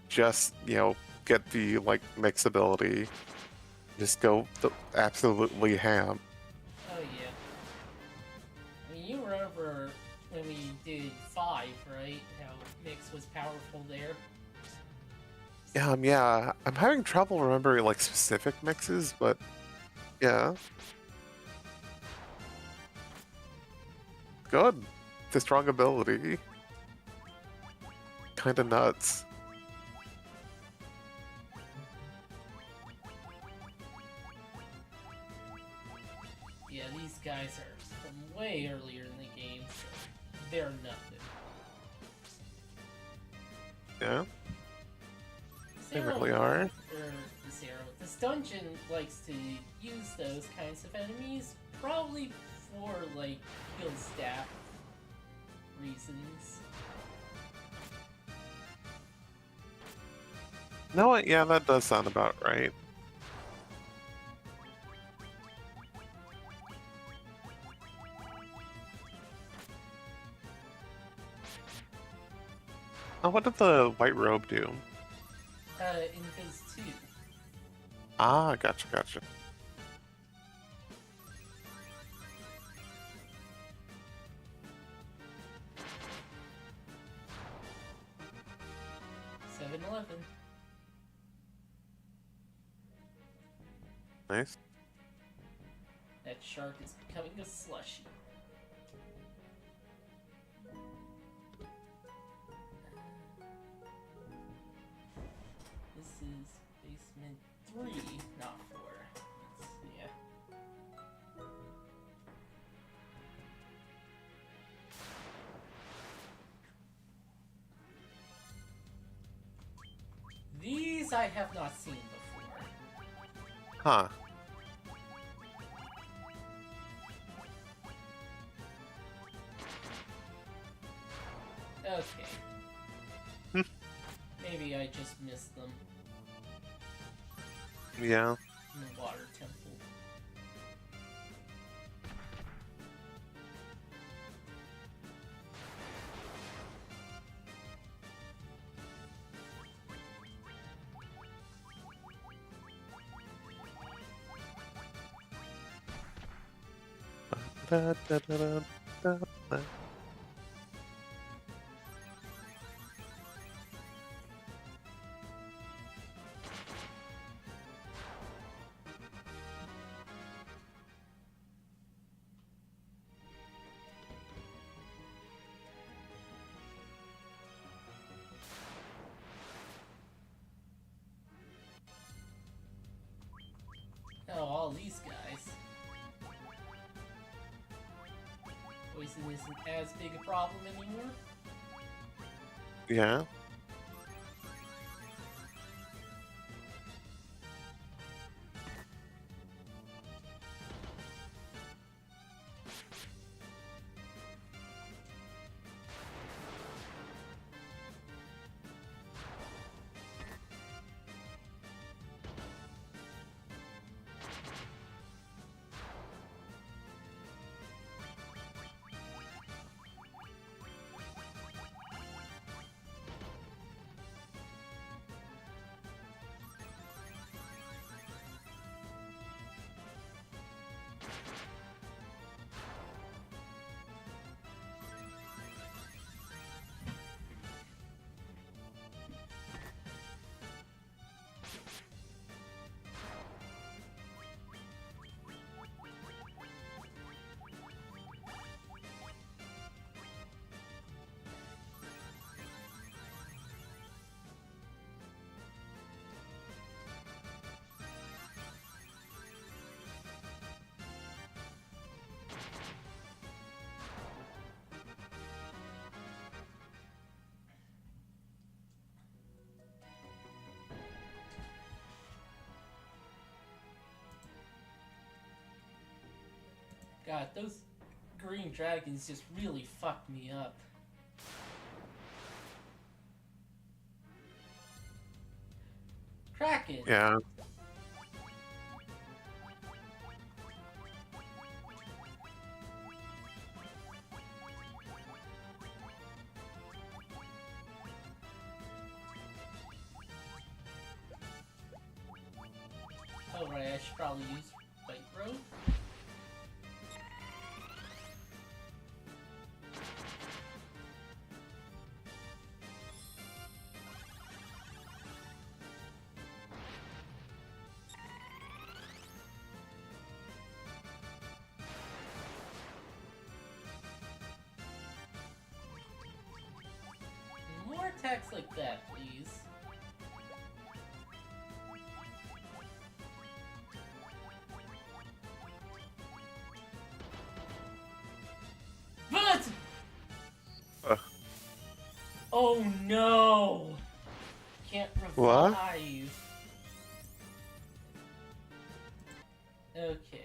S2: just get the like mix ability, just go absolutely ham.
S1: Oh yeah. I mean, you remember when we did 5, right? How mix was powerful there.
S2: Yeah, I'm having trouble remembering like specific mixes, but yeah. Good. It's a strong ability. Kinda nuts.
S1: Yeah, these guys are from way earlier in the game, so they're nothing.
S2: Yeah, they
S1: Zero,
S2: really are.
S1: or the Zero. This dungeon likes to use those kinds of enemies, probably for like heal staff reasons.
S2: No, yeah, that does sound about right. Oh, what did the white robe do?
S1: Invis 2.
S2: Ah, gotcha.
S1: 7-Eleven.
S2: Nice.
S1: That shark is becoming a slushy. This is basement 3, not 4. Yeah. These I have not seen before.
S2: Huh.
S1: Okay. Maybe I just missed them
S2: Yeah.
S1: in the water temple.
S2: Da, da, da, da, da, da.
S1: Oh, all these guys. Poison isn't as big a problem anymore.
S2: Yeah.
S1: God, those green dragons just really fucked me up. Kraken!
S2: Yeah.
S1: Oh right, I should probably use Bite Road. More attacks like that, please. But! Oh no! Can't
S2: What?
S1: revive. Okay.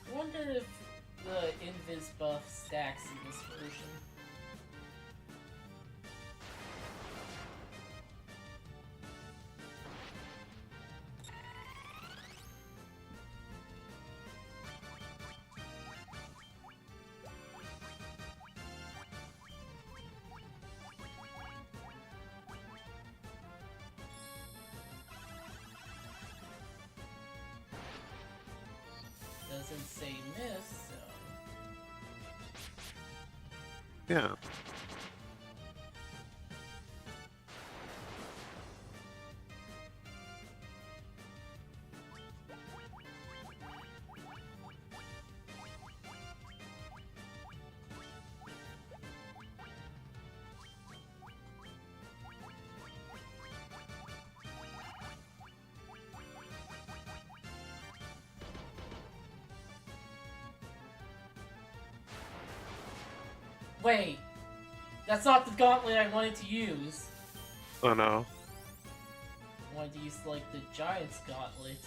S1: I wonder if the Invis buff stacks in this version. Doesn't say miss, so...
S2: Yeah.
S1: Wait! That's not the gauntlet I wanted to use!
S2: Oh no.
S1: I wanted to use, like, the Giant's Gauntlet.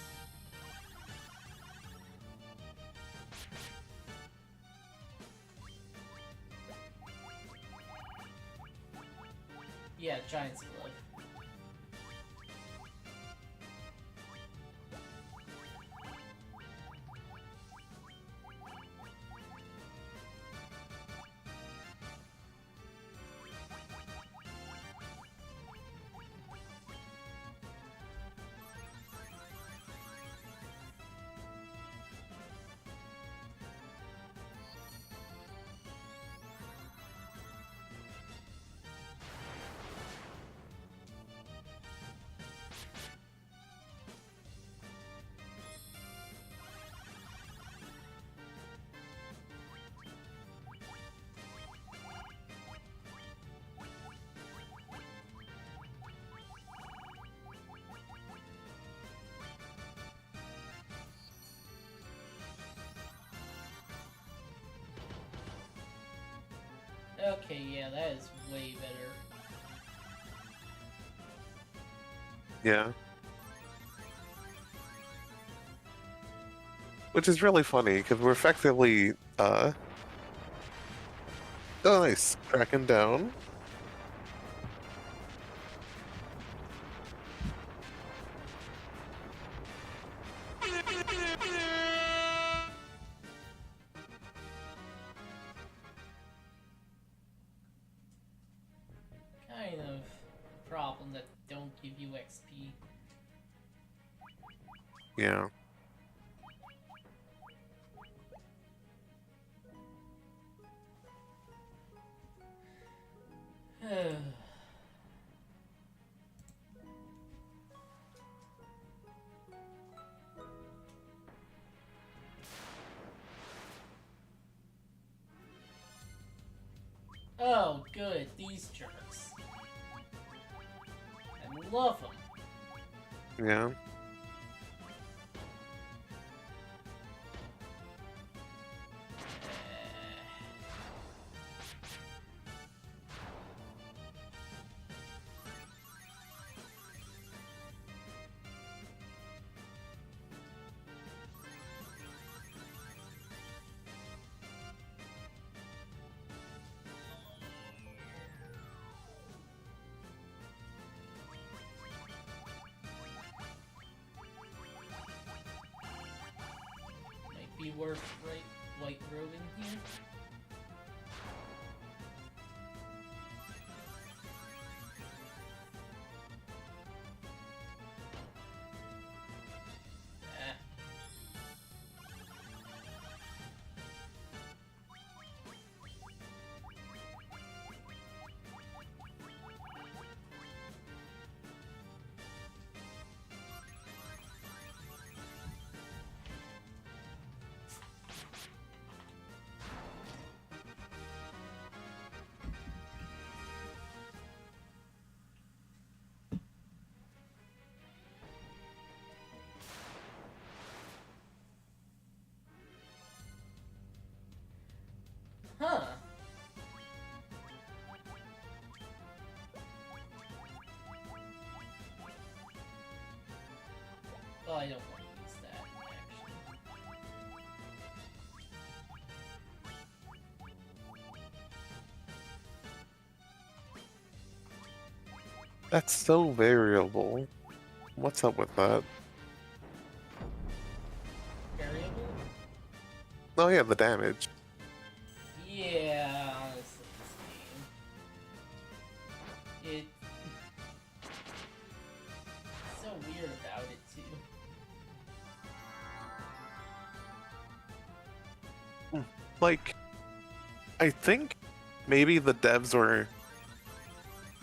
S1: Yeah, Giant's Glove. Okay, yeah, that is way better.
S2: Yeah. Which is really funny, because we're effectively, oh nice, cracking down.
S1: Kind of problem that don't give you XP.
S2: Yeah.
S1: Oh, good. These jerks. I love them.
S2: Yeah.
S1: Might be worth white robing here. Huh. Oh, I don't want to use that, actually.
S2: That's so variable. What's up with that?
S1: Variable?
S2: Oh yeah, the damage.
S1: Yeah, honestly, this game. It's so weird about it, too.
S2: Like, I think maybe the devs were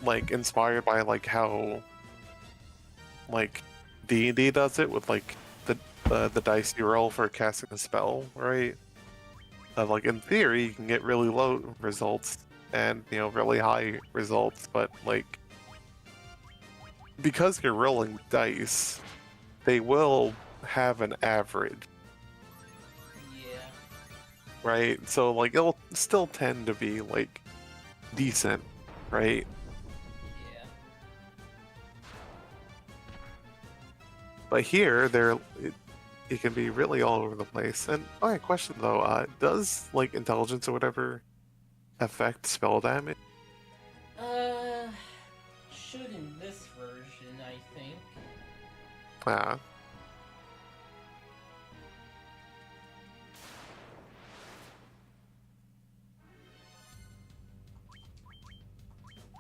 S2: like inspired by like how like D&D does it with like the dice you roll for casting a spell, right? Like in theory, you can get really low results and really high results, but like because you're rolling dice, they will have an average,
S1: Yeah.
S2: right? So like it'll still tend to be like decent, right?
S1: Yeah.
S2: But here, it can be really all over the place. And okay, question though, does like intelligence or whatever affect spell damage?
S1: Should in this version, I think.
S2: Ah,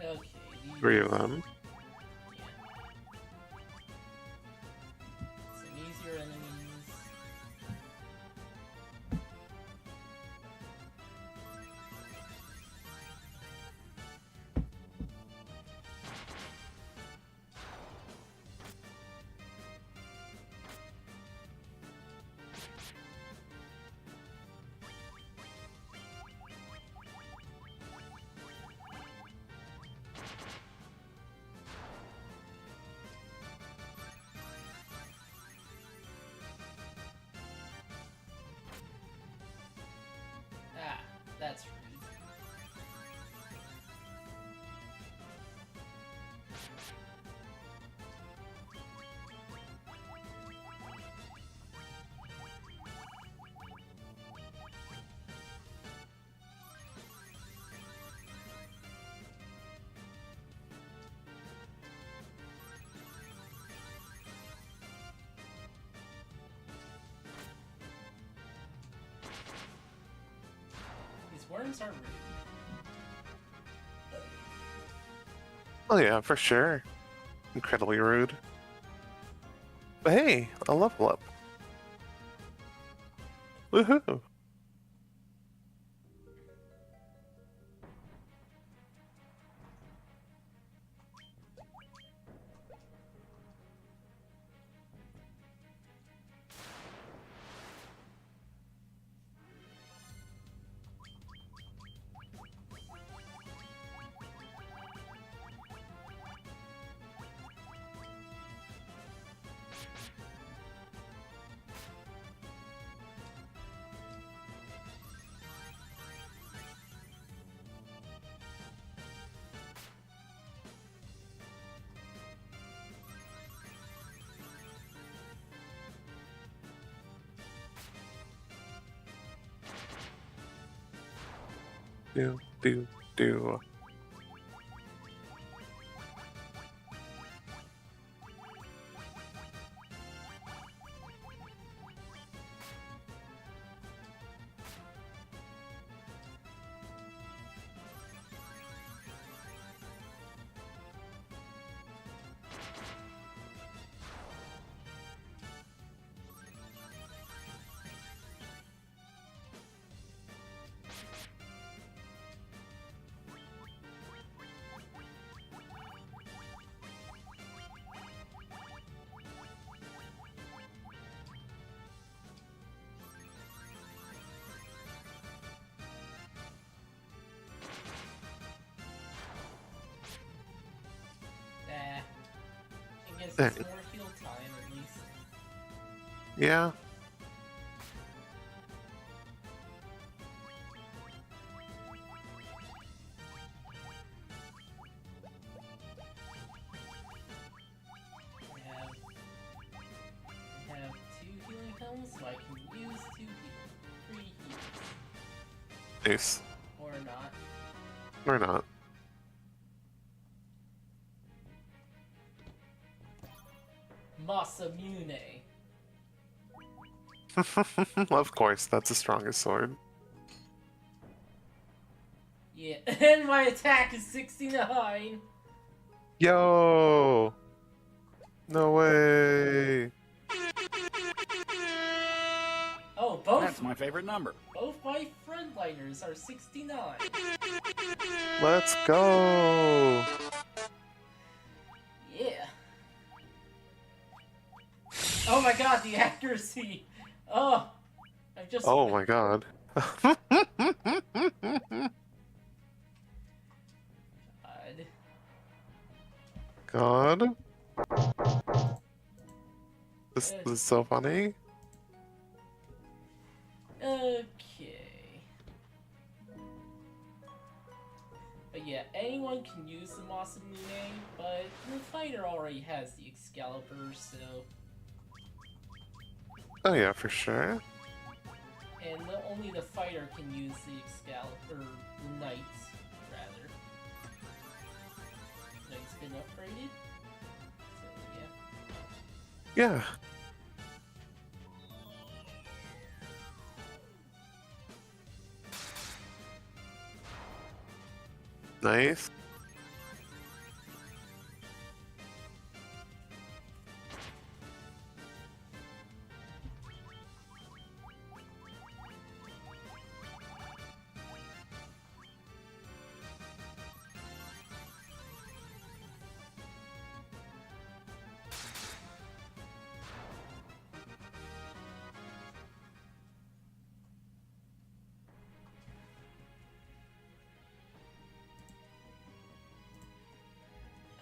S1: Okay,
S2: three of
S1: these...
S2: them.
S1: Yeah. Some easier enemies. Ah, that's rude. These worms are rude.
S2: Oh yeah, for sure. Incredibly rude. But hey, a level up. Woohoo! do, do, do.
S1: I guess
S2: Eh,
S1: it's more heal time at least.
S2: Yeah.
S1: I have 2 healing helms, so I can use 3 heals.
S2: Nice.
S1: Or not.
S2: Or not.
S1: Masamune.
S2: Of course, that's the strongest sword.
S1: Yeah, and my attack is 69!
S2: Yo! No way!
S1: Oh, both!
S3: That's my favorite number.
S1: Both my frontliners are 69!
S2: Let's go!
S1: Yeah. Oh my god, the accuracy! Oh! I just...
S2: Oh my god. God. This is so funny.
S1: Okay. But yeah, anyone can use the Masamune, but the fighter already has the Excalibur, so...
S2: Oh yeah, for sure.
S1: And only the fighter can use the Excalibur, the Knights, rather. Knight's been upgraded. So yeah.
S2: Yeah. Nice.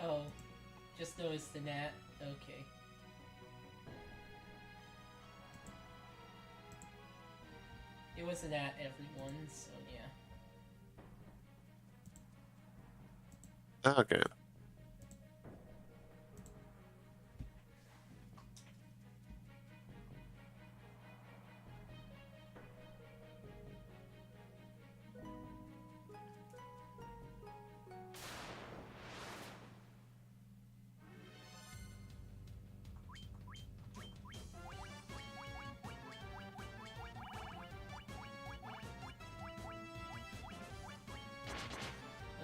S1: Oh, just noticed the gnat. Okay. It was a gnat, everyone, so yeah.
S2: Okay.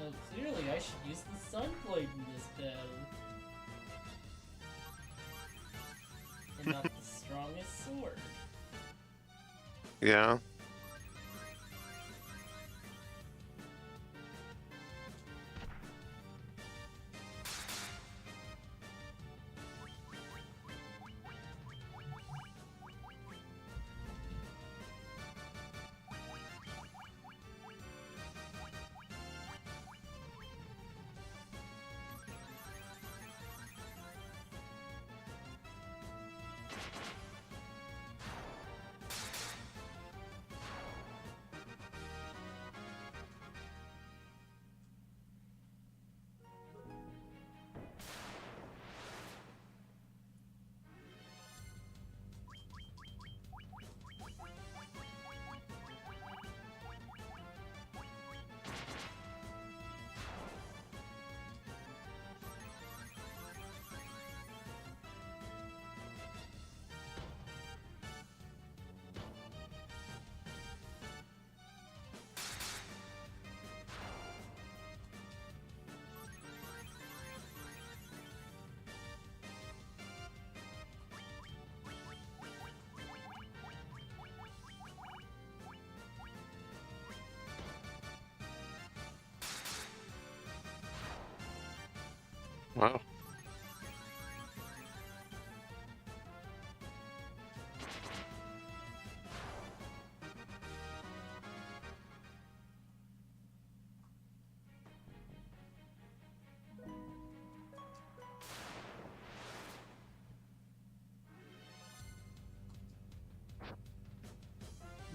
S1: Oh, clearly I should use the Sunblade in this battle. And not the strongest sword.
S2: Yeah. Wow.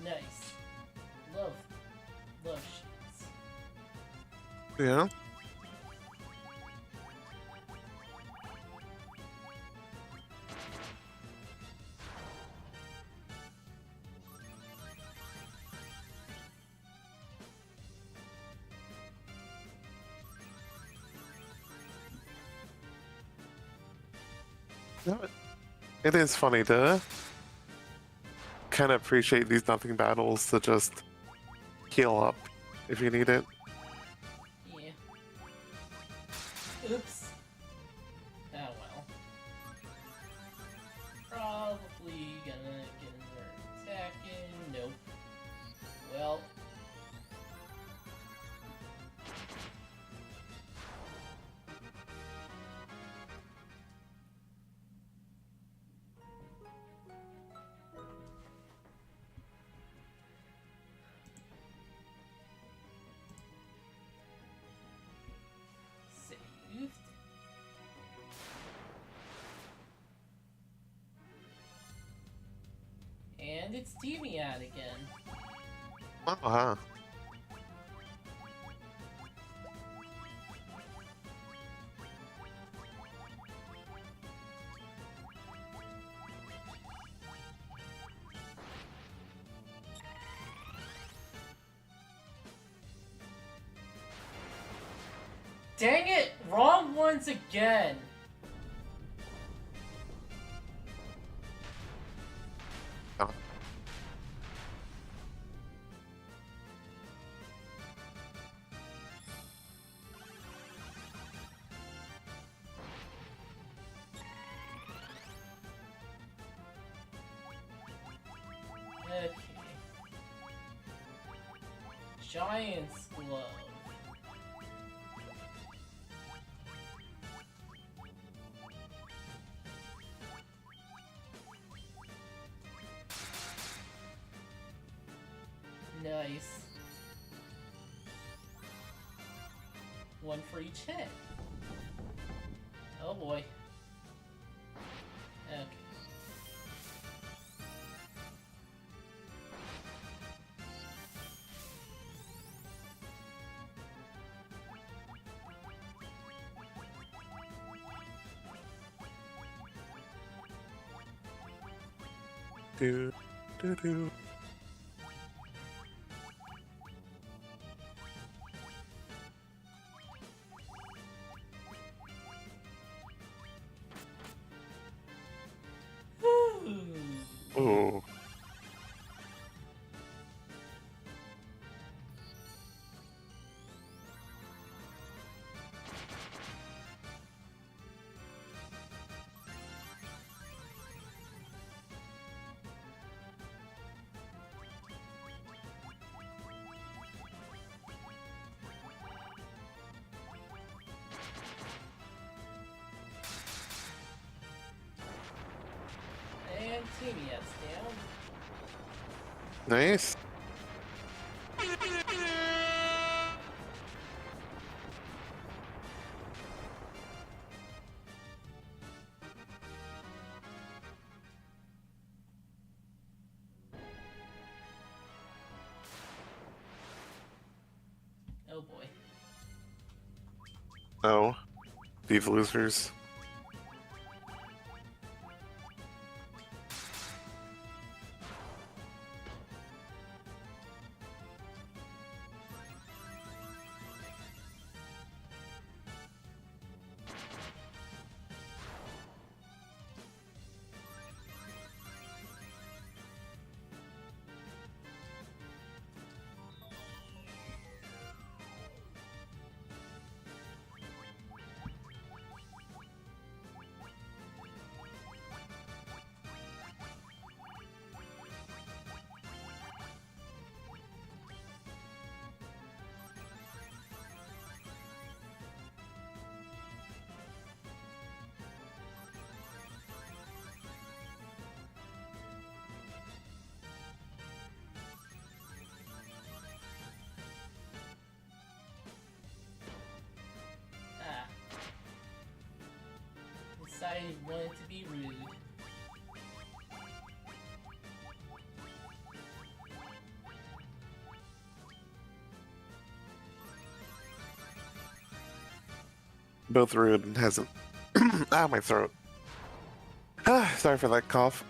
S1: Nice. Love. Love sheets.
S2: Yeah. No, it is funny to kind of appreciate these nothing battles to just heal up if you need it.
S1: Yeah. Oops. Oh well. Probably gonna get another attack in. Nope. Well. Saved. And it's Deviant again.
S2: Oh, huh.
S1: Dang it! Wrong ones again!
S2: Oh.
S1: Okay. Giant's Glove. Nice. One for each hit. Oh boy. Okay.
S2: Do, do, do. Ooh.
S1: And Timia's down.
S2: Nice.
S1: Oh boy.
S2: Oh. These losers.
S1: I wanted to be rude.
S2: Both rude and hasn't. Ah, my throat. Sorry for that cough.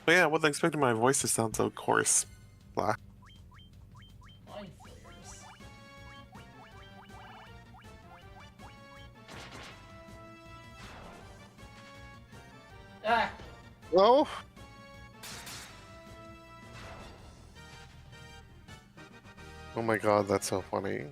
S2: But yeah, I wasn't expecting my voice to sound so coarse. Blah.
S1: Mind flares. Ah!
S2: Oh. Oh my god, that's so funny.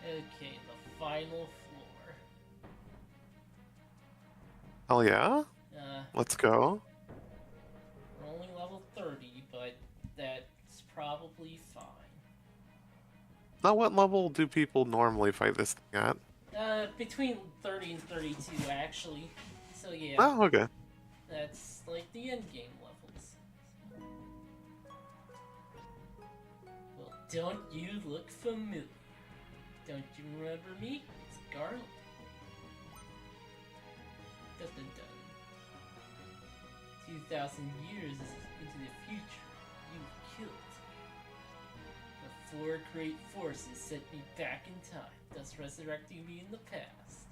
S1: Okay, the final floor.
S2: Hell yeah? Let's go.
S1: We're only level 30, but that's probably fine.
S2: Now, what level do people normally fight this thing at?
S1: Between 30 and 32, actually. So yeah,
S2: Oh, okay.
S1: that's like the end game levels. Well, don't you look familiar? Don't you remember me? It's Garland. Dun dun dun. 2,000 years into the future, you killed me. The four great forces sent me back in time, thus resurrecting me in the past.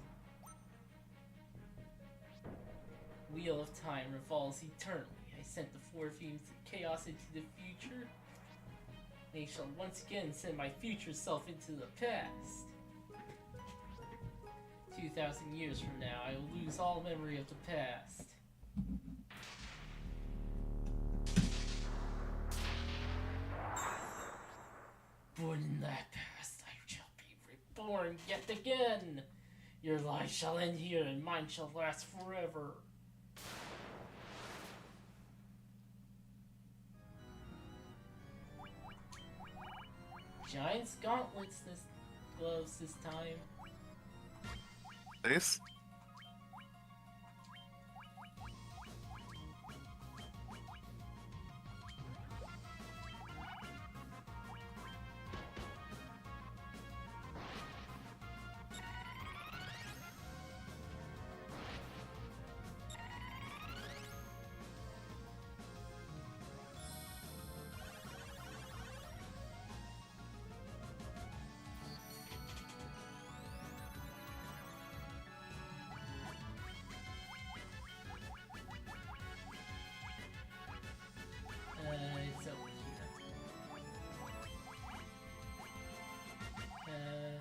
S1: Wheel of Time revolves eternally. I sent the four beams of chaos into the future. They shall once again send my future self into the past. 2,000 years from now, I will lose all memory of the past. Born in that past, I shall be reborn yet again. Your life shall end here, and mine shall last forever. Giant's gauntlets gloves this time.
S2: Nice.
S1: It's over here.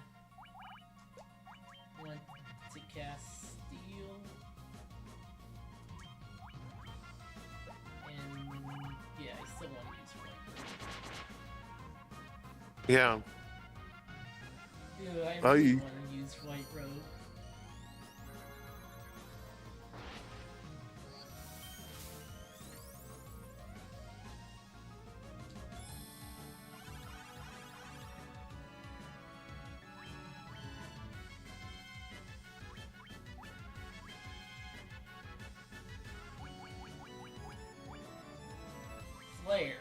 S1: Want to cast Steel. And yeah, I still want to use White Robe.
S2: Yeah.
S1: Ew, I really want to use White Robe. Flare.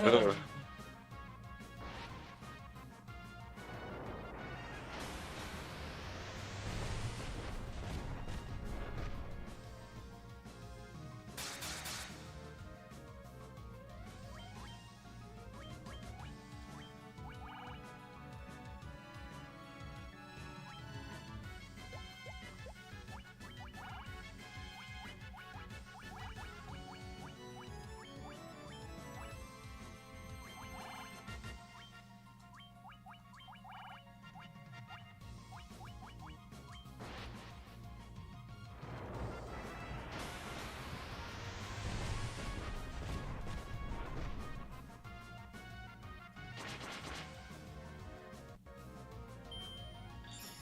S2: Ugh.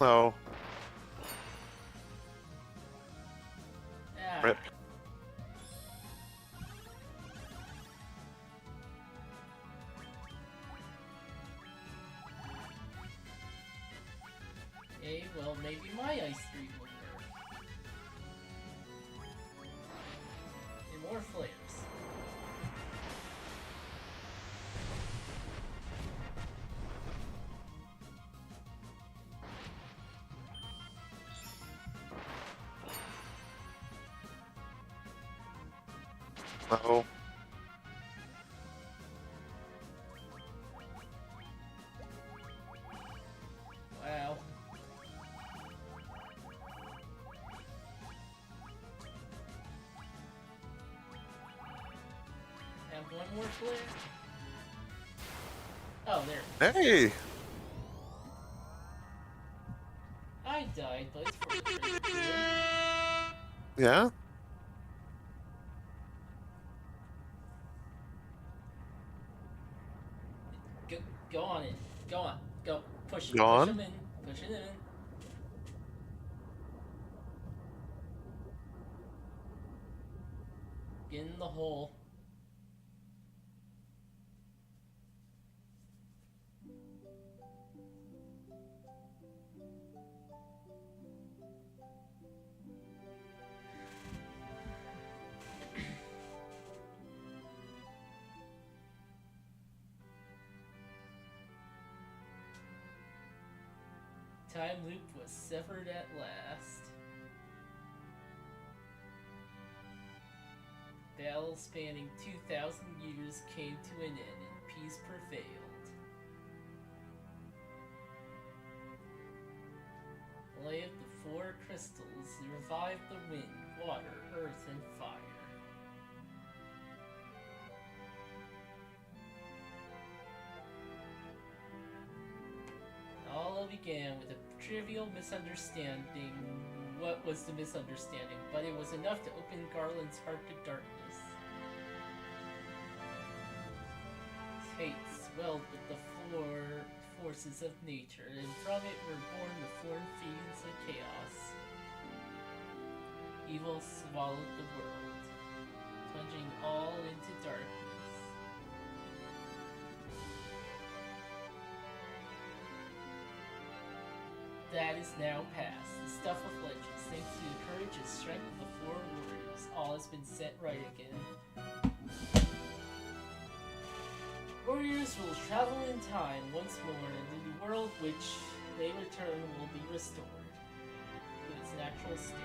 S2: Oh,
S1: Ah.
S2: rip.
S1: Okay, well, maybe my Ice 3 will work. And more flares.
S2: Oh,
S1: Wow. Have one more flare? Oh, there.
S2: hey.
S1: I died, but it's for the greater good.
S2: Yeah.
S1: Go on in. Go on. Go. Push it.
S2: Go
S1: Push
S2: on.
S1: him in. Push it in. Get in the hole. Time loop was severed at last. Battle spanning 2,000 years came to an end and peace prevailed. The Lay of the Four Crystals revived the wind, water, earth, and fire. All began with a trivial misunderstanding. What was the misunderstanding? But it was enough to open Garland's heart to darkness. Fate swelled with the four forces of nature, and from it were born the four fiends of chaos. Evil swallowed the world, plunging all into darkness. That is now past, the stuff of legends. Thanks to the courage and strength of the four warriors, all has been set right again. Warriors will travel in time once more, and the world which they return will be restored to its natural state.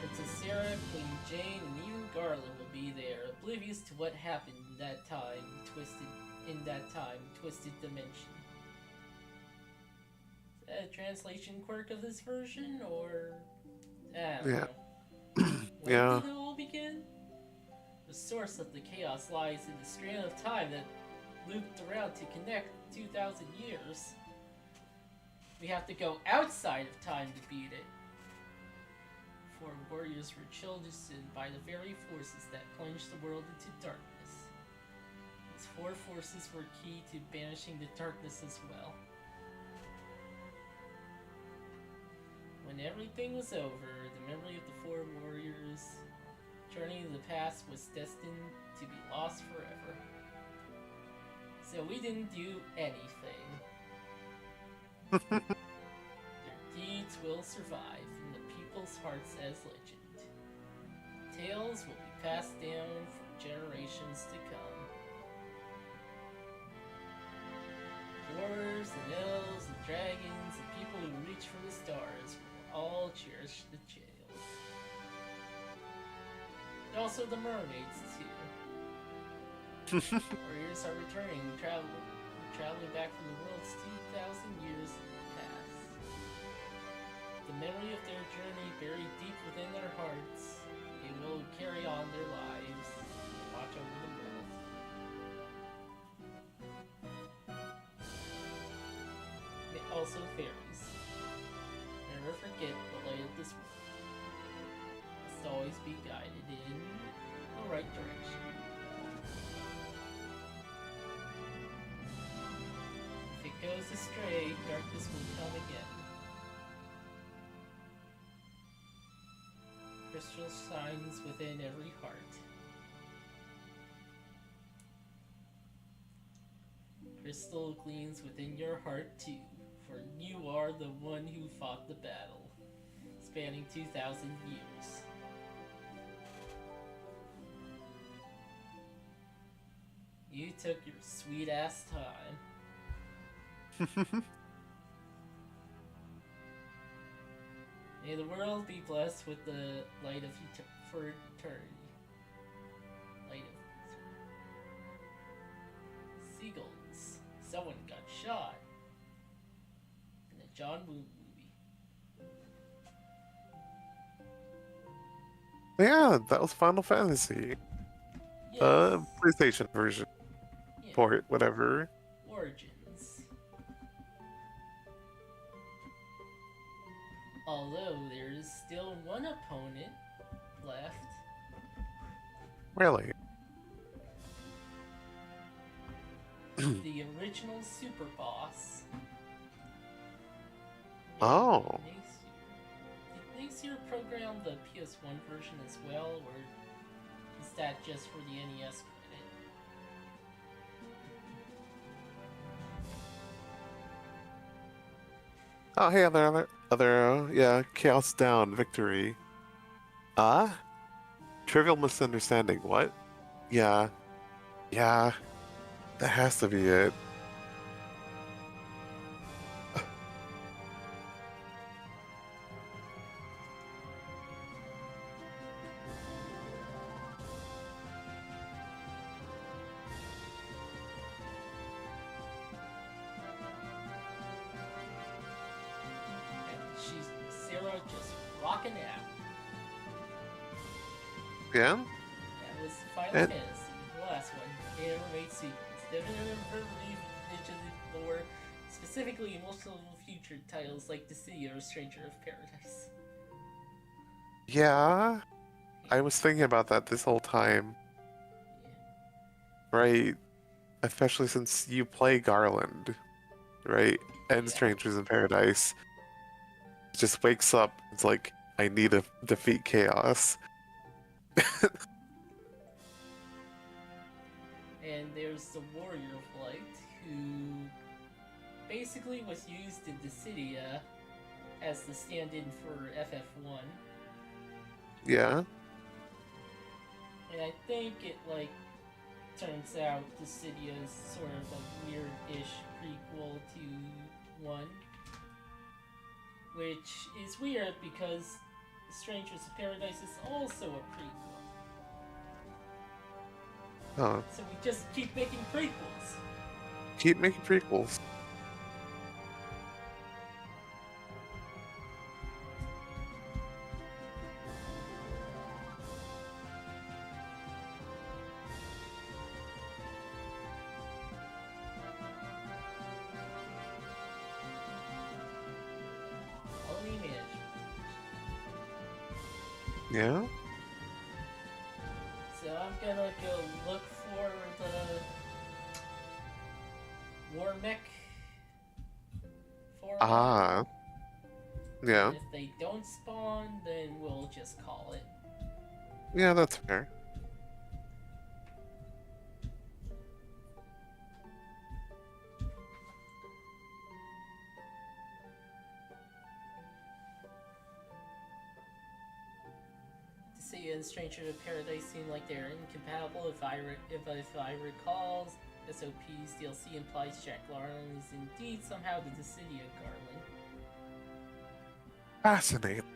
S1: Princess Sarah, Queen Jane, and even Garland will be there, oblivious to what happened in that twisted dimension. Is that a translation quirk of this version, or I don't
S2: Yeah.
S1: know. When
S2: Yeah.
S1: did it all begin? The source of the chaos lies in the strand of time that looped around to connect 2,000 years. We have to go outside of time to beat it. Four warriors were chosen by the very forces that plunged the world into darkness. These four forces were key to banishing the darkness as well. When everything was over, the memory of the four warriors' journey to the past was destined to be lost forever. So we didn't do anything. Their deeds will survive in the people's hearts as legend. Tales will be passed down for generations to come. Dwarves and elves and dragons and people who reach for the stars will all cherish the tales. And also the mermaids too. Warriors are returning, traveling back from the world's 2,000 years past. The memory of their journey buried deep within their hearts, they will carry on their lives and watch over the world. Also fairies. Never forget the light of this world. Must always be guided in the right direction. goes astray, darkness will come again. Crystal shines within every heart. Crystal gleams within your heart too, for you are the one who fought the battle, spanning 2,000 years. You took your sweet ass time. May the world be blessed with the light of for eternity. Light of seagulls. Someone got shot in a John Woo movie.
S2: Yeah, that was Final Fantasy.
S1: Yes.
S2: PlayStation version.
S1: Yeah.
S2: Port, whatever.
S1: Origins. Although there is still one opponent left.
S2: Really?
S1: The original Super Boss.
S2: Oh.
S1: Did Nacier program the PS1 version as well, or is that just for the NES credit?
S2: Oh, hey, yeah, Chaos Down, Victory. Trivial Misunderstanding, what? Yeah, that has to be it.
S1: Sarah just rocking out.
S2: Yeah?
S1: That was Final Fantasy, the last one. Animate sequence. Lore, specifically multiple future titles like Dissidia or Stranger of Paradise.
S2: Yeah? I was thinking about that this whole time. Yeah. Right? Especially since you play Garland, right? And Strangers in Paradise. It just wakes up, it's like, I need to defeat Chaos.
S1: And there's the Warrior of Light, who basically was used in Dissidia as the stand-in for FF1.
S2: Yeah.
S1: And I think it, turns out Dissidia is sort of a weird-ish prequel to 1. Which is weird because Strangers of Paradise is also a prequel.
S2: Oh.
S1: So we just keep making prequels.
S2: Keep making prequels. Yeah?
S1: So I'm gonna go look for the War Mech forum.
S2: Yeah.
S1: And if they don't spawn, then we'll just call it.
S2: Yeah, that's fair.
S1: And Stranger of Paradise seem like they're incompatible. If I recall, SOP's DLC implies Jack Garland is indeed somehow the Dissidia Garland.
S2: Fascinating.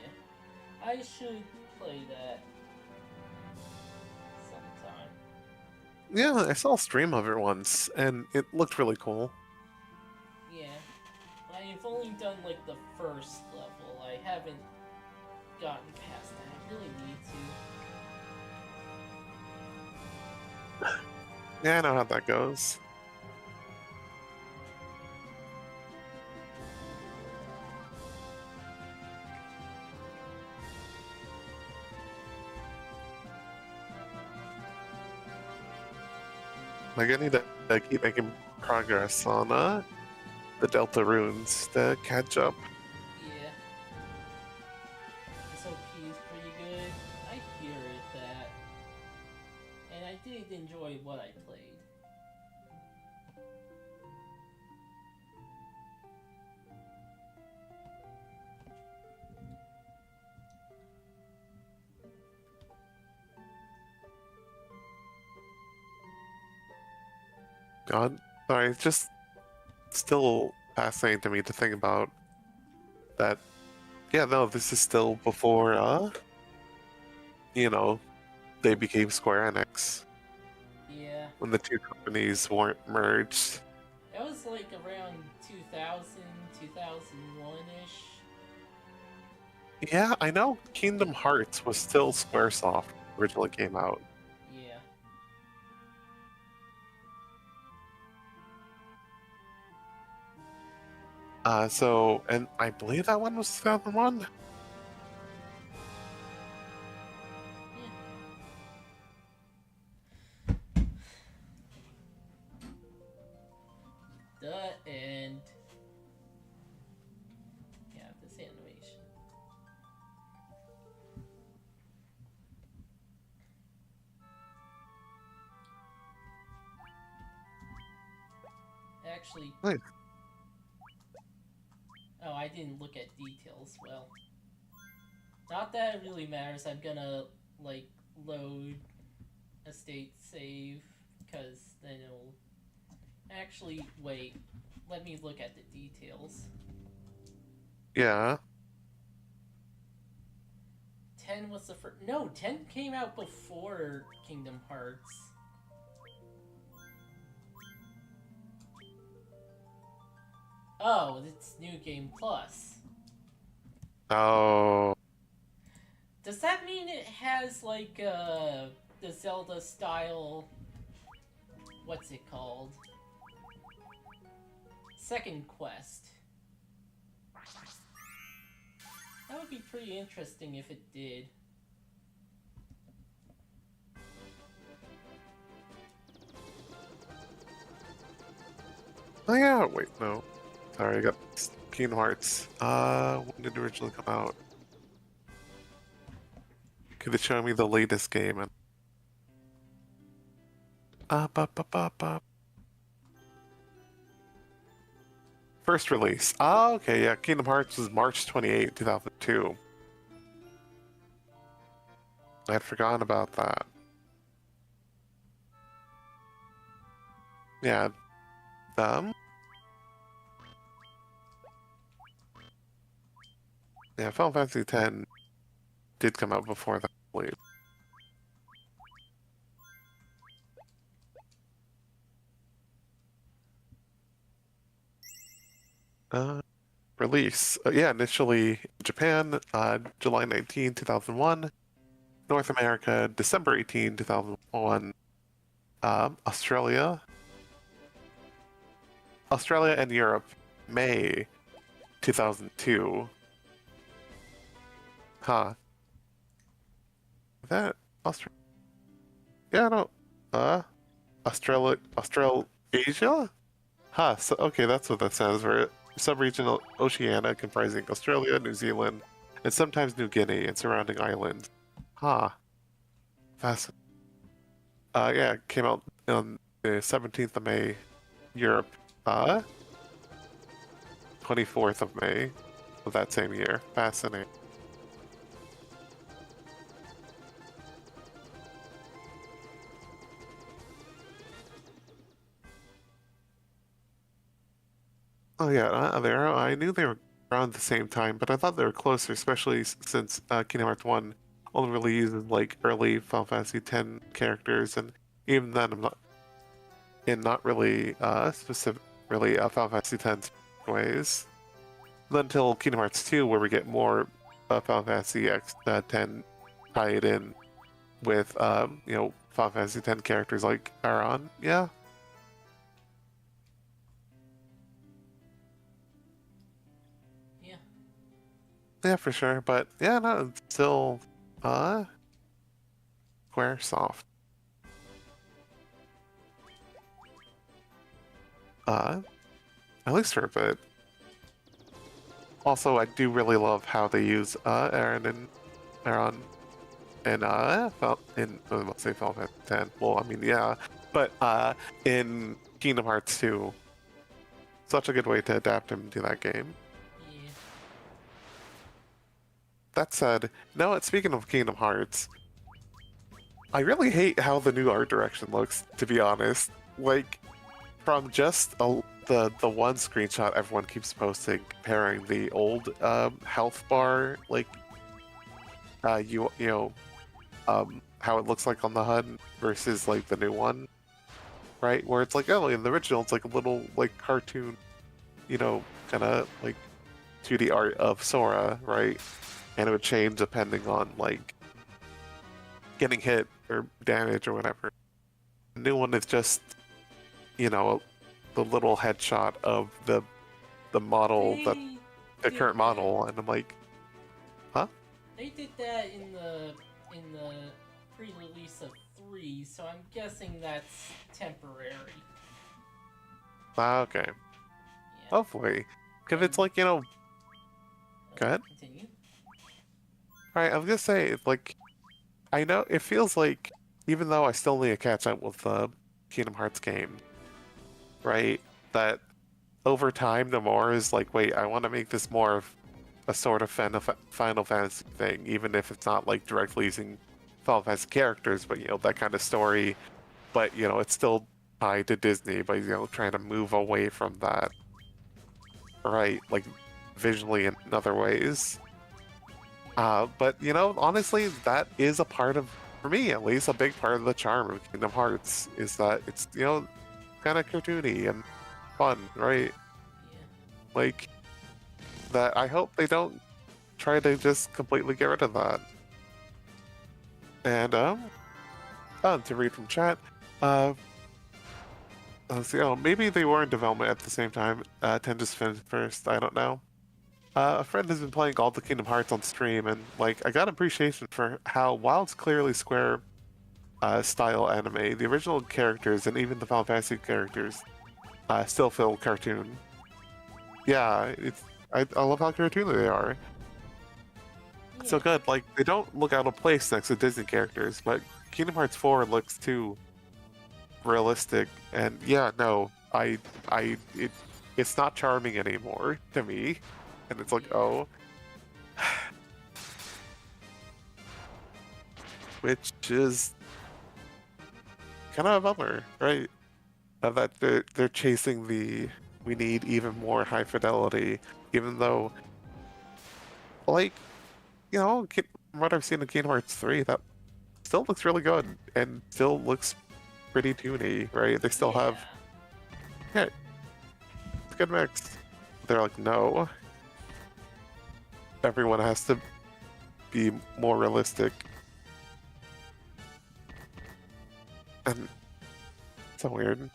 S1: Yeah, I should play that sometime.
S2: Yeah, I saw a stream of it once, and it looked really cool.
S1: Yeah, I've only done the first level. I haven't gotten past that. I really need to.
S2: Yeah, I know how that goes. Like I need to keep making progress on the Delta runes to catch up.
S1: Yeah. SOP is pretty good. I hear that. And I did enjoy what I played.
S2: God, sorry, it's just still fascinating to me to think about that. Yeah, no, this is still before you know, they became Square Enix
S1: Yeah.
S2: when the two companies weren't merged.
S1: That was like around 2000, 2001-ish.
S2: Yeah, I know Kingdom Hearts was still Squaresoft when it originally came out.
S1: Yeah.
S2: So, and I believe that one was 2001.
S1: The end. Yeah, this animation. Actually,
S2: Nice.
S1: oh, I didn't look at details. Well, not that it really matters. I'm gonna, like, load a state save, because then it'll... Actually, wait. Let me look at the details.
S2: Yeah.
S1: 10 was the first... No, 10 came out before Kingdom Hearts. Oh, it's New Game Plus.
S2: Oh.
S1: Does that mean it has, like, the Zelda style... What's it called? Second quest. That would be pretty interesting if it did.
S2: Oh yeah. Wait, no. Sorry, I got Kingdom Hearts. When did it originally come out? Could it show me the latest game? And first release. Oh, okay, yeah. Kingdom Hearts was March 28, 2002. I had forgotten about that. Yeah. Um. Yeah, Final Fantasy X did come out before that, I believe. Release. Yeah, initially Japan, July 19, 2001. North America, December 18, 2001. Australia and Europe, May 2002. Huh. That Australia? Yeah, no. Australasia? Huh. So, okay, that's what that says. For sub-regional Oceania comprising Australia, New Zealand, and sometimes New Guinea and surrounding islands. Huh. Fascinating. Yeah, it came out on the 17th of May, Europe. 24th of May of that same year. Fascinating. Oh yeah, I knew they were around the same time, but I thought they were closer, especially since Kingdom Hearts 1 only really uses like early Final Fantasy X characters, and even then I'm not really specific really Final Fantasy X ways. Not until Kingdom Hearts 2 where we get more Final Fantasy X 10 tied in with Final Fantasy X characters like Aron. Yeah.
S1: Yeah.
S2: Yeah, for sure. But yeah, no, it's still Squaresoft. at least for a bit. Also, I do really love how they use Aaron and I must say Final Fantasy 10. Well, I mean, yeah, but in Kingdom Hearts 2, such a good way to adapt him to that game.
S1: Yeah.
S2: That said, speaking of Kingdom Hearts, I really hate how the new art direction looks, to be honest. Like, from just the one screenshot everyone keeps posting comparing the old health bar, like, how it looks like on the HUD versus, like, the new one, right? Where it's like, oh, in the original, it's like a little, like, cartoon, kind of, like, 2D art of Sora, right? And it would change depending on, like, getting hit or damage or whatever. The new one is just, the little headshot of the model, the current model, and I'm like, huh?
S1: They did that in the pre-release of 3, so I'm guessing that's temporary.
S2: Okay.
S1: Yeah.
S2: Hopefully. Because it's like, go ahead.
S1: Continue.
S2: Alright, I was gonna say, like, I know it feels like, even though I still need to catch up with the Kingdom Hearts game, right? That over time, the more is like, wait, I want to make this more of a sort of Final Fantasy thing, even if it's not like directly using Final Fantasy characters, but that kind of story. But it's still tied to Disney, but trying to move away from that, right? Like visually in other ways. But honestly, that is a part of, for me at least, a big part of the charm of Kingdom Hearts is that it's kind of cartoony and fun, right?
S1: Yeah.
S2: Like that. I hope they don't try to just completely get rid of that. And to read from chat, let's see. Oh, maybe they were in development at the same time. 10 just finished first. I don't know. A friend has been playing all the Kingdom Hearts on stream, and like I got appreciation for how, while it's clearly Square style anime, the original characters and even the Final Fantasy characters still feel cartoon. Yeah, I love how cartoony they are.
S1: Yeah.
S2: So good. Like they don't look out of place next to Disney characters, but Kingdom Hearts 4 looks too realistic. And yeah, no, it's not charming anymore to me. And it's like, oh. Which is kind of a bummer, right? That they're chasing we need even more high fidelity, even though, like, from what I've seen in Kingdom Hearts 3, that still looks really good and still looks pretty toony, right? They still have, it's a good mix. They're like, no. Everyone has to be more realistic. And it's so weird.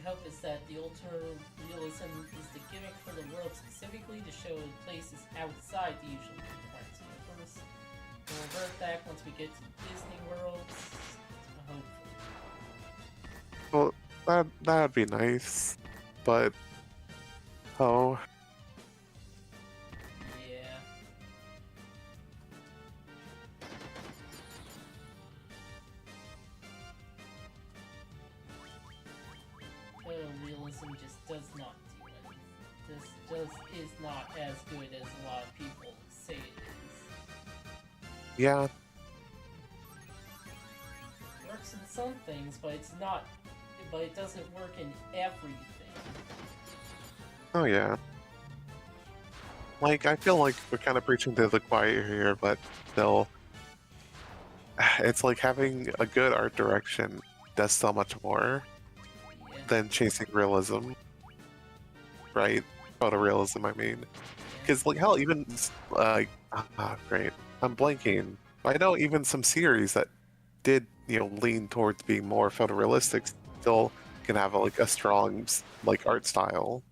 S1: Hope is that the ultra realism is the gimmick for the world specifically to show places outside the usual Kingdom Hearts universe. We'll revert back once we get to Disney World, hopefully.
S2: Well, that'd be nice, but oh.
S1: Yeah. Realism just does not do it. This just is not as good as a lot of people say it is.
S2: Yeah.
S1: It works in some things, but it's not. But it doesn't work in everything.
S2: Oh yeah. Like I feel like we're kind of preaching to the choir here, but still, it's like having a good art direction does so much more than chasing realism, right? Photorealism, I mean. Because, like, hell, even, great. I'm blanking. I know even some series that did, you know, lean towards being more photorealistic, still can have like a strong like art style,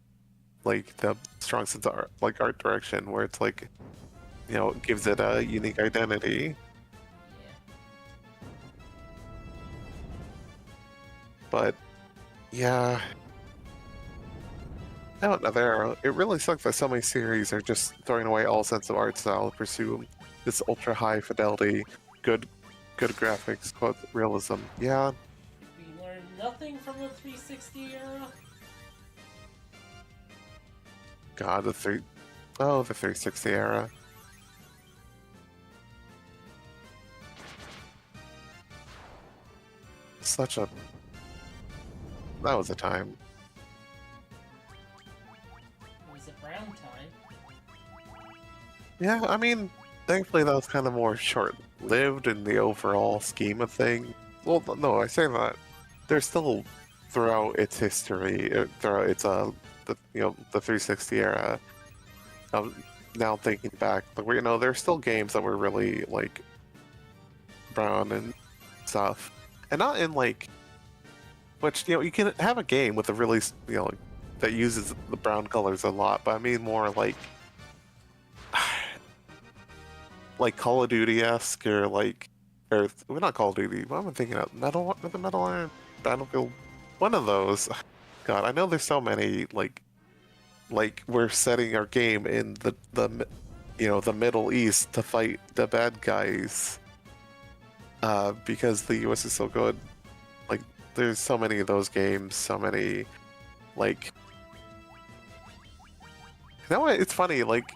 S2: like the strong sense of art, like art direction, where it's like, you know, it gives it a unique identity.
S1: Yeah.
S2: But yeah, I don't know. It really sucks that so many series are just throwing away all sense of art style to pursue this ultra high fidelity, good graphics, quote realism. Yeah,
S1: We learned nothing from the 360 era.
S2: God, the 360 era. Such a that was a time.
S1: It was a brown time.
S2: Yeah, I mean, thankfully that was kind of more short-lived in the overall scheme of things. Well, no, I say that there's still throughout its history, throughout its the the 360 era. Now thinking back, like you know, there's still games that were really like brown and stuff, and not in like, which you know, you can have a game with a really you know that uses the brown colors a lot, but I mean more like Call of Duty-esque or well, not Call of Duty. What am I thinking of? Metal Iron, Battlefield, one of those. God, I know there's so many like we're setting our game in the you know the Middle East to fight the bad guys because the US is so good. Like there's so many of those games, so many like you know what? It's funny like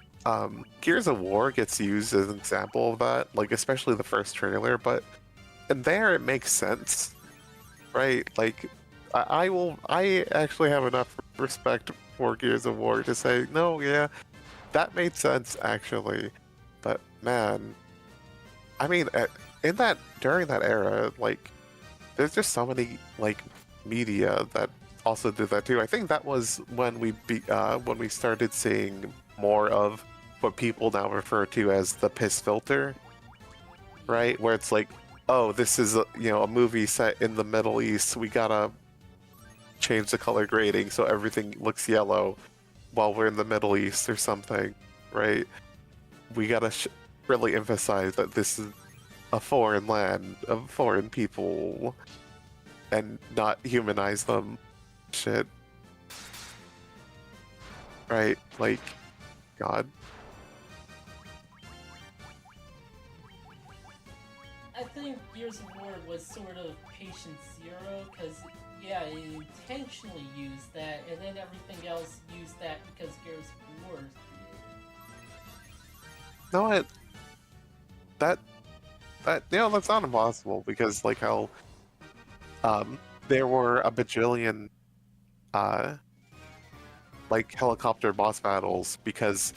S2: Gears of War gets used as an example of that, like especially the first trailer, but and there it makes sense, right? Like I actually have enough respect for Gears of War to say, no, yeah, that made sense actually. But man, I mean, in that during that era, like there's just so many like media that also did that too. I think that was when when we started seeing more of what people now refer to as the piss filter, right? Where it's like, oh, this is you know a movie set in the Middle East. We gotta change the color grading so everything looks yellow while we're in the Middle East or something, right? We gotta really emphasize that this is a foreign land of foreign people and not humanize them. Shit. Right? Like, God.
S1: I think Gears of War was sort of patient zero, because, yeah, it intentionally used that, and then everything else used that because Gears of War did.
S2: No, that you know that's not impossible because like how there were a bajillion uh like helicopter boss battles because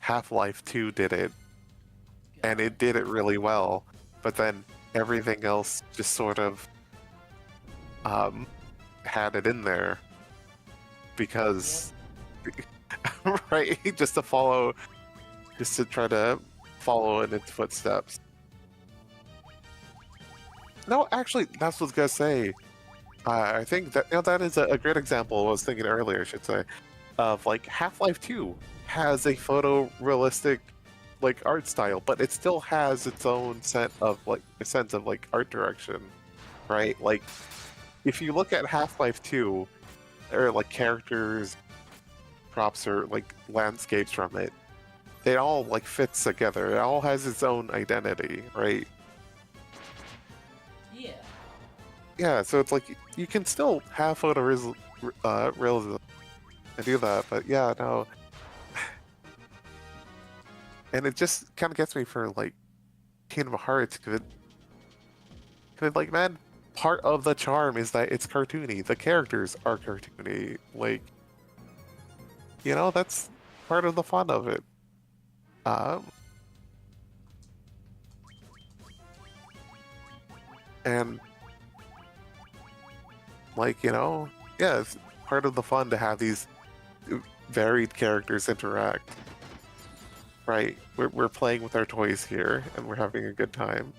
S2: Half-Life 2 did it and it did it really well, but then everything else just sort of had it in there because right, just to try to follow in its footsteps. No, actually, that's what I was gonna say. I think that you know that is a great example. I was thinking earlier, I should say, of like Half-Life 2 has a photorealistic like art style, but it still has its own sense of like art direction, right? Like if you look at Half-Life 2, or like characters, props, or like landscapes from it, it all like fits together. It all has its own identity, right?
S1: Yeah.
S2: Yeah, so it's like you can still have photorealism realism and do that, but yeah, no. And it just kind of gets me for like Kingdom Hearts, because like man, part of the charm is that it's cartoony. The characters are cartoony. Like, you know, that's part of the fun of it. And like you know, yeah, it's part of the fun to have these varied characters interact. Right, we're playing with our toys here, and we're having a good time.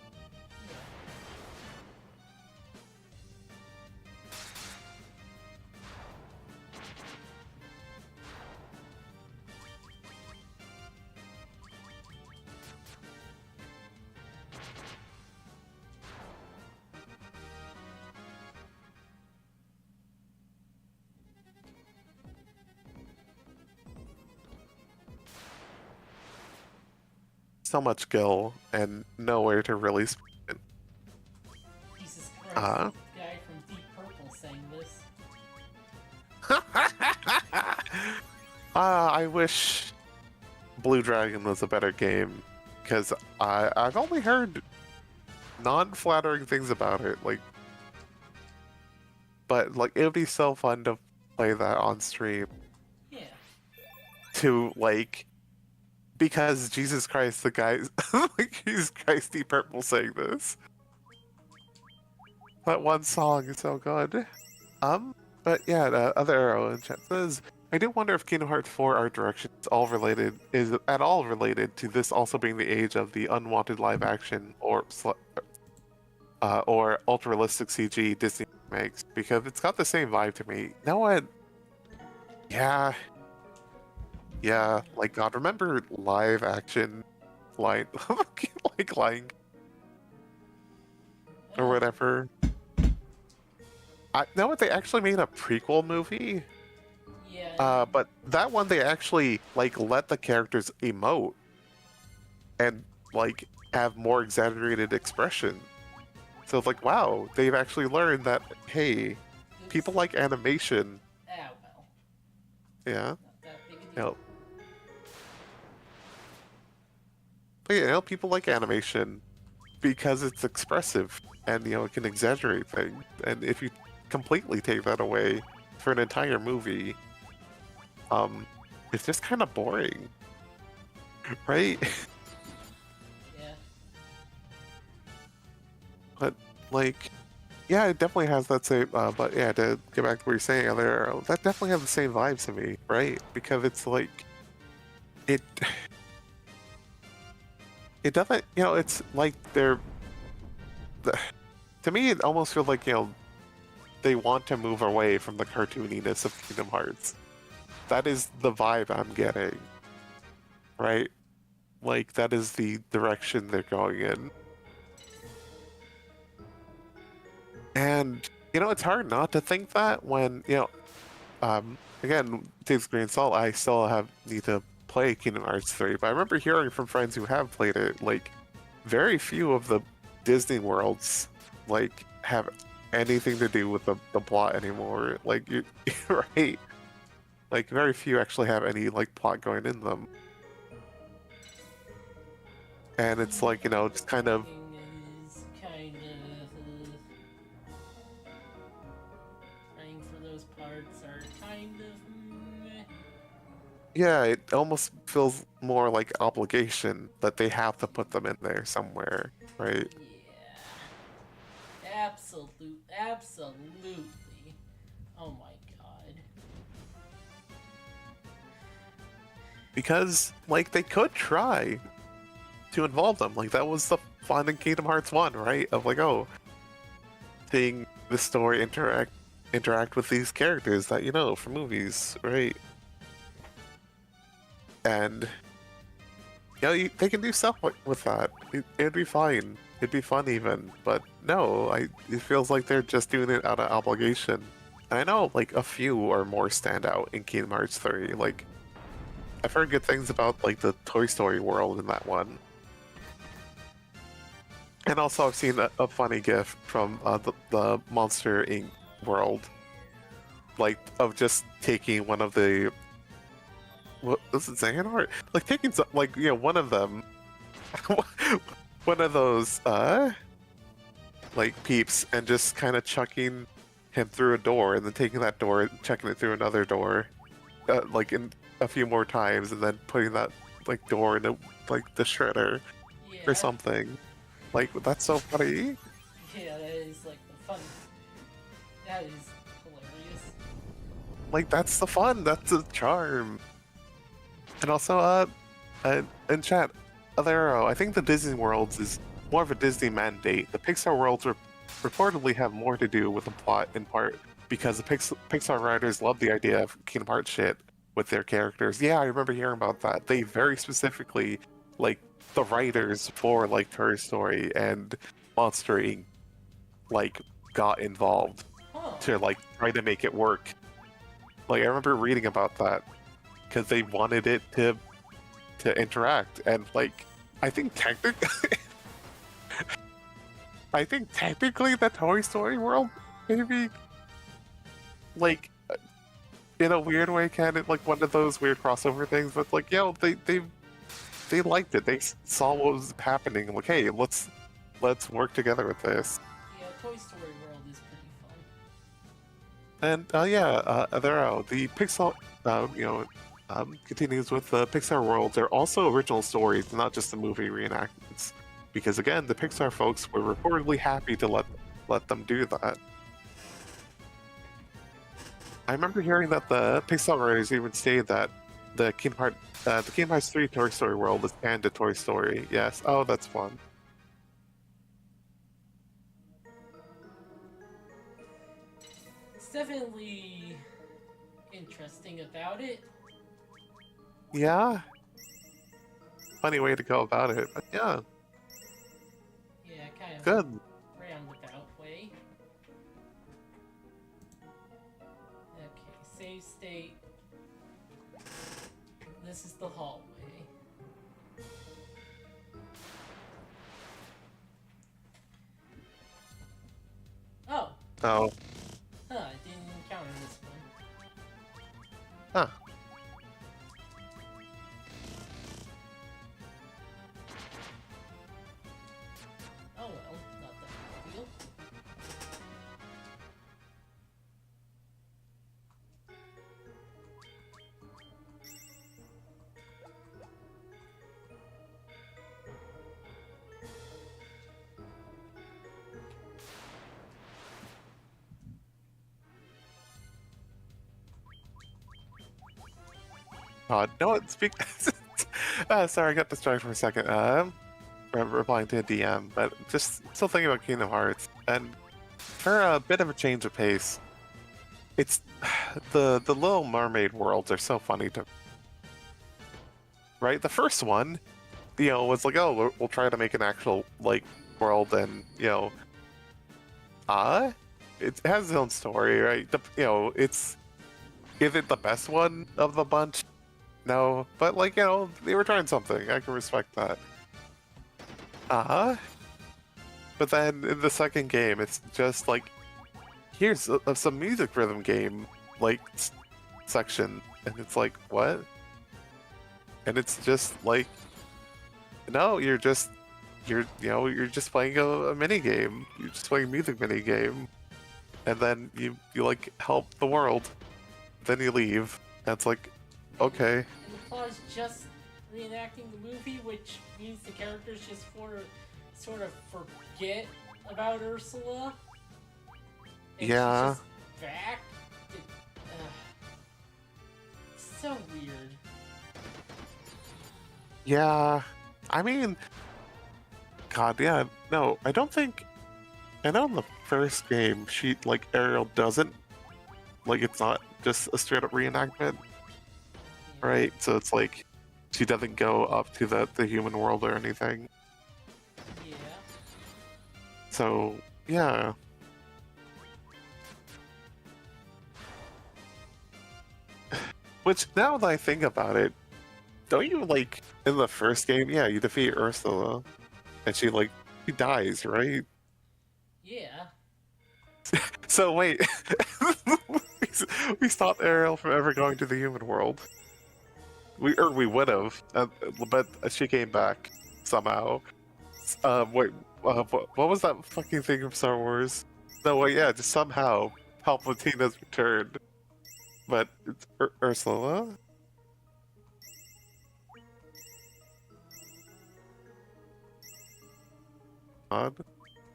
S2: so much skill and nowhere to really spend it.
S1: Jesus Christ, the guy from Deep Purple sang this.
S2: I wish Blue Dragon was a better game, because I've only heard non-flattering things about it. Like, but like it would be so fun to play that on stream.
S1: Yeah.
S2: To like, because Jesus Christ, the guys like Jesus Christ, Deep Purple saying this. That one song is so good. But yeah, the other arrow in chat says, I do wonder if Kingdom Hearts 4 art direction is at all related to this also being the age of the unwanted live action or ultra realistic CG Disney makes, because it's got the same vibe to me. You know what? Yeah. Yeah, like God, remember live action Lion like Lion or whatever? I know what, they actually made a prequel movie.
S1: Yeah.
S2: But that one they actually like let the characters emote and like have more exaggerated expression. So it's like, wow, they've actually learned that, hey, people like animation.
S1: Ah, well.
S2: Yeah.
S1: Not that big a deal.
S2: But yeah, people like animation because it's expressive and it can exaggerate things. And if you completely take that away for an entire movie, it's just kind of boring, right?
S1: Yeah.
S2: But like, yeah, it definitely has that same. But yeah, to get back to what you're saying earlier, that definitely has the same vibe to me, right? Because it's like, it doesn't. It's like they're. To me, it almost feels like they want to move away from the cartooniness of Kingdom Hearts. That is the vibe I'm getting, right? Like, that is the direction they're going in. And, it's hard not to think that when, again, takes grain of salt, I still need to play Kingdom Hearts 3, but I remember hearing from friends who have played it, like, very few of the Disney worlds, like, have anything to do with the plot anymore. Like, you're right. Like, very few actually have any, like, plot going in them. And it's like, just kind of...
S1: Writing for those parts are kind of meh.
S2: Yeah, it almost feels more like obligation that they have to put them in there somewhere, right?
S1: Yeah. Absolutely. Oh my god.
S2: Because, like, they could try to involve them. Like, that was the fun in Kingdom Hearts 1, right? Of like, seeing the story interact with these characters that from movies, right? And they can do stuff with that. It'd be fine. It'd be fun even. But no, it feels like they're just doing it out of obligation. And I know like a few or more stand out in Kingdom Hearts 3. Like, I've heard good things about like the Toy Story world in that one. And also I've seen a funny gif from the Monster Inc. world. Like, of just taking one of the... What is it, Xehanort? Like, taking some, like, one of them... one of those, like, peeps, and just kind of chucking him through a door, and then taking that door and chucking it through another door, like, in a few more times, and then putting that, like, door into, like, the shredder or something. Like, that's so funny.
S1: Yeah, that is, like, the fun. That is hilarious.
S2: Like, that's the fun. That's the charm. And also, in chat, I think the Disney Worlds is more of a Disney mandate. The Pixar Worlds reportedly have more to do with the plot, in part because the Pixar writers love the idea of Kingdom Hearts shit with their characters. Yeah, I remember hearing about that. They very specifically, like, the writers for, like, Toy Story and Monster Inc., like, got involved to, like, try to make it work. Like, I remember reading about that because they wanted it to interact, and like I think technically, I think technically the Toy Story world maybe like in a weird way kind of like one of those weird crossover things. But like, they liked it. They saw what was happening. Like, hey, let's work together with this.
S1: Yeah, Toy Story World is pretty fun.
S2: And the Pixar, continues with the Pixar world. They're also original stories, not just the movie reenactments. Because again, the Pixar folks were reportedly happy to let them do that. I remember hearing that the Pixar writers even stated that the Kingdom Hearts 3 Toy Story world is canon to Toy Story. Yes. Oh, that's fun.
S1: It's definitely interesting about it.
S2: Yeah. Funny way to go about it, but yeah.
S1: Yeah, kind of
S2: Good.
S1: roundabout way. Okay, save state. This is the hallway. Oh,
S2: Oh.
S1: I didn't encounter this one.
S2: Huh.
S1: Oh well, not that big a deal.
S2: No, speak. Sorry, I got distracted for a second. Replying to a DM, but just still thinking about Kingdom Hearts, and for a bit of a change of pace, it's the Little Mermaid worlds are so funny to. Right, the first one, was like, oh, we'll try to make an actual like world, and it has its own story, right? Is it the best one of the bunch? No, but like they were trying something. I can respect that. But then in the second game, it's just like here's some music rhythm game like section, and it's like what? And it's just like no, you're just playing a mini game. You're just playing a music mini game, and then you like help the world. Then you leave. And it's like okay.
S1: And the plot is just reenacting the movie, which means the characters just sort of forget about Ursula. And
S2: Yeah.
S1: she's just back. So weird.
S2: Yeah. I mean, God, yeah. No, I don't think. I know in the first game, Ariel doesn't. Like, it's not just a straight up reenactment, right? So it's like she doesn't go up to the human world or anything.
S1: Yeah.
S2: So yeah. Which now that I think about it, don't you like in the first game? Yeah, you defeat Ursula, and she dies, right?
S1: Yeah.
S2: So wait, we stopped Ariel from ever going to the human world. We would have, but she came back somehow. Wait, what was that fucking thing from Star Wars? No, wait, yeah, just somehow Palpatine has returned, but it's Ursula. Odd.
S1: This might take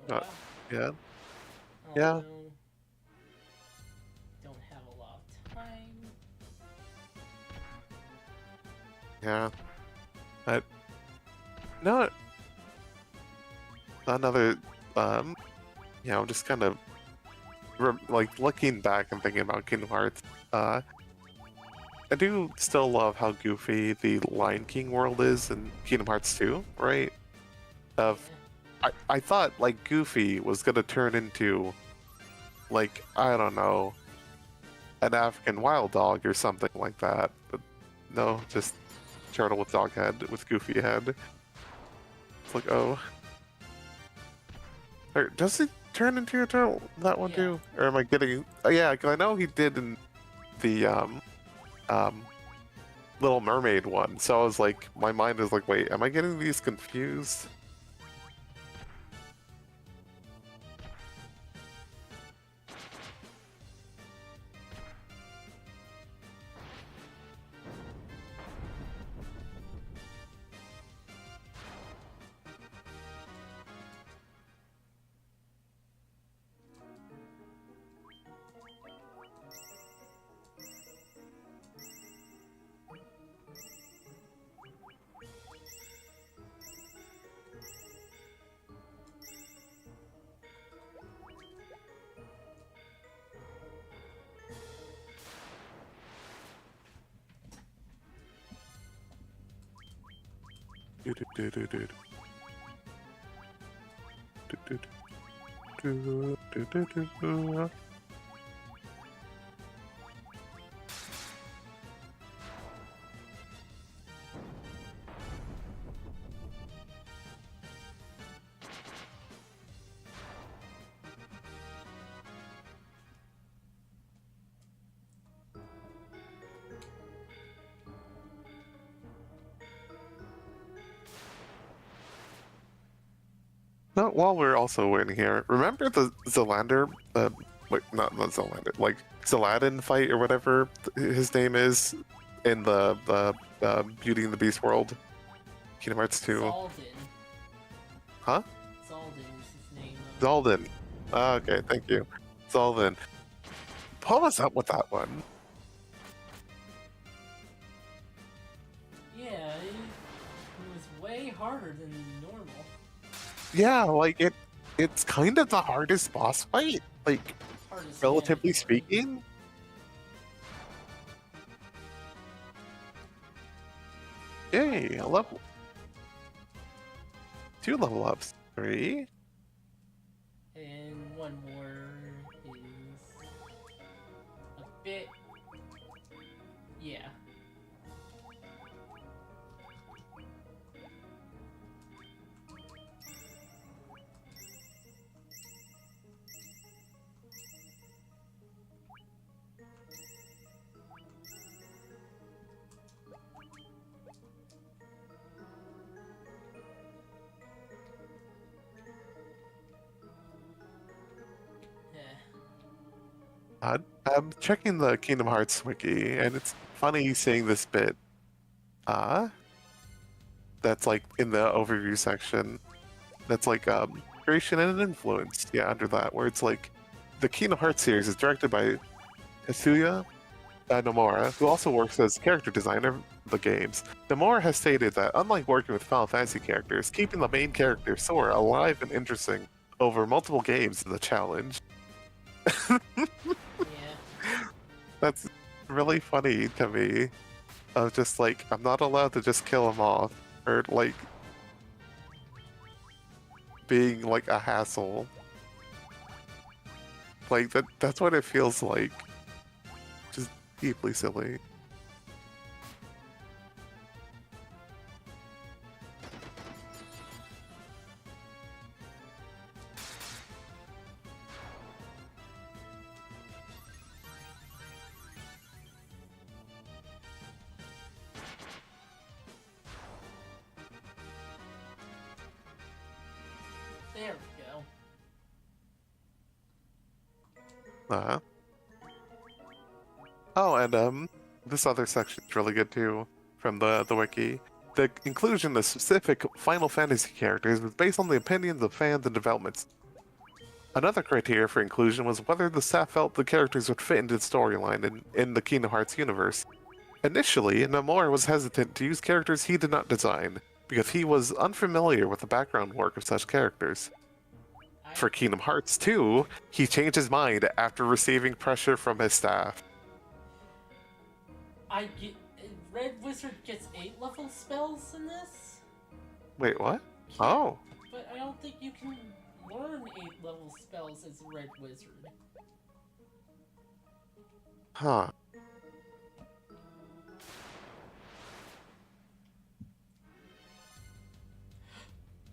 S1: a while.
S2: Yeah.
S1: Oh,
S2: Yeah.
S1: no. Don't have a lot of time.
S2: Yeah. But no, another just kind of looking back and thinking about Kingdom Hearts. I do still love how goofy the Lion King world is in Kingdom Hearts 2, right? Of I thought like Goofy was gonna turn into like, I don't know, an African wild dog or something like that. But no, just turtle with dog head with goofy head. It's like, oh. Or does he turn into a turtle? That one
S1: Yeah.
S2: too? Or am I getting? Oh, yeah, 'cause I know he did in the um Little Mermaid one. So I was like, my mind is like, wait, am I getting these confused? No, while we're also waiting here, remember the Zelander, wait, not Zelander, like Zeladin fight or whatever his name is in the Beauty and the Beast world, Kingdom Hearts 2.
S1: Zaldin.
S2: Huh?
S1: Zaldin is his name.
S2: Zaldin. Ah, okay, thank you. Zaldin. What was up with that one?
S1: Yeah, it was way harder than normal.
S2: Yeah, like it's kind of the hardest boss fight, like
S1: Hardest
S2: relatively
S1: management.
S2: speaking. Yay, a level. 2 level ups. 3.
S1: And one more is a bit. Yeah.
S2: I'm checking the Kingdom Hearts wiki, and it's funny seeing this bit. That's like in the overview section. That's like creation and influence. Yeah, under that, where it's like the Kingdom Hearts series is directed by Tetsuya Nomura, who also works as character designer of the games. Nomura has stated that unlike working with Final Fantasy characters, keeping the main character Sora alive and interesting over multiple games is a challenge.
S1: Yeah.
S2: That's really funny to me. Of just like, I'm not allowed to just kill him off, or like being like a hassle. Like that's what it feels like. Just deeply silly.
S1: There we go.
S2: Uh-huh. Oh, and this other section's really good too, from the wiki. The inclusion of specific Final Fantasy characters was based on the opinions of fans and developments. Another criteria for inclusion was whether the staff felt the characters would fit into the storyline in the Kingdom Hearts universe. Initially, Nomura was hesitant to use characters he did not design, because he was unfamiliar with the background work of such characters. For Kingdom Hearts 2, he changed his mind after receiving pressure from his staff.
S1: I get Red Wizard gets 8 level spells in this.
S2: Wait, what?
S1: Can't-
S2: Oh.
S1: But I don't think you can learn 8 level spells as a Red Wizard.
S2: Huh.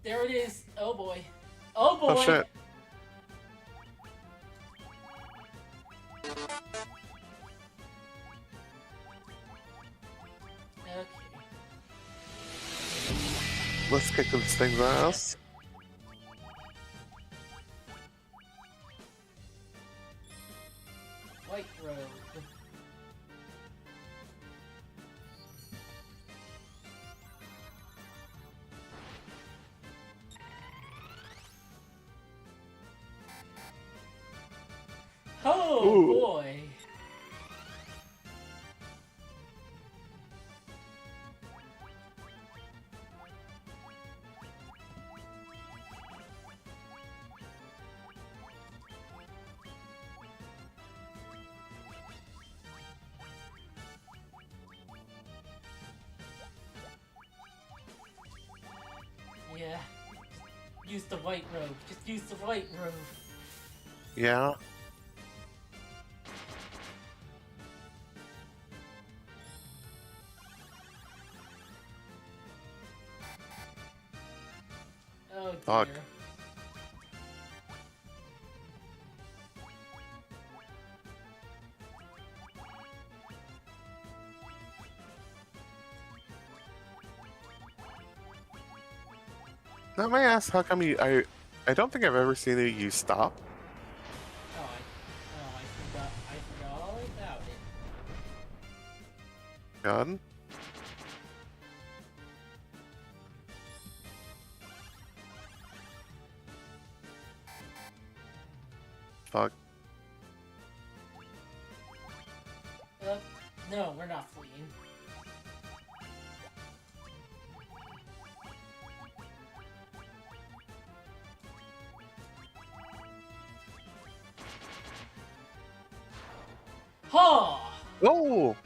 S1: There it is. Oh boy. Oh boy.
S2: Oh shit.
S1: Okay.
S2: Let's kick this thing's ass.
S1: White Road. Oh
S2: Ooh.
S1: boy. Yeah. Use the white robe. Just use the white robe.
S2: Yeah.
S1: Oh dear.
S2: Fuck. Now may I ask how come I don't think I've ever seen you stop.
S1: I forgot all about it.
S2: Gun? Fuck.
S1: No, we're not fleeing. Ha!
S2: Oh!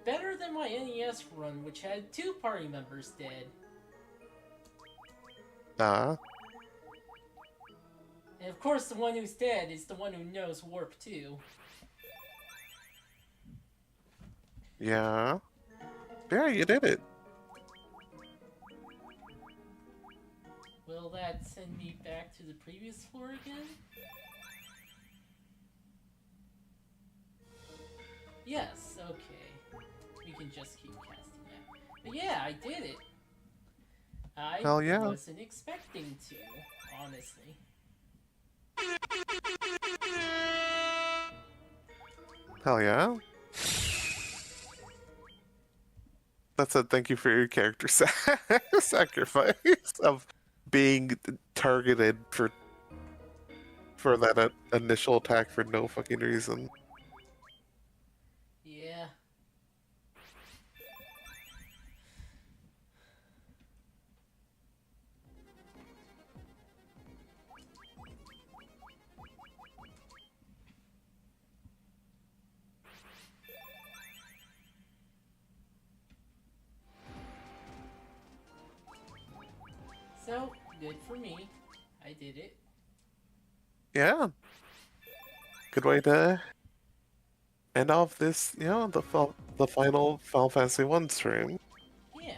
S1: Better than my NES run, which had 2 party members dead.
S2: Nah.
S1: And of course, the one who's dead is the one who knows Warp 2.
S2: Yeah. Yeah, you did it.
S1: Will that send me back to the previous floor again? Yes, okay. We can just keep casting that. But yeah, I did it. I
S2: Hell yeah.
S1: wasn't expecting to, honestly.
S2: Hell yeah. That's a thank you for your character sacrifice of being targeted for that initial attack for no fucking reason.
S1: Yeah. So, good for me. I did it.
S2: Yeah. Good way to end off this, the final Final Fantasy 1 stream.
S1: Yeah.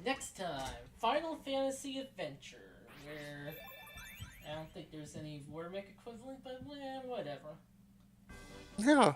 S1: Next time, Final Fantasy Adventure, where I don't think there's any Warmech equivalent, but whatever.
S2: Yeah.